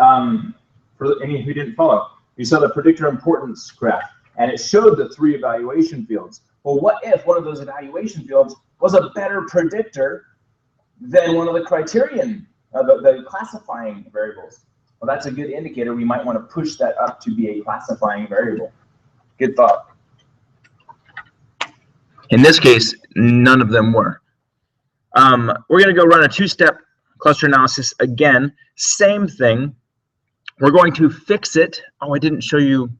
For any who didn't follow, you saw the predictor importance graph, and it showed the 3 evaluation fields. Well, what if one of those evaluation fields was a better predictor than one of the criterion, the classifying variables? Well, that's a good indicator. We might want to push that up to be a classifying variable. Good thought. In this case, none of them were. We're going to go run a 2-step cluster analysis again. Same thing. We're going to fix it. Oh, I didn't show you.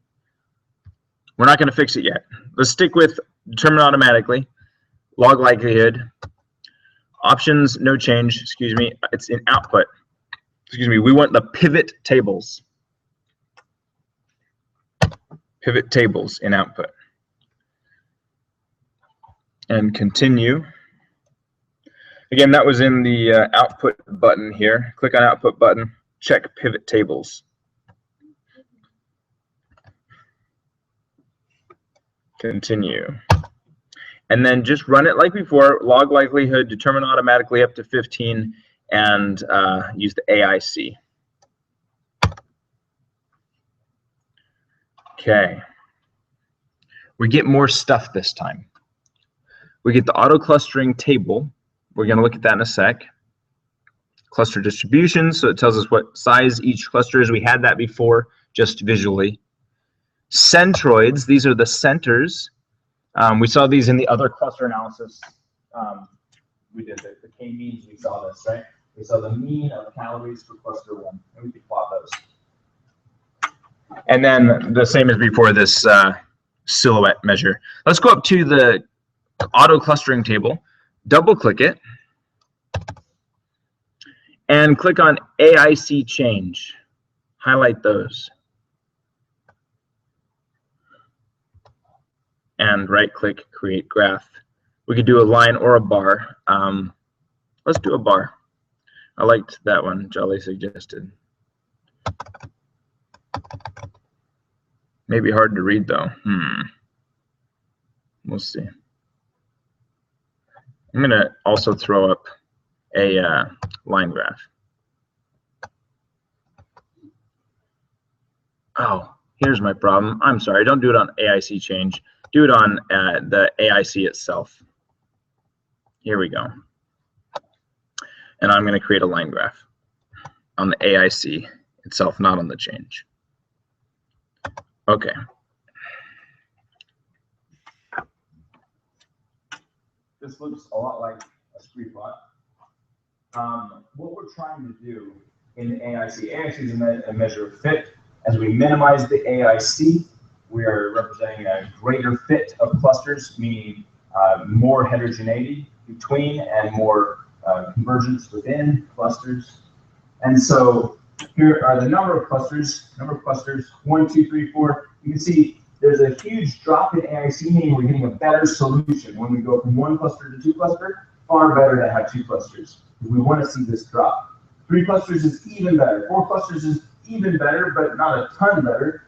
We're not going to fix it yet. Let's stick with determine automatically, log likelihood, options, no change, excuse me, it's in output. Excuse me, we want the pivot tables. Pivot tables in output. And continue. Again, that was in the output button here. Click on output button, check pivot tables. Continue. And then just run it like before, log likelihood, determine automatically up to 15, and use the AIC. Okay. We get more stuff this time. We get the auto clustering table. We're going to look at that in a sec. Cluster distribution, so it tells us what size each cluster is. We had that before, just visually. Centroids, these are the centers. We saw these in the other cluster analysis. We did the k-means, we saw this, right? We saw the mean of calories for cluster 1, and we could plot those. And then the same as before, this silhouette measure. Let's go up to the auto clustering table, double click it, and click on AIC change. Highlight those. And right click, create graph. We could do a line or a bar. Let's do a bar. I liked that one Jolly suggested. Maybe hard to read though. We'll see. I'm going to also throw up a line graph. Oh, here's my problem. I'm sorry, don't do it on AIC change. Do it on the AIC itself. Here we go. And I'm going to create a line graph on the AIC itself, not on the change. Okay. This looks a lot like a scree plot. What we're trying to do in AIC, AIC is a measure of fit. As we minimize the AIC, we are representing a greater fit of clusters, meaning more heterogeneity between and more convergence within clusters. And so here are the number of clusters, 1, 2, 3, 4. You can see there's a huge drop in AIC, meaning we're getting a better solution. When we go from 1 cluster to 2 cluster, far better to have 2 clusters. We want to see this drop. 3 clusters is even better. 4 clusters is even better, but not a ton better.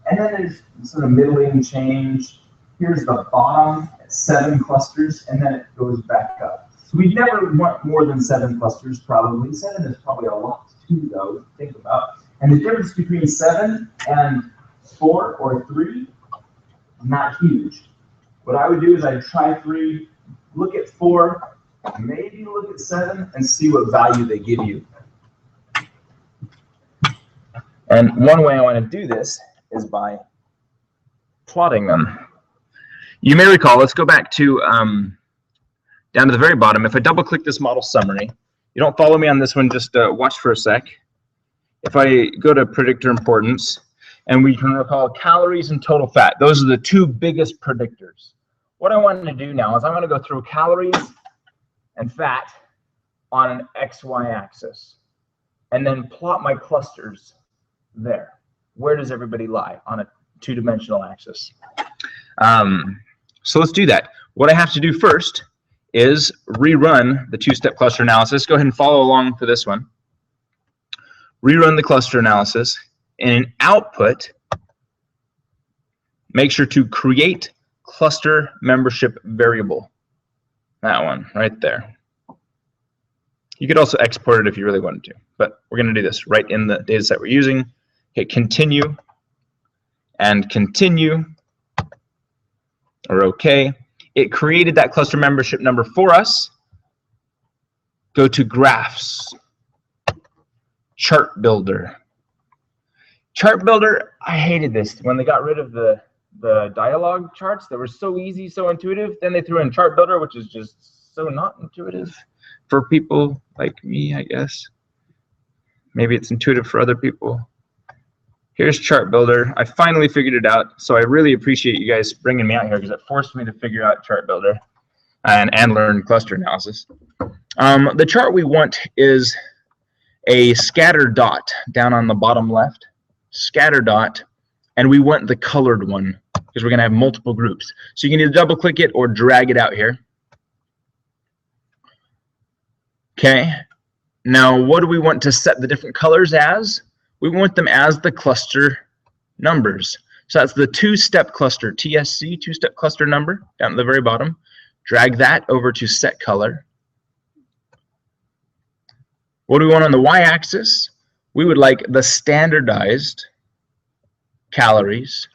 And then there's sort of middling change. Here's the bottom at 7 clusters, and then it goes back up. So we never want more than 7 clusters, probably. 7 is probably a lot too, though, to think about. And the difference between 7 and 4 or 3, not huge. What I would do is I'd try 3, look at 4, maybe look at 7, and see what value they give you. And one way I want to do this is by plotting them. You may recall, let's go back to down to the very bottom. If I double click this model summary, you don't follow me on this one, just watch for a sec. If I go to predictor importance, and we can recall calories and total fat, those are the 2 biggest predictors. What I want to do now is I'm going to go through calories and fat on an XY axis, and then plot my clusters there. Where does everybody lie on a 2-dimensional axis? So let's do that. What I have to do first is rerun the 2-step cluster analysis. Go ahead and follow along for this one. Rerun the cluster analysis. In output, make sure to create cluster membership variable. That one right there. You could also export it if you really wanted to, but we're going to do this right in the data set we're using. Hit continue and continue, or OK. It created that cluster membership number for us. Go to graphs, chart builder. Chart builder, I hated this when they got rid of the dialogue charts that were so easy, so intuitive. Then they threw in chart builder, which is just so not intuitive for people like me, I guess. Maybe it's intuitive for other people. Here's chart builder. I finally figured it out, so I really appreciate you guys bringing me out here because it forced me to figure out chart builder and learn cluster analysis. The chart we want is a scatter dot down on the bottom left. Scatter dot, and we want the colored one because we're going to have multiple groups. So you can either double click it or drag it out here. Okay, now what do we want to set the different colors as? We want them as the cluster numbers. So that's the 2-step cluster, TSC, 2-step cluster number down at the very bottom. Drag that over to set color. What do we want on the y-axis? We would like the standardized calories.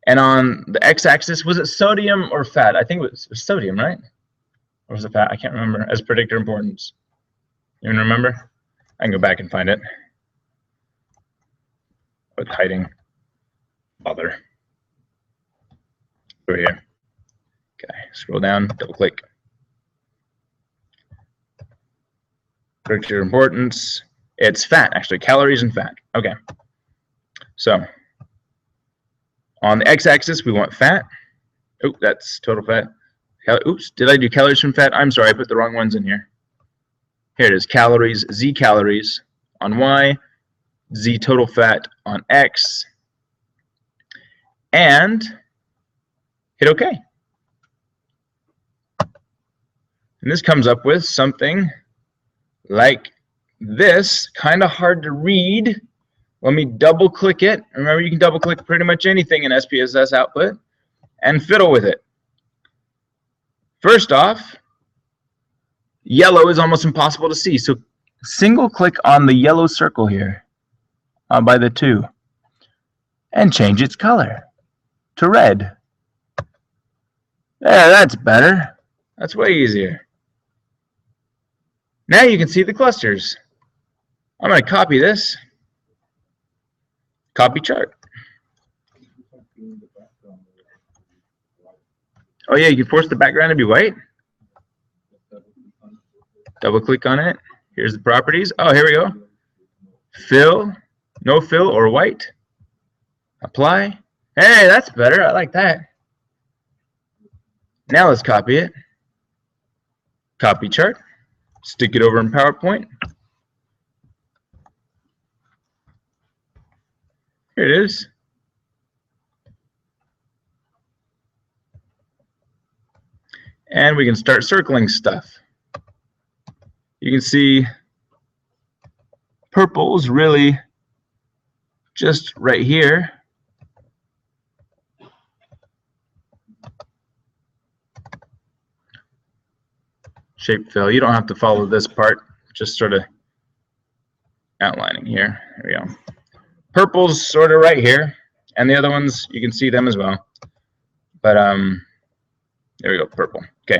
And on the x-axis, was it sodium or fat? I think it was sodium, right? Or was it fat? I can't remember. As predictor importance. You even remember? I can go back and find it. With hiding. Bother. Over here. Okay, scroll down, double click. Predictor importance. It's fat, actually, calories and fat. Okay. So on the x-axis, we want fat. Oh, that's total fat. Oops, did I do calories from fat? I'm sorry, I put the wrong ones in here. Here it is, calories, Z calories on Y, Z total fat on X, and hit OK. And this comes up with something like this, kind of hard to read. Let me double click it. Remember, you can double click pretty much anything in SPSS output. and fiddle with it. First off, yellow is almost impossible to see, so single click on the yellow circle here by the 2 and change its color to red. There, that's better. That's way easier. Now you can see the clusters. I'm going to copy this. Copy chart. Oh yeah, you can force the background to be white. Double click on it. Here's the properties. Oh, here we go. Fill, no fill, or white. Apply. Hey, that's better. I like that. Now let's copy it. Copy chart. Stick it over in PowerPoint. Here it is. And we can start circling stuff. You can see purple is really just right here. Shape fill. You don't have to follow this part, just sort of outlining here. There we go. Purple's sort of right here, and the other ones, you can see them as well. But there we go, purple. Okay.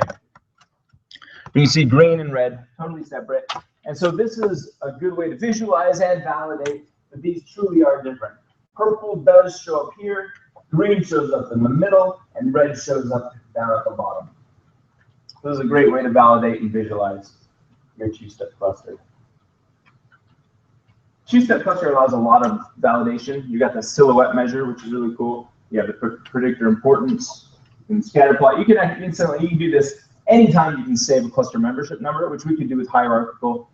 You can see green and red, totally separate. And so this is a good way to visualize and validate that these truly are different. Purple does show up here, green shows up in the middle, and red shows up down at the bottom. This is a great way to validate and visualize your two-step cluster. Two-step cluster allows a lot of validation. You got the silhouette measure, which is really cool. You have the predictor importance. You can scatter plot. You can instantly do this anytime you can save a cluster membership number, which we could do with hierarchical.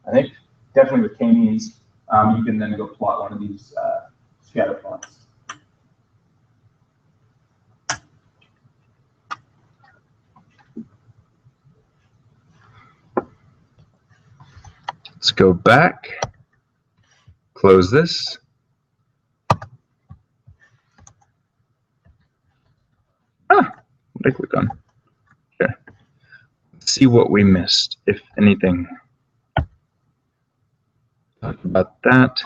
I think definitely with k-means. You can then go plot one of these scatter plots. Let's go back, close this. What did I click on? Okay. Let's see what we missed, if anything. Talk about that.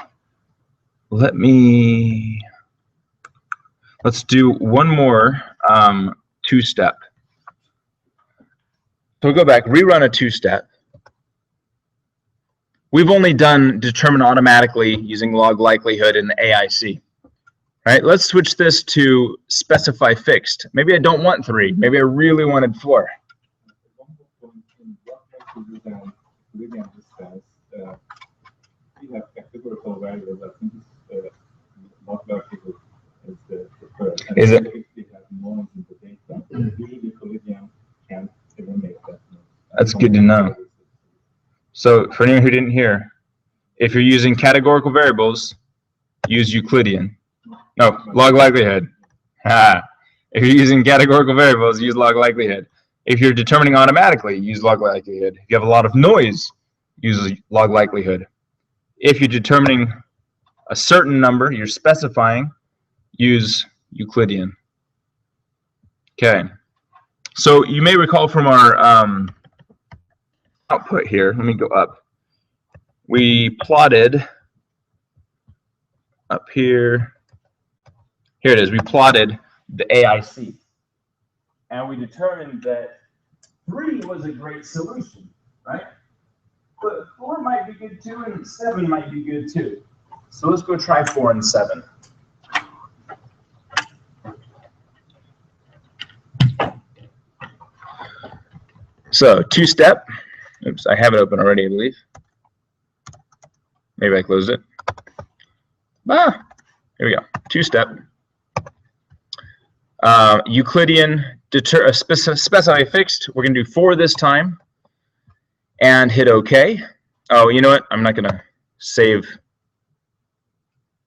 Let's do one more two-step. So we'll go back, rerun a two-step. We've only done determine automatically using log likelihood and the AIC. Right? Let's switch this to specify fixed. Maybe I don't want 3. Maybe I really wanted 4. We have categorical values. I think multicollinearity is the preferred. Is it? If we have noise in the data, usually collision can't eliminate that noise. That's good to know. So for anyone who didn't hear, if you're using categorical variables, use Euclidean. No, log likelihood. If you're using categorical variables, use log likelihood. If you're determining automatically, use log likelihood. If you have a lot of noise, use log likelihood. If you're determining a certain number, you're specifying, use Euclidean. Okay. So you may recall from our output here, let me go up. We plotted up here. Here it is. We plotted the AIC. And we determined that 3 was a great solution, right? But 4 might be good too, and 7 might be good too. So let's go try 4 and 7. So two-step. Oops, I have it open already, I believe. Maybe I closed it. Here we go. Two-step. Euclidean specify fixed. We're going to do 4 this time. And hit OK. Oh, you know what? I'm not going to save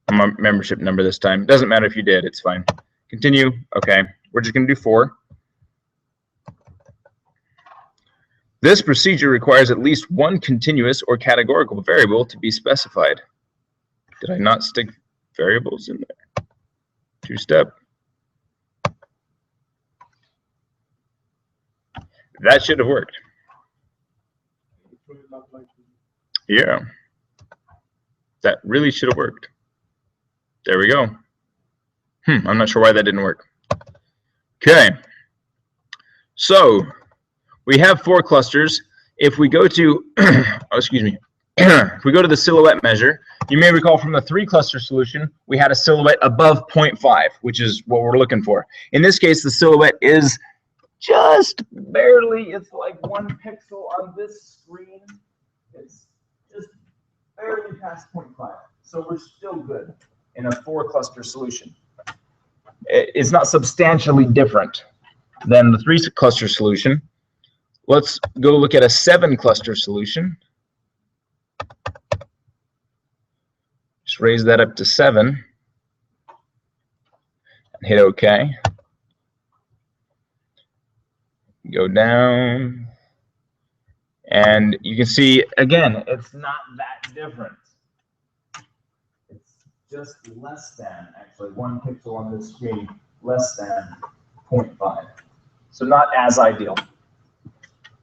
a membership number this time. Doesn't matter if you did. It's fine. Continue. OK. We're just going to do 4. This procedure requires at least one continuous or categorical variable to be specified. Did I not stick variables in there? Two-step. That should have worked. Yeah. That really should have worked. There we go. I'm not sure why that didn't work. Okay. So we have 4 clusters. If we go to, if we go to the silhouette measure, you may recall from the 3 cluster solution, we had a silhouette above 0.5, which is what we're looking for. In this case, the silhouette is just barely, it's like 1 pixel on this screen. It's just barely past 0.5. So we're still good in a 4 cluster solution. It's not substantially different than the 3 cluster solution. Let's go look at a 7 cluster solution. Just raise that up to 7 and hit OK. Go down, and you can see again, it's not that different. It's just less than, actually 1 pixel on this screen, less than 0.5. So not as ideal,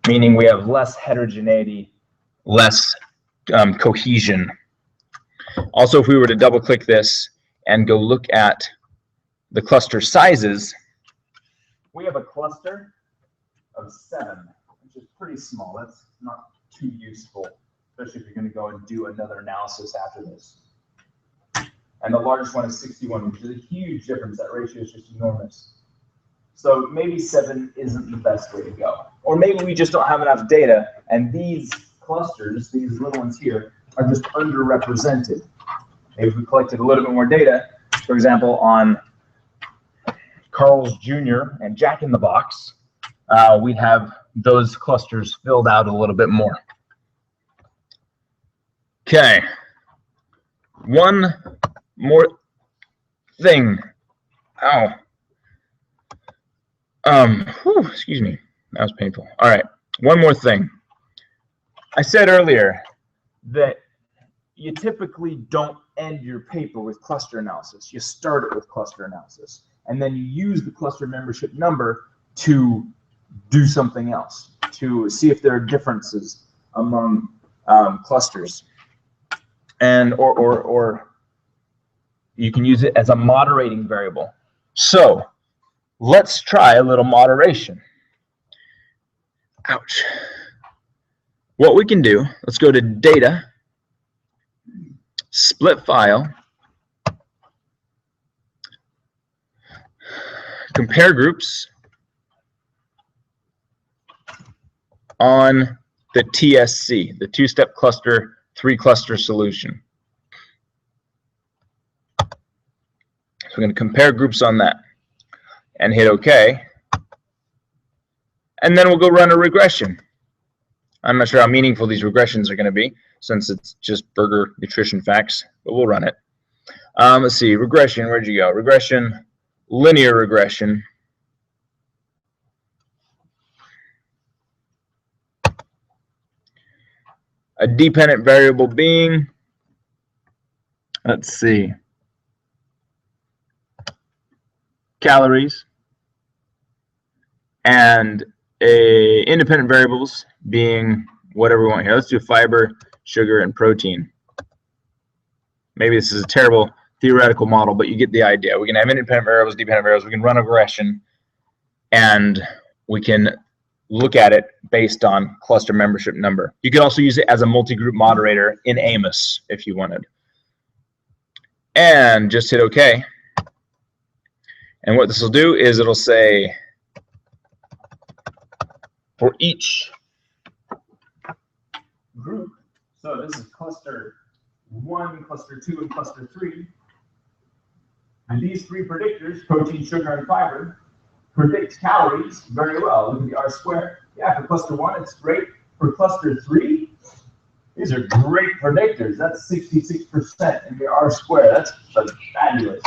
meaning we have less heterogeneity, less cohesion. Also, if we were to double click this and go look at the cluster sizes, we have a cluster of 7, which is pretty small. That's not too useful, especially if you're going to go and do another analysis after this. And the largest one is 61, which is a huge difference. That ratio is just enormous. So maybe 7 isn't the best way to go. Or maybe we just don't have enough data, and these clusters, these little ones here, are just underrepresented. Maybe if we collected a little bit more data, for example, on Carl's Jr. and Jack in the Box, we'd have those clusters filled out a little bit more. Okay. One more thing. Ow. Excuse me. That was painful. All right. One more thing. I said earlier that you typically don't end your paper with cluster analysis. You start it with cluster analysis, and then you use the cluster membership number to do something else, to see if there are differences among clusters, and or you can use it as a moderating variable. So let's try a little moderation. Ouch. What we can do, let's go to Data, Split File, Compare Groups on the TSC, the 2-step cluster, 3-cluster solution. So we're going to compare groups on that and hit OK. And then we'll go run a regression. I'm not sure how meaningful these regressions are going to be, since it's just burger nutrition facts, but we'll run it. Let's see, regression, where'd you go? Regression, linear regression. A dependent variable being, let's see, calories, and independent variables being whatever we want here. Let's do fiber, sugar, and protein. Maybe this is a terrible theoretical model, but you get the idea. We can have independent variables, dependent variables. We can run a regression, and we can look at it based on cluster membership number. You can also use it as a multi-group moderator in Amos if you wanted. And just hit OK. And what this will do is it'll say, for each group, so this is cluster 1, cluster 2, and cluster 3, and these 3 predictors, protein, sugar, and fiber, predict calories very well. Look at the R squared. Yeah, for cluster 1, it's great. For cluster 3, these are great predictors. That's 66% in the R squared. That's fabulous.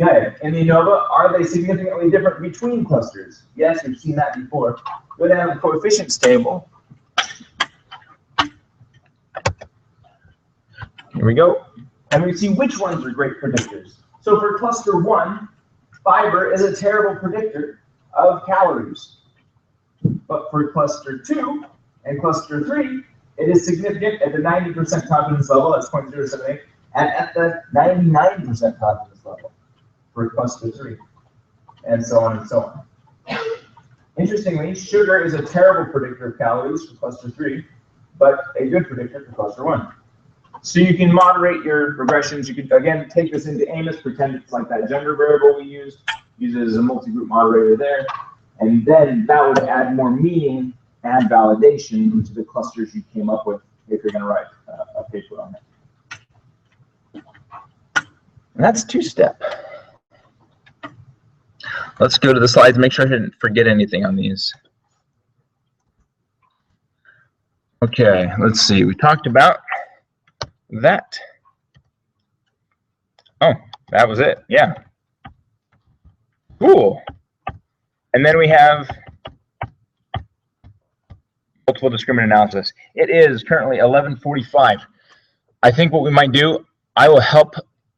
Okay, in the ANOVA, are they significantly different between clusters? Yes, we've seen that before. Go to have a coefficients table. Here we go. And we see which ones are great predictors. So for cluster 1, fiber is a terrible predictor of calories. But for cluster 2 and cluster 3, it is significant at the 90% confidence level, that's 0.078, and at the 99% confidence level for cluster 3, and so on and so on. Interestingly, sugar is a terrible predictor of calories for cluster 3, but a good predictor for cluster 1. So you can moderate your regressions. You could, again, take this into AMOS, pretend it's like that gender variable we used, use it as a multi-group moderator there, and then that would add more meaning and validation into the clusters you came up with if you're going to write a paper on it. And that's two-step. Let's go to the slides, make sure I didn't forget anything on these. Okay, let's see. We talked about that. Oh, that was it. Yeah. Cool. And then we have multiple discriminant analysis. It is currently 11:45. I think what we might do, I will help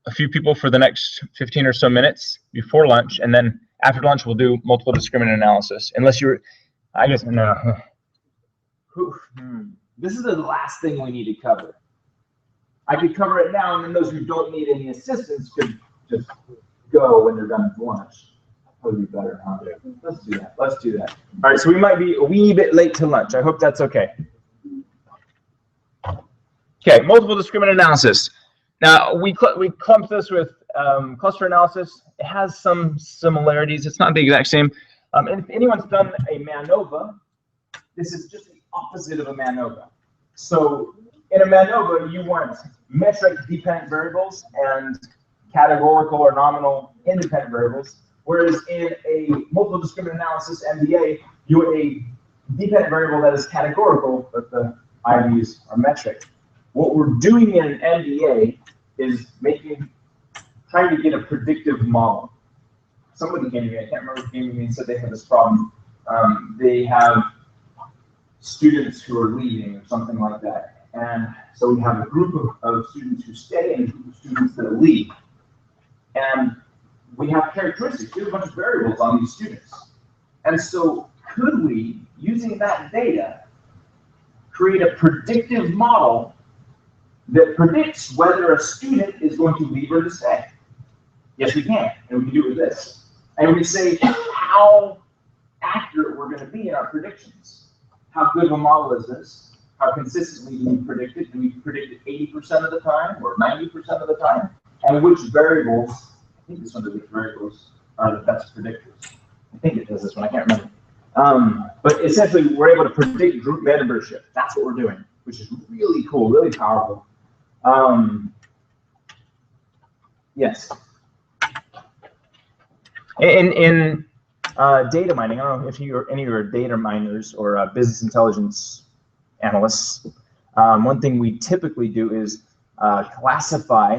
a few people for the next 15 or so minutes before lunch, and then after lunch we'll do multiple discriminant analysis. Unless you're, I guess, no. This is the last thing we need to cover. I could cover it now, and then those who don't need any assistance could just go when they're done with lunch. That would be better, huh? Yeah. Let's do that. Let's do that. All right, so we might be a wee bit late to lunch. I hope that's okay. Okay, multiple discriminant analysis. Now, we clumped this with cluster analysis. It has some similarities. It's not the exact same. And if anyone's done a MANOVA, this is just the opposite of a MANOVA. So in a MANOVA, you want metric dependent variables and categorical or nominal independent variables. Whereas in a multiple discriminant analysis, MDA, you want a dependent variable that is categorical, but the IVs are metric. What we're doing in an MDA is trying to get a predictive model. Somebody came to me, I can't remember who came to me and said they had this problem. They have students who are leaving or something like that. And so we have a group of students who stay and a group of students that leave. And we have characteristics, we have a bunch of variables on these students. And so could we, using that data, create a predictive model that predicts whether a student is going to leave or to stay? Yes, we can, and we can do it with this. And we say how accurate we're going to be in our predictions. How good of a model is this? How consistently do we predict it? Do we predict it 80% of the time or 90% of the time? And which variables, I think this one does, which variables are the best predictors. I think it does this one, I can't remember. But essentially, we're able to predict group membership. That's what we're doing, which is really cool, really powerful. Yes. In data mining, I don't know if any of you are data miners or business intelligence analysts. One thing we typically do is classify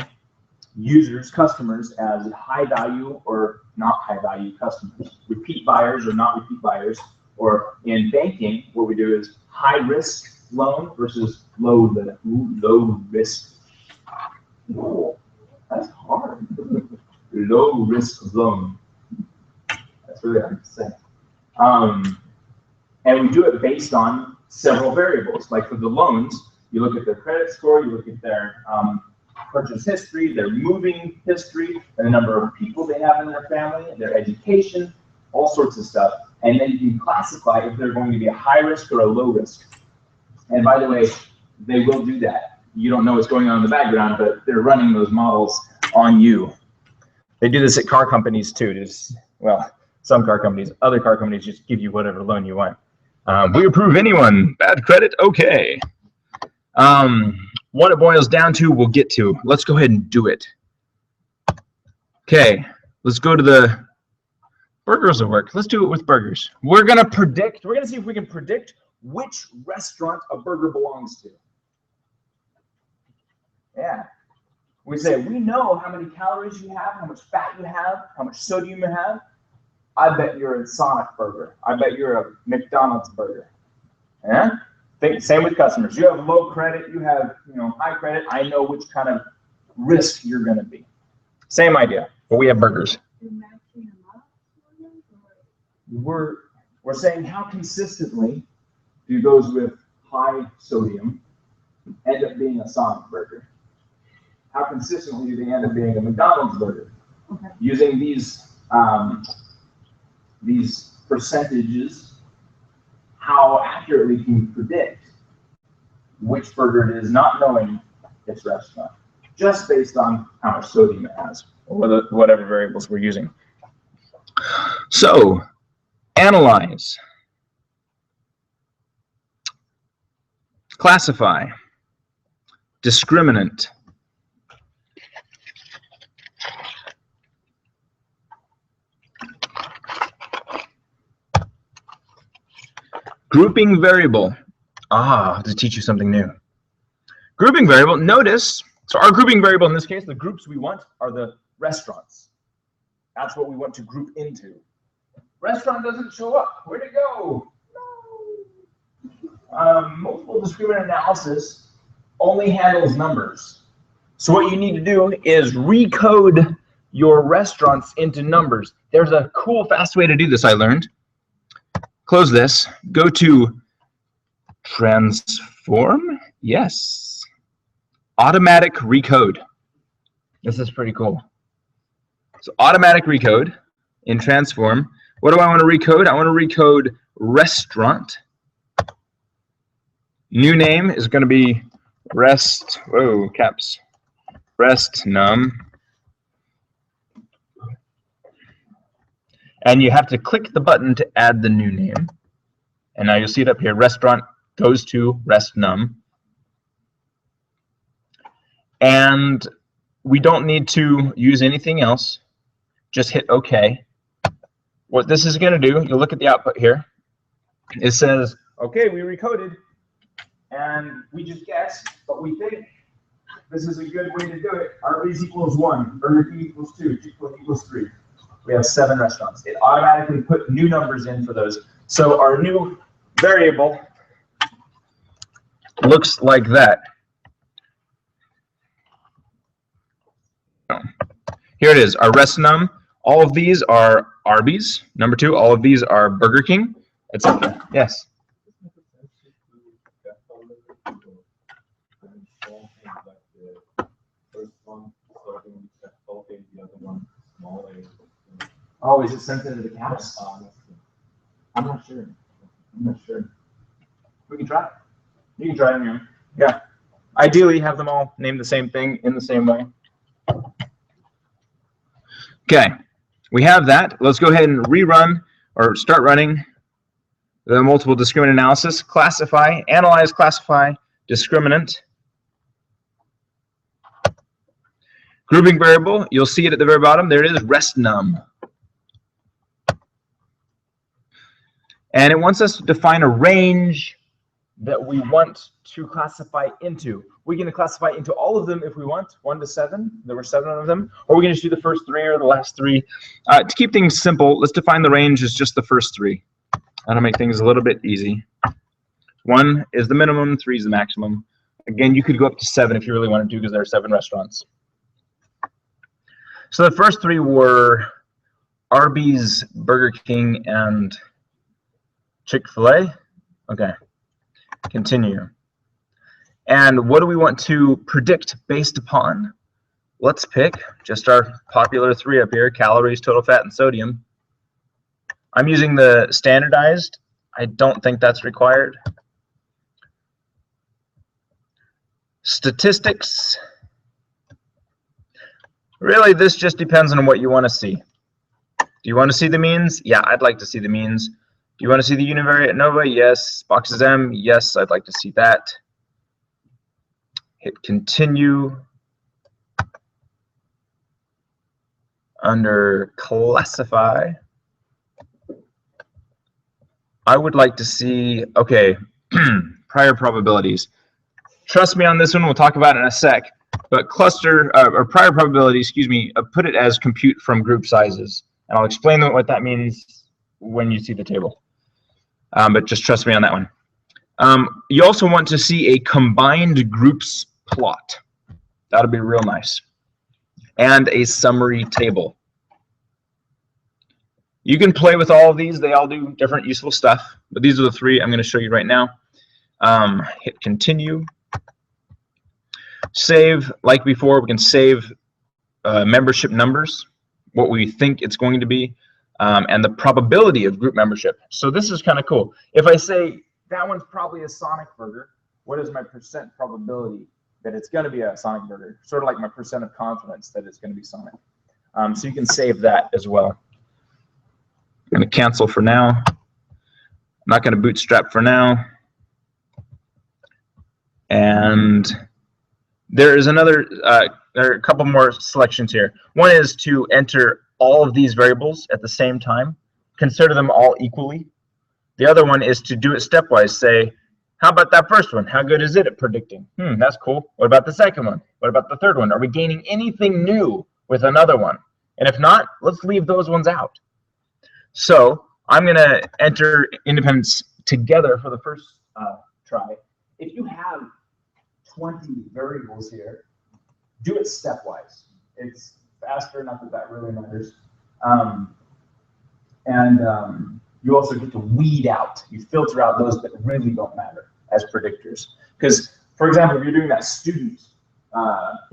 users, customers, as high value or not high value customers, repeat buyers or not repeat buyers, or in banking, what we do is high risk loan versus low risk. Whoa, that's hard. Low risk loan. That's really hard to say. And we do it based on several variables. Like for the loans, you look at their credit score, you look at their purchase history, their moving history, and the number of people they have in their family, their education, all sorts of stuff. And then you can classify if they're going to be a high risk or a low risk. And by the way, they will do that. You don't know what's going on in the background, but they're running those models on you. They do this at car companies too. Well, some car companies, other car companies just give you whatever loan you want. We approve anyone. Bad credit, okay. What it boils down to, we'll get to. Let's go ahead and do it. Okay, let's go to the burgers will work. Let's do it with burgers. We're gonna see if we can predict which restaurant a burger belongs to. Yeah. We say, we know how many calories you have, how much fat you have, how much sodium you have. I bet you're a Sonic burger. I bet you're a McDonald's burger. Yeah? Same with customers. You have low credit, you have high credit. I know which kind of risk you're going to be. Same idea, but we have burgers. We're we're saying how consistently do those with high sodium end up being a Sonic burger? How consistently do they end up being a McDonald's burger? Okay. Using these percentages, how accurately can you predict which burger it is, not knowing its restaurant, just based on how much sodium it has, or whatever variables we're using. So, analyze, classify, discriminant, grouping variable. To teach you something new. Grouping variable, notice, so our grouping variable in this case, the groups we want are the restaurants. That's what we want to group into. Restaurant doesn't show up. Where'd it go? No. Multiple discriminant analysis only handles numbers. So what you need to do is recode your restaurants into numbers. There's a cool, fast way to do this I learned. Close this, go to transform, yes. Automatic recode. This is pretty cool. So automatic recode in transform. What do I want to recode? I want to recode restaurant. New name is going to be rest, whoa, caps. Rest num. And you have to click the button to add the new name. And now you'll see it up here, restaurant goes to rest num. And we don't need to use anything else. Just hit OK. What this is going to do, you'll look at the output here. It says, okay, we recoded, and we just guessed, but we think this is a good way to do it. Arby's equals 1, Burger King equals 2, Chick-fil-A equals 3. We have 7 restaurants. It automatically put new numbers in for those. So our new variable looks like that. Here it is, our rest num. All of these are Arby's. Number 2, all of these are Burger King, etc. Yes. Oh, is it sensitive to the caps? I'm not sure. We can try it. You can try it on your own. Yeah. Ideally, have them all name the same thing in the same way. Okay, we have that. Let's go ahead and rerun or start running the multiple discriminant analysis. Classify, analyze, classify, discriminant. Grouping variable, you'll see it at the very bottom. There it is, rest num. And it wants us to define a range that we want to classify into. We can classify into all of them if we want, 1 to 7. There were 7 of them. Or we can just do the first 3 or the last 3. To keep things simple, let's define the range as just the first 3. That'll make things a little bit easy. 1 is the minimum, 3 is the maximum. Again, you could go up to 7 if you really wanted to, because there are 7 restaurants. So the first 3 were Arby's, Burger King, and Chick-fil-A. Okay, continue. And what do we want to predict based upon? Let's pick just our popular 3 up here, calories, total fat, and sodium. I'm using the standardized. I don't think that's required. Statistics. Really, this just depends on what you want to see. Do you want to see the means? Yeah, I'd like to see the means. Do you want to see the univariate ANOVA? Yes. Boxes M? Yes, I'd like to see that. Hit continue. Under classify, I would like to see, okay, prior probabilities. Trust me on this one, we'll talk about it in a sec. But cluster, or prior probability, excuse me, put it as compute from group sizes. And I'll explain what that means when you see the table. But just trust me on that one. You also want to see a combined groups plot. That'll be real nice. And a summary table. You can play with all of these. They all do different useful stuff, but these are the three I'm going to show you right now. Hit continue. Save, like before, we can save membership numbers, what we think it's going to be, and the probability of group membership. So this is kind of cool. If I say that one's probably a Sonic burger, what is my percent probability that it's going to be a Sonic burger? Sort of like my percent of confidence that it's going to be Sonic. So you can save that as well. I'm going to cancel for now. I'm not going to bootstrap for now. And there is another, there are a couple more selections here. One is to enter all of these variables at the same time. Consider them all equally. The other one is to do it stepwise. Say, how about that first one? How good is it at predicting? That's cool. What about the second one? What about the third one? Are we gaining anything new with another one? And if not, let's leave those ones out. So I'm going to enter independence together for the first try. If you have 20 variables here, do it stepwise. It's faster, not that that really matters. You also get to weed out. You filter out those that really don't matter as predictors. Because, for example, if you're doing that student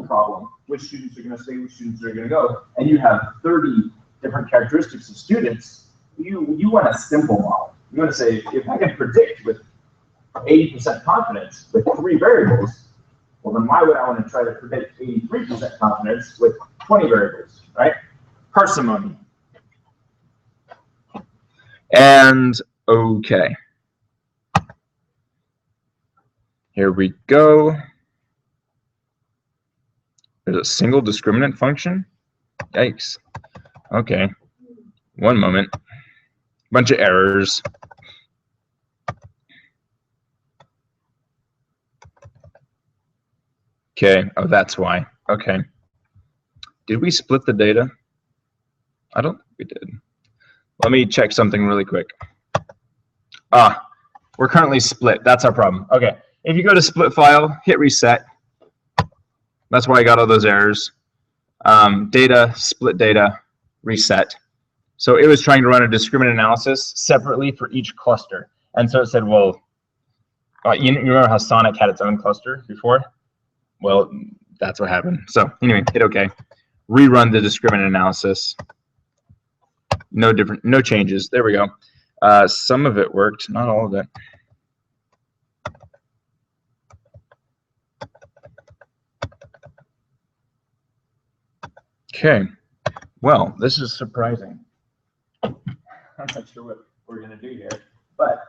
problem, which students are going to stay, which students are going to go, and you have 30 different characteristics of students, you want a simple model. You want to say, if I can predict with 80% confidence with 3 variables, well, then why would I want to try to predict 83% confidence with 20 variables, right? Parsimony. And okay. Here we go. There's a single discriminant function. Yikes. Okay. One moment. Bunch of errors. Okay. Oh, that's why. Okay. Did we split the data? I don't think we did. Let me check something really quick. We're currently split. That's our problem. Okay. If you go to split file, hit reset. That's why I got all those errors. Data, split data, reset. So it was trying to run a discriminant analysis separately for each cluster. And so it said, well, you remember how Sonic had its own cluster before? Well, that's what happened. So anyway, hit OK. Rerun the discriminant analysis. No different, no changes. There we go. Some of it worked, not all of it. Okay. Well, this is surprising. I'm not sure what we're going to do here, but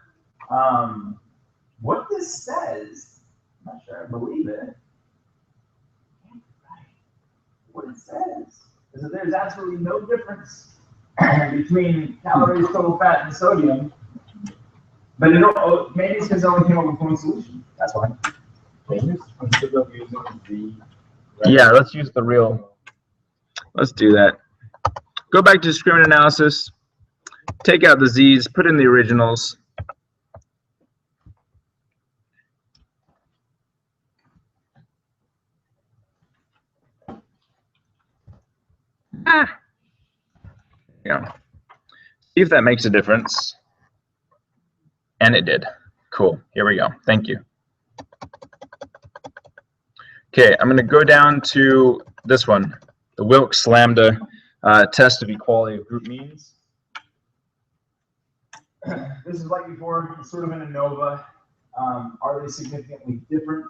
what this says, I'm not sure I believe it. What it says is that there's absolutely no difference between calories, total fat, and sodium, but maybe it's because it only came up with one solution. That's why. Instead of using the Yeah, let's use the real. Let's do that. Go back to discriminant analysis, take out the z's, put in the originals. Yeah. See if that makes a difference. And it did. Cool. Here we go. Thank you. Okay, I'm going to go down to this one, the Wilks Lambda test of equality of group means. This is like before, sort of an ANOVA. Are they significantly different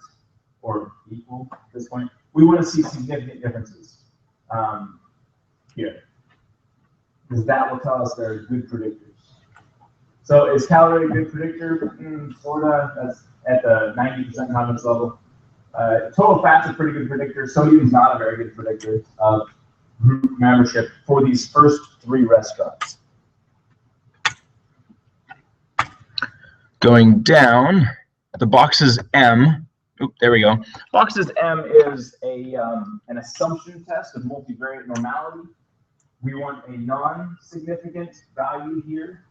or equal at this point? We want to see significant differences here, because that will tell us they're good predictors. So is calorie a good predictor? Sorta. That's at the 90% confidence level. Total fat's a pretty good predictor. Sodium is not a very good predictor of group membership for these first 3 restaurants. Going down, the boxes M. There we go. Boxes M is an assumption test of multivariate normality. We want a non-significant value here,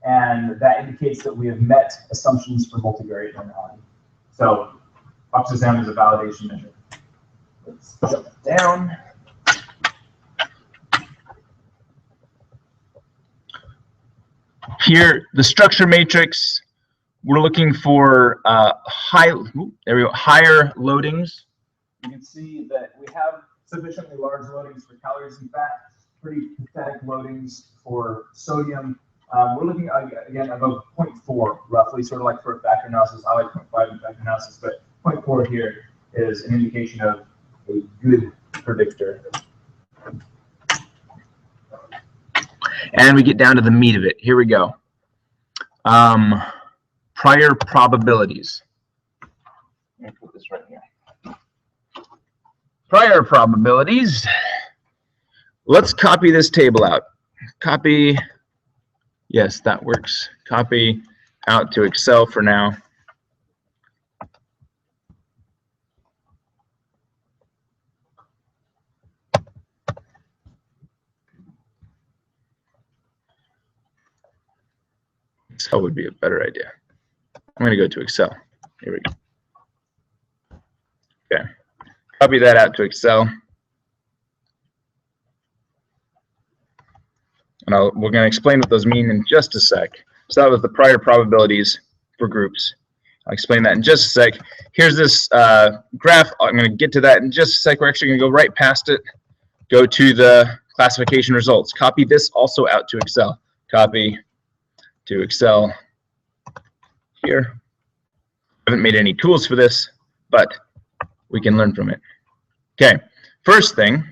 and that indicates that we have met assumptions for multivariate normality. So boxes M is a validation measure. Let's jump down. Here, the structure matrix, we're looking for higher loadings. You can see that we have sufficiently large loadings for calories and fat, pretty pathetic loadings for sodium. We're looking again above 0.4 roughly, sort of like for a factor analysis. I like 0.5 in factor analysis, but 0.4 here is an indication of a good predictor. And we get down to the meat of it. Here we go. Prior probabilities. Let me put this right here. Prior probabilities. Let's copy this table out. Copy. Yes, that works. Copy out to Excel for now. Excel would be a better idea. I'm going to go to Excel. Here we go. Okay. Copy that out to Excel. And we're going to explain what those mean in just a sec. So that was the prior probabilities for groups. I'll explain that in just a sec. Here's this graph. I'm going to get to that in just a sec. We're actually going to go right past it. Go to the classification results. Copy this also out to Excel. Copy to Excel here. I haven't made any tools for this, but we can learn from it. Okay, first thing.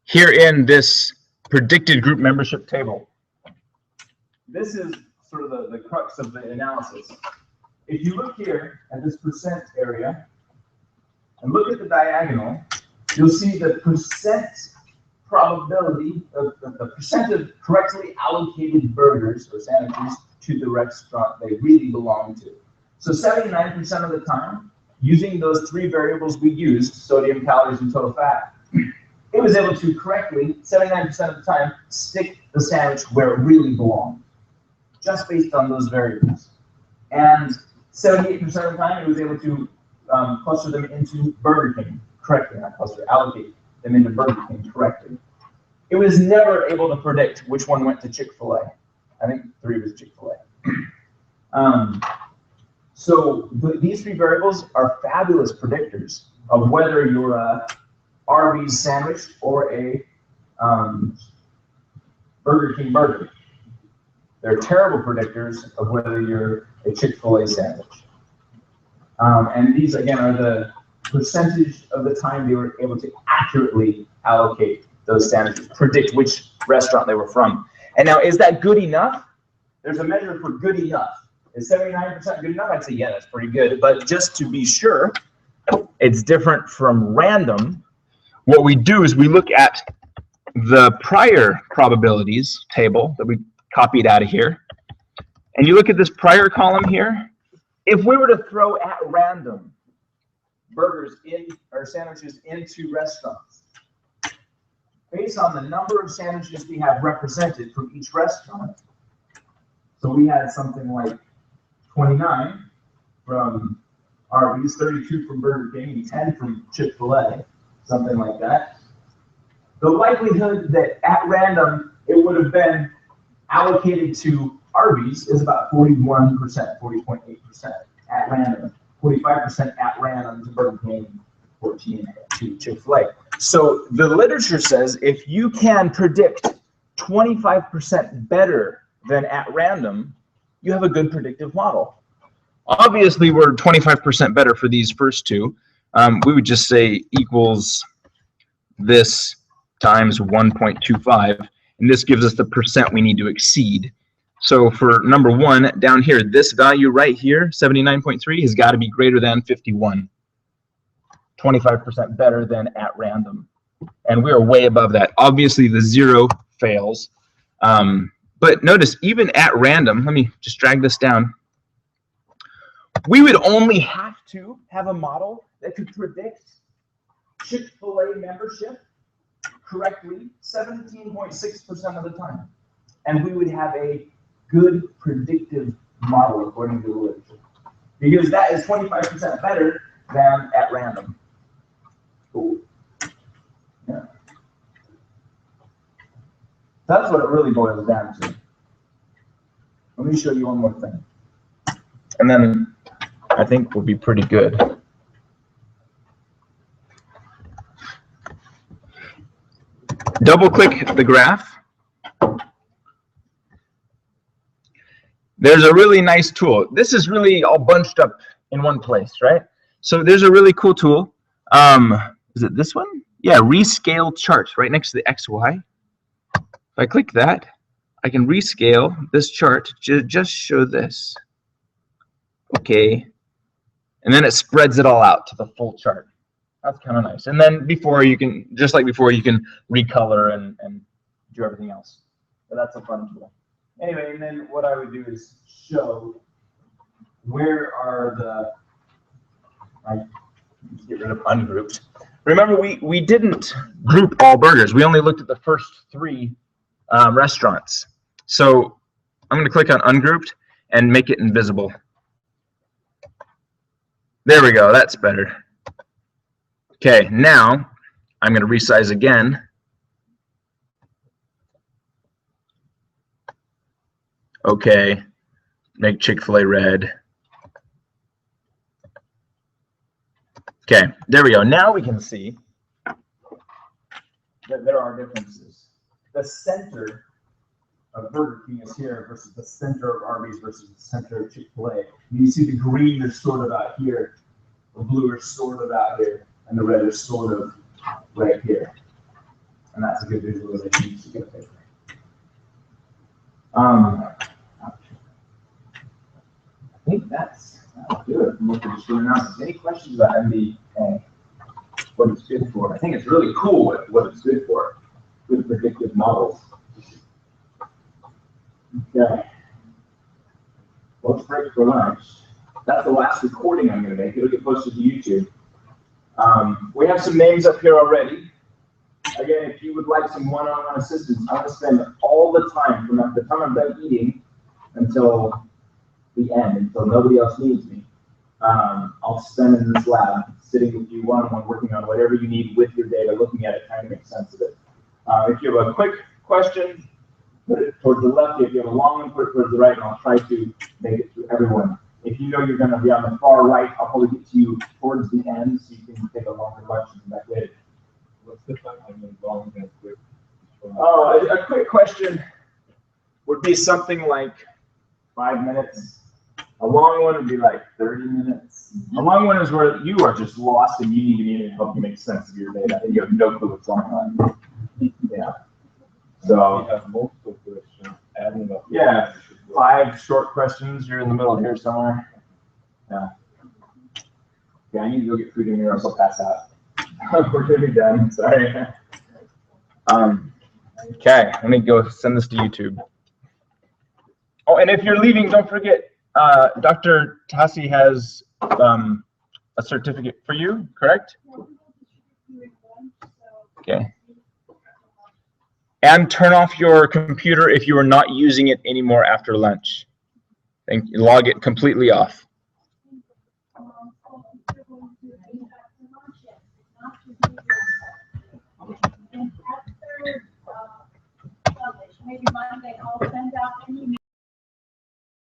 Here in this predicted group membership table. This is sort of the crux of the analysis. If you look here at this percent area and look at the diagonal, you'll see the percent probability of the percent of correctly allocated burgers or sandwiches to the restaurant they really belong to. So 79% of the time, using those three variables we used, sodium, calories, and total fat, it was able to correctly, 79% of the time, stick the sandwich where it really belonged, just based on those variables. And 78% of the time, it was able to cluster them into Burger King correctly, not cluster, allocate them into Burger King correctly. It was never able to predict which one went to Chick-fil-A. I think 3 was Chick-fil-A. So these three variables are fabulous predictors of whether you're a Arby's sandwich or a Burger King burger. They're terrible predictors of whether you're a Chick-fil-A sandwich. And these, again, are the percentage of the time they were able to accurately allocate those sandwiches, predict which restaurant they were from. And now, is that good enough? There's a measure for good enough. Is 79% good enough? I'd say, yeah, that's pretty good. But just to be sure, it's different from random. What we do is we look at the prior probabilities table that we copied out of here. And you look at this prior column here. If we were to throw at random burgers or sandwiches into restaurants, based on the number of sandwiches we have represented from each restaurant, so we had something like 29 from Arby's, 32 from Burger King, and 10 from Chick-fil-A, something like that. The likelihood that at random it would have been allocated to Arby's is about 41%, 40.8% at random, 45% at random to Burger King, 14% to Chick-fil-A. So the literature says if you can predict 25% better than at random, you have a good predictive model. Obviously, we're 25% better for these first two. We would just say equals this times 1.25, and this gives us the percent we need to exceed. So for number 1, down here, this value right here, 79.3, has got to be greater than 51. 25% better than at random. And we are way above that. Obviously, the 0 fails. But notice, even at random, let me just drag this down. We would only have to have a model that could predict Chick-fil-A membership correctly 17.6% of the time. And we would have a good predictive model according to the literature. Because that is 25% better than at random. Cool. Yeah. That's what it really boils down to. Let me show you one more thing. And then I think we'll be pretty good. Double click the graph. There's a really nice tool. This is really all bunched up in one place, right? So there's a really cool tool. Is it this one? Yeah, rescale charts right next to the XY. If I click that, I can rescale this chart to just show this. Okay. And then it spreads it all out to the full chart. That's kind of nice. And then before you can, just like before, you can recolor and do everything else. So that's a fun tool. Anyway, and then what I would do is show where are the, let's get rid of ungrouped. Remember, we didn't group all burgers. We only looked at the first 3 restaurants. So I'm going to click on ungrouped and make it invisible. There we go. That's better. Okay, now I'm going to resize again. Okay, make Chick-fil-A red. Okay, there we go. Now we can see that there are differences. The center of Burger King is here versus the center of Arby's versus the center of Chick-fil-A. You see the green is sort of out here, the blue is sort of out here, and the red is sort of right here. And that's a good visualization to get a picture. I think that's good. Any questions about MDA? What it's good for? I think it's really cool what it's good for. Good predictive models. Okay. Let's break for lunch. That's the last recording I'm going to make. It'll get posted to YouTube. We have some names up here already. Again, if you would like some one-on-one assistance, I'm going to spend all the time from the time I'm done eating until the end, until nobody else needs me. I'll spend in this lab sitting with you one-on-one, working on whatever you need with your data, looking at it, trying to make sense of it. If you have a quick question, put it towards the left. If you have a long one, put it towards the right, and I'll try to make it to everyone. If you know you're going to be on the far right, I'll probably get to you towards the end so you can take a longer question back later. What's the time long and quick? Oh, a quick question would be something like 5 minutes. A long one would be like 30 minutes. A long one is where you are just lost and you need me to help you make sense of your data and you have no clue what's going on. Yeah. So we have multiple questions adding up. Yeah, 5 short questions. You're in the middle here somewhere. Yeah. Yeah, I need to go get food in here, else I'll pass out. We're gonna be done. Sorry. Okay, let me go send this to YouTube. Oh, and if you're leaving, don't forget, Dr. Tassi has a certificate for you, correct? Okay. And turn off your computer if you are not using it anymore after lunch. And log it completely off.